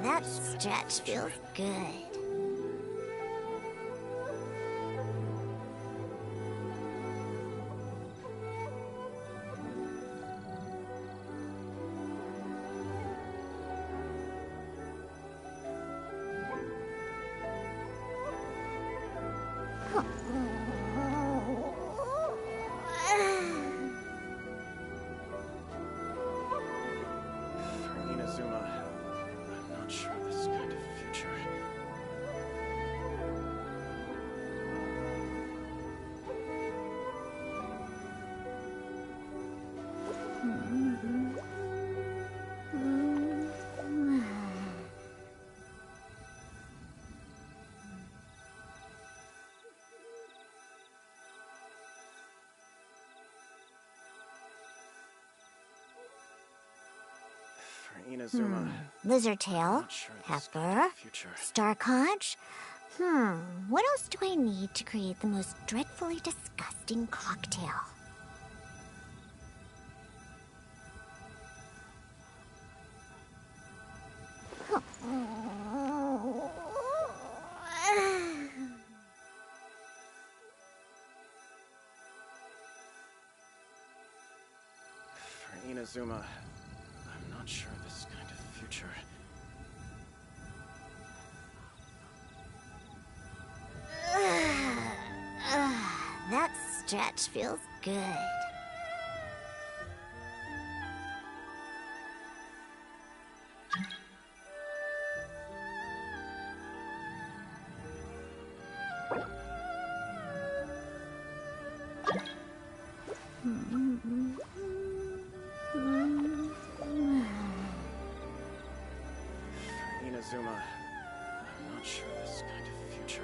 That stretch feels good. For Inazuma, I'm not sure this kind of future. For Inazuma, Lizardtail, sure this Pepper, future. Starconch. What else do I need to create the most dreadfully disgusting cocktail? For Inazuma, I'm not sure this kind of future. That stretch feels good. For Inazuma, I'm not sure this kind of future.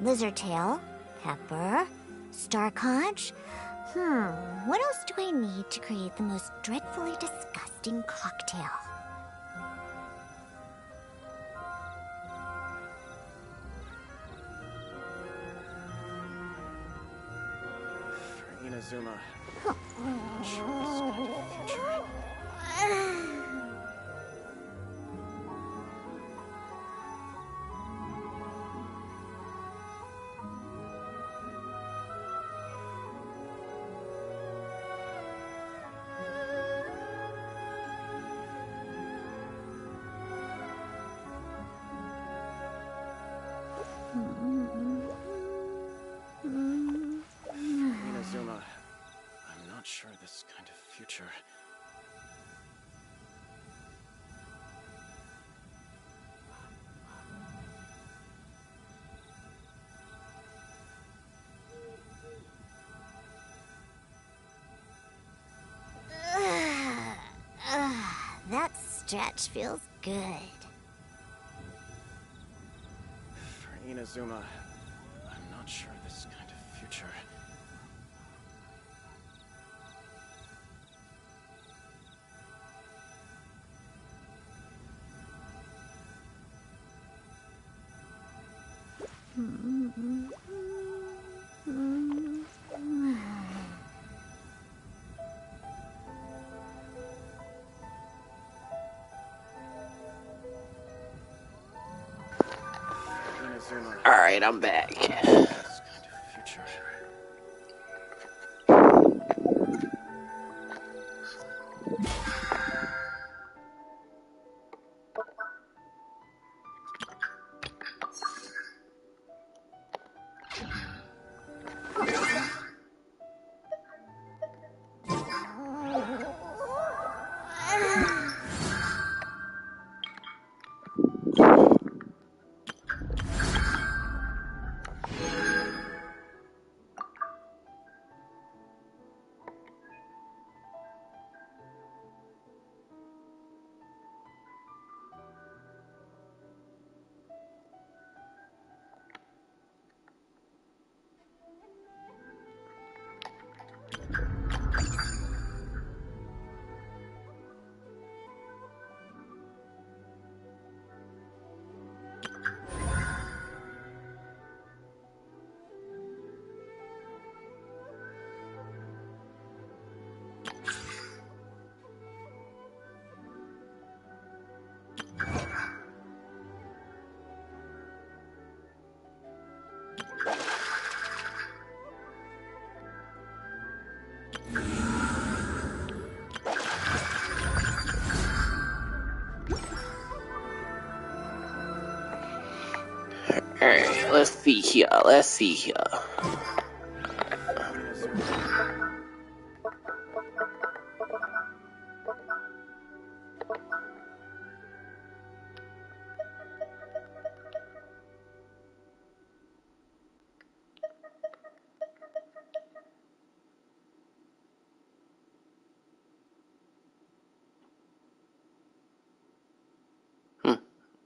Lizardtail, Pepper, Starconch. What else do I need to create the most dreadfully disgusting cocktail? For Inazuma. I'm sure this is going to the future. Inazuma, I'm not sure this kind of future. That stretch feels good. For Inazuma, I'm not sure this kind of future. Alright, I'm back. Alright, let's see here.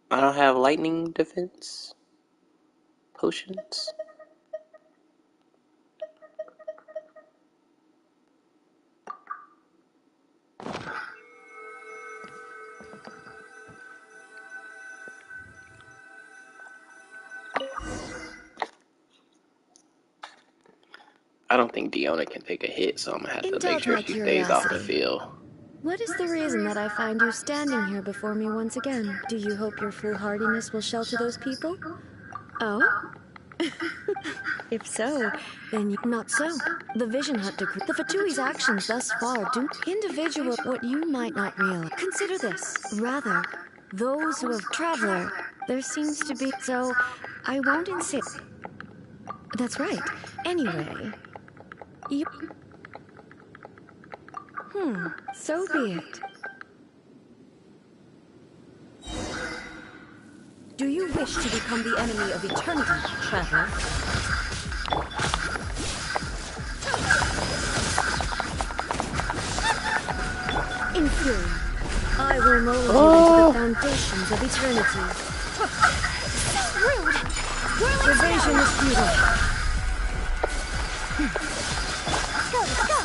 I don't have lightning defense potions. I don't think Diona can take a hit, so I'm gonna have to make sure she stays off the field. What is the reason that I find you standing here before me once again? Do you hope your foolhardiness will shelter those people? Oh? If so, then not so. The Vision Hut decree. The Fatui's actions thus far do individual what you might not realize. Consider this. Rather, those who have traveler, there seems to be. So, I won't insist. That's right. Anyway, you. So be it. Do you wish to become the enemy of eternity, traveler? Inferior. I will mold you into the foundations of eternity. So rude! Whirling Evasion is futile. Go, go!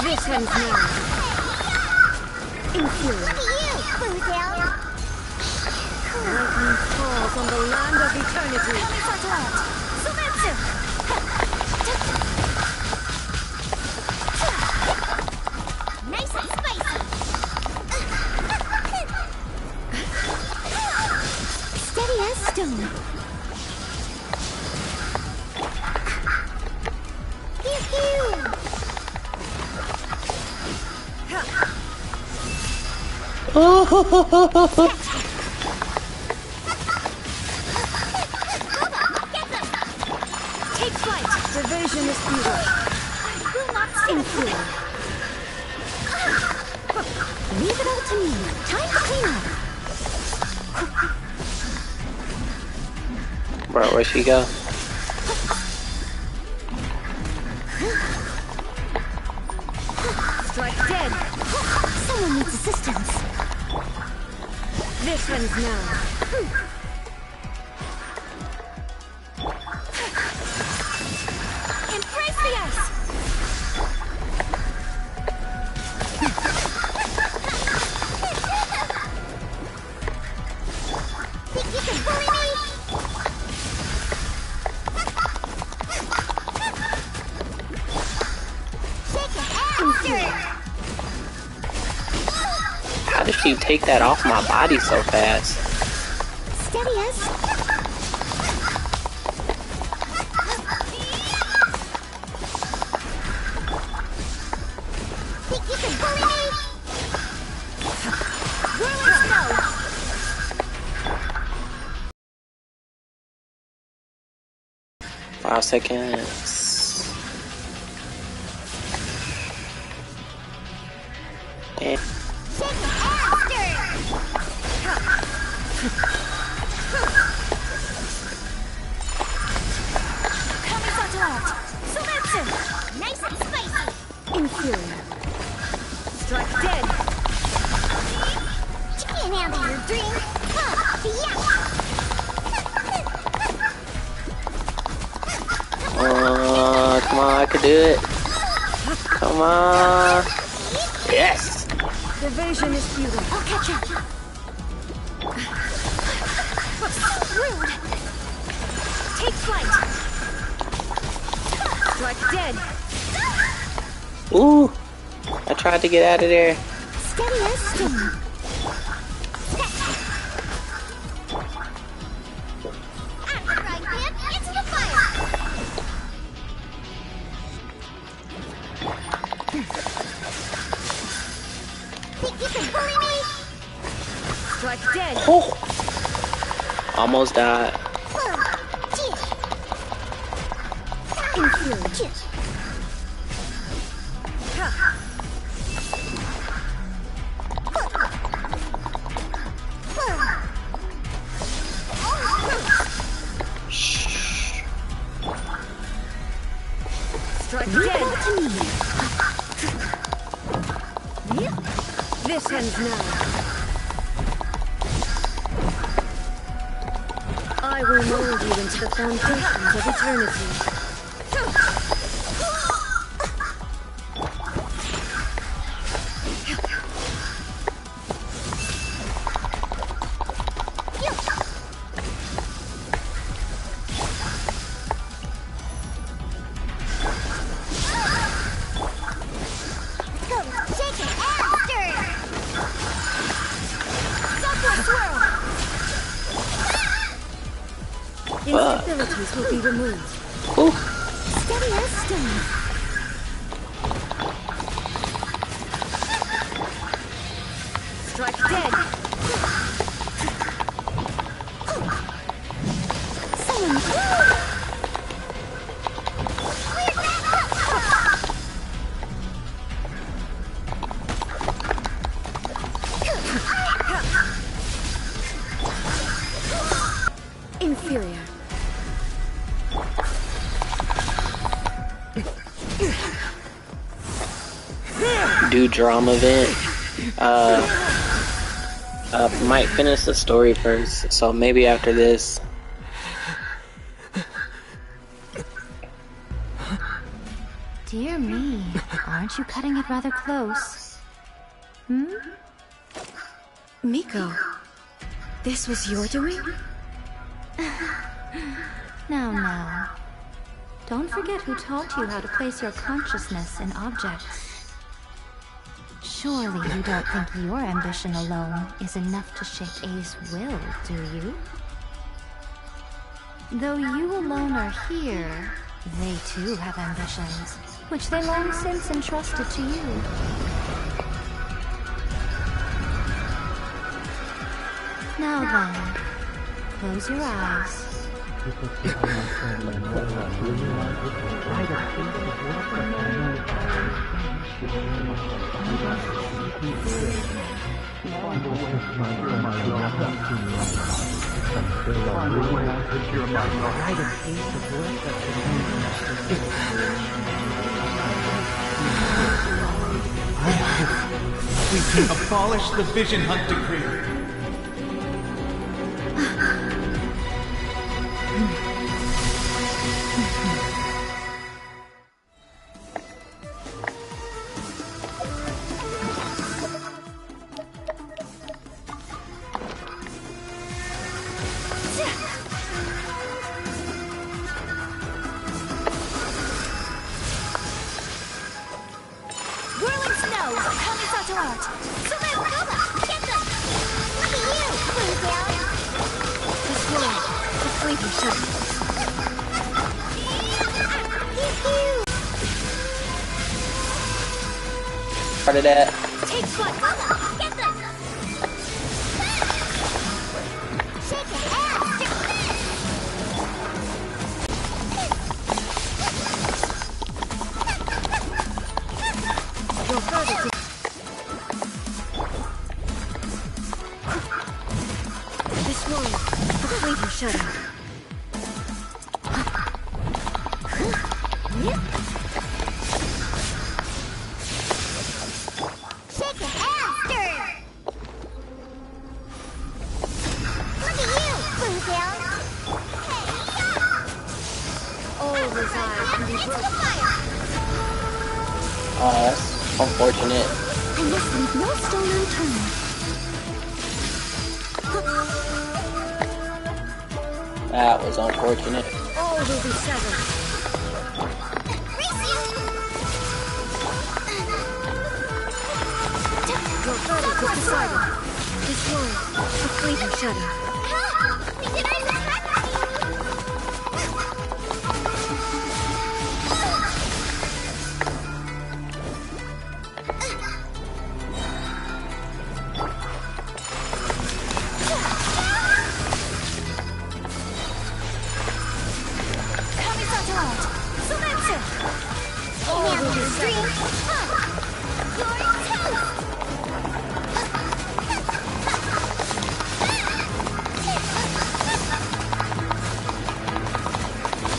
This one's mine. Infuriate. Look at you, Boozle! Lightning falls on the land of eternity. Nice and spicy! Steady as stone. Pew pew! Oh, Take flight. Evasion is futile. Will not Infuriate. Leave it all to me. Time to clean up. bro, where'd she go? Strike dead. Someone needs assistance. This one's mine. Embrace the ice! Think you can bully me? Shake it after! How did she take that off my body so fast? Steady as... Think you can bully me? Whirling snow! 5 seconds. And Shake it after! Nice and spicy! Infuriate. Strike dead. Can't handle your drink! Yeah! come on, I could do it. Come on. Yes. Evasion is futile. I'll catch up. So rude! Take flight. Strike dead. Ooh. I tried to get out of there. Steady as stone. Right, Pip, into the fire! Think you can bully me? Strike dead. Oh. Almost died. Infuriate. Strike dead. This ends now. I will mold you into the foundations of eternity. Instabilities will be removed. Ooh. Steady as stone. Strike dead. Someone... Inferior. do drama event. Might finish the story first, so maybe after this. Dear me, aren't you cutting it rather close? Hmm? Miko, this was your doing? Now. Don't forget who taught you how to place your consciousness in objects. Surely you don't think your ambition alone is enough to shake A's will, do you? Though you alone are here, they too have ambitions, which they long since entrusted to you. Now then, close your eyes. We can abolish the Vision Hunt Decree. Part of that. Take flight. Get them. Shake your ass. Go further. This one, the flavor shadow. Shake your hamster! Look at you, Blue Tail! All desire can be broken. Oh, that's unfortunate. I must leave no stone unturned. That was unfortunate. All will be severed. Your verdict is decided. This one, the fleeting shadow. All will be severed.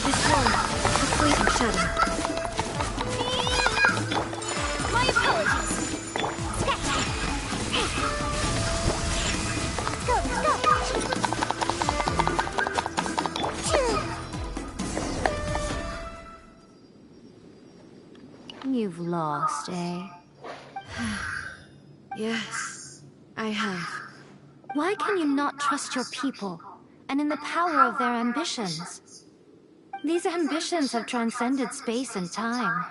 This one, the fleeting shadow. My apologies. Scratch. Go. You've lost, eh? Yes, I have. Why can you not trust your people, and in the power of their ambitions? These ambitions have transcended space and time.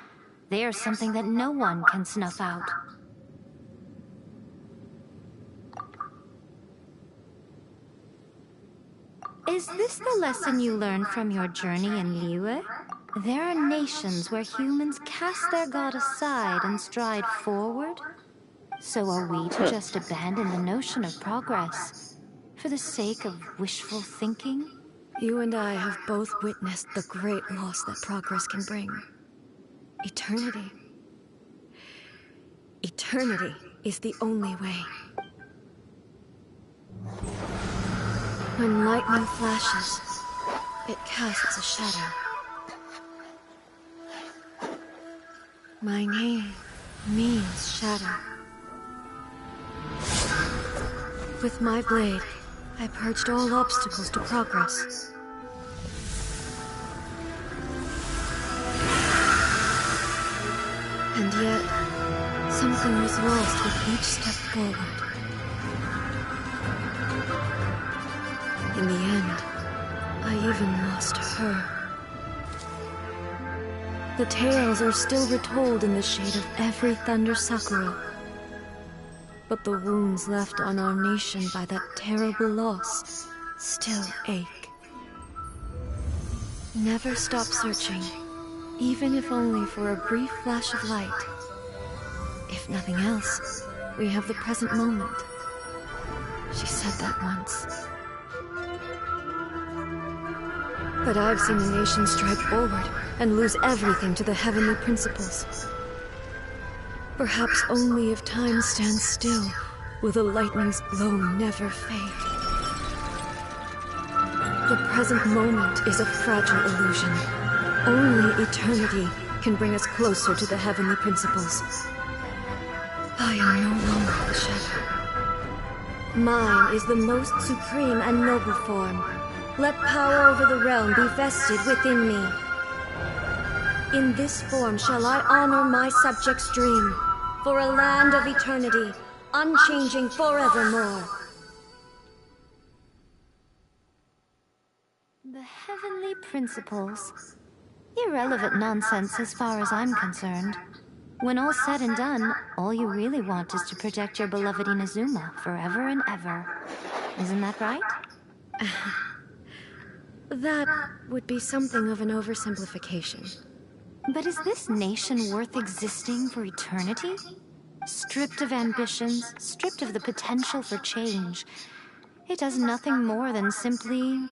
They are something that no one can snuff out. Is this the lesson you learned from your journey in Leoa? There are nations where humans cast their god aside and stride forward. So are we to just abandon the notion of progress for the sake of wishful thinking? You and I have both witnessed the great loss that progress can bring. Eternity. Eternity is the only way. When lightning flashes, it casts a shadow. My name means shadow. With my blade, I purged all obstacles to progress. And yet, something was lost with each step forward. In the end, I even lost her. The tales are still retold in the shade of every Thunder Sakura. But the wounds left on our nation by that terrible loss still ache. Never stop searching, even if only for a brief flash of light. If nothing else, we have the present moment. She said that once. But I've seen a nation stride forward and lose everything to the heavenly principles. Perhaps only if time stands still will the lightning's glow never fade. The present moment is a fragile illusion. Only eternity can bring us closer to the heavenly principles. I am no longer the shadow. Mine is the most supreme and noble form. Let power over the realm be vested within me. In this form shall I honor my subjects' dream, for a land of eternity, unchanging forevermore. The heavenly principles. Irrelevant nonsense as far as I'm concerned. When all's said and done, all you really want is to protect your beloved Inazuma forever and ever. Isn't that right? That would be something of an oversimplification. But is this nation worth existing for eternity? Stripped of ambitions, stripped of the potential for change. It does nothing more than simply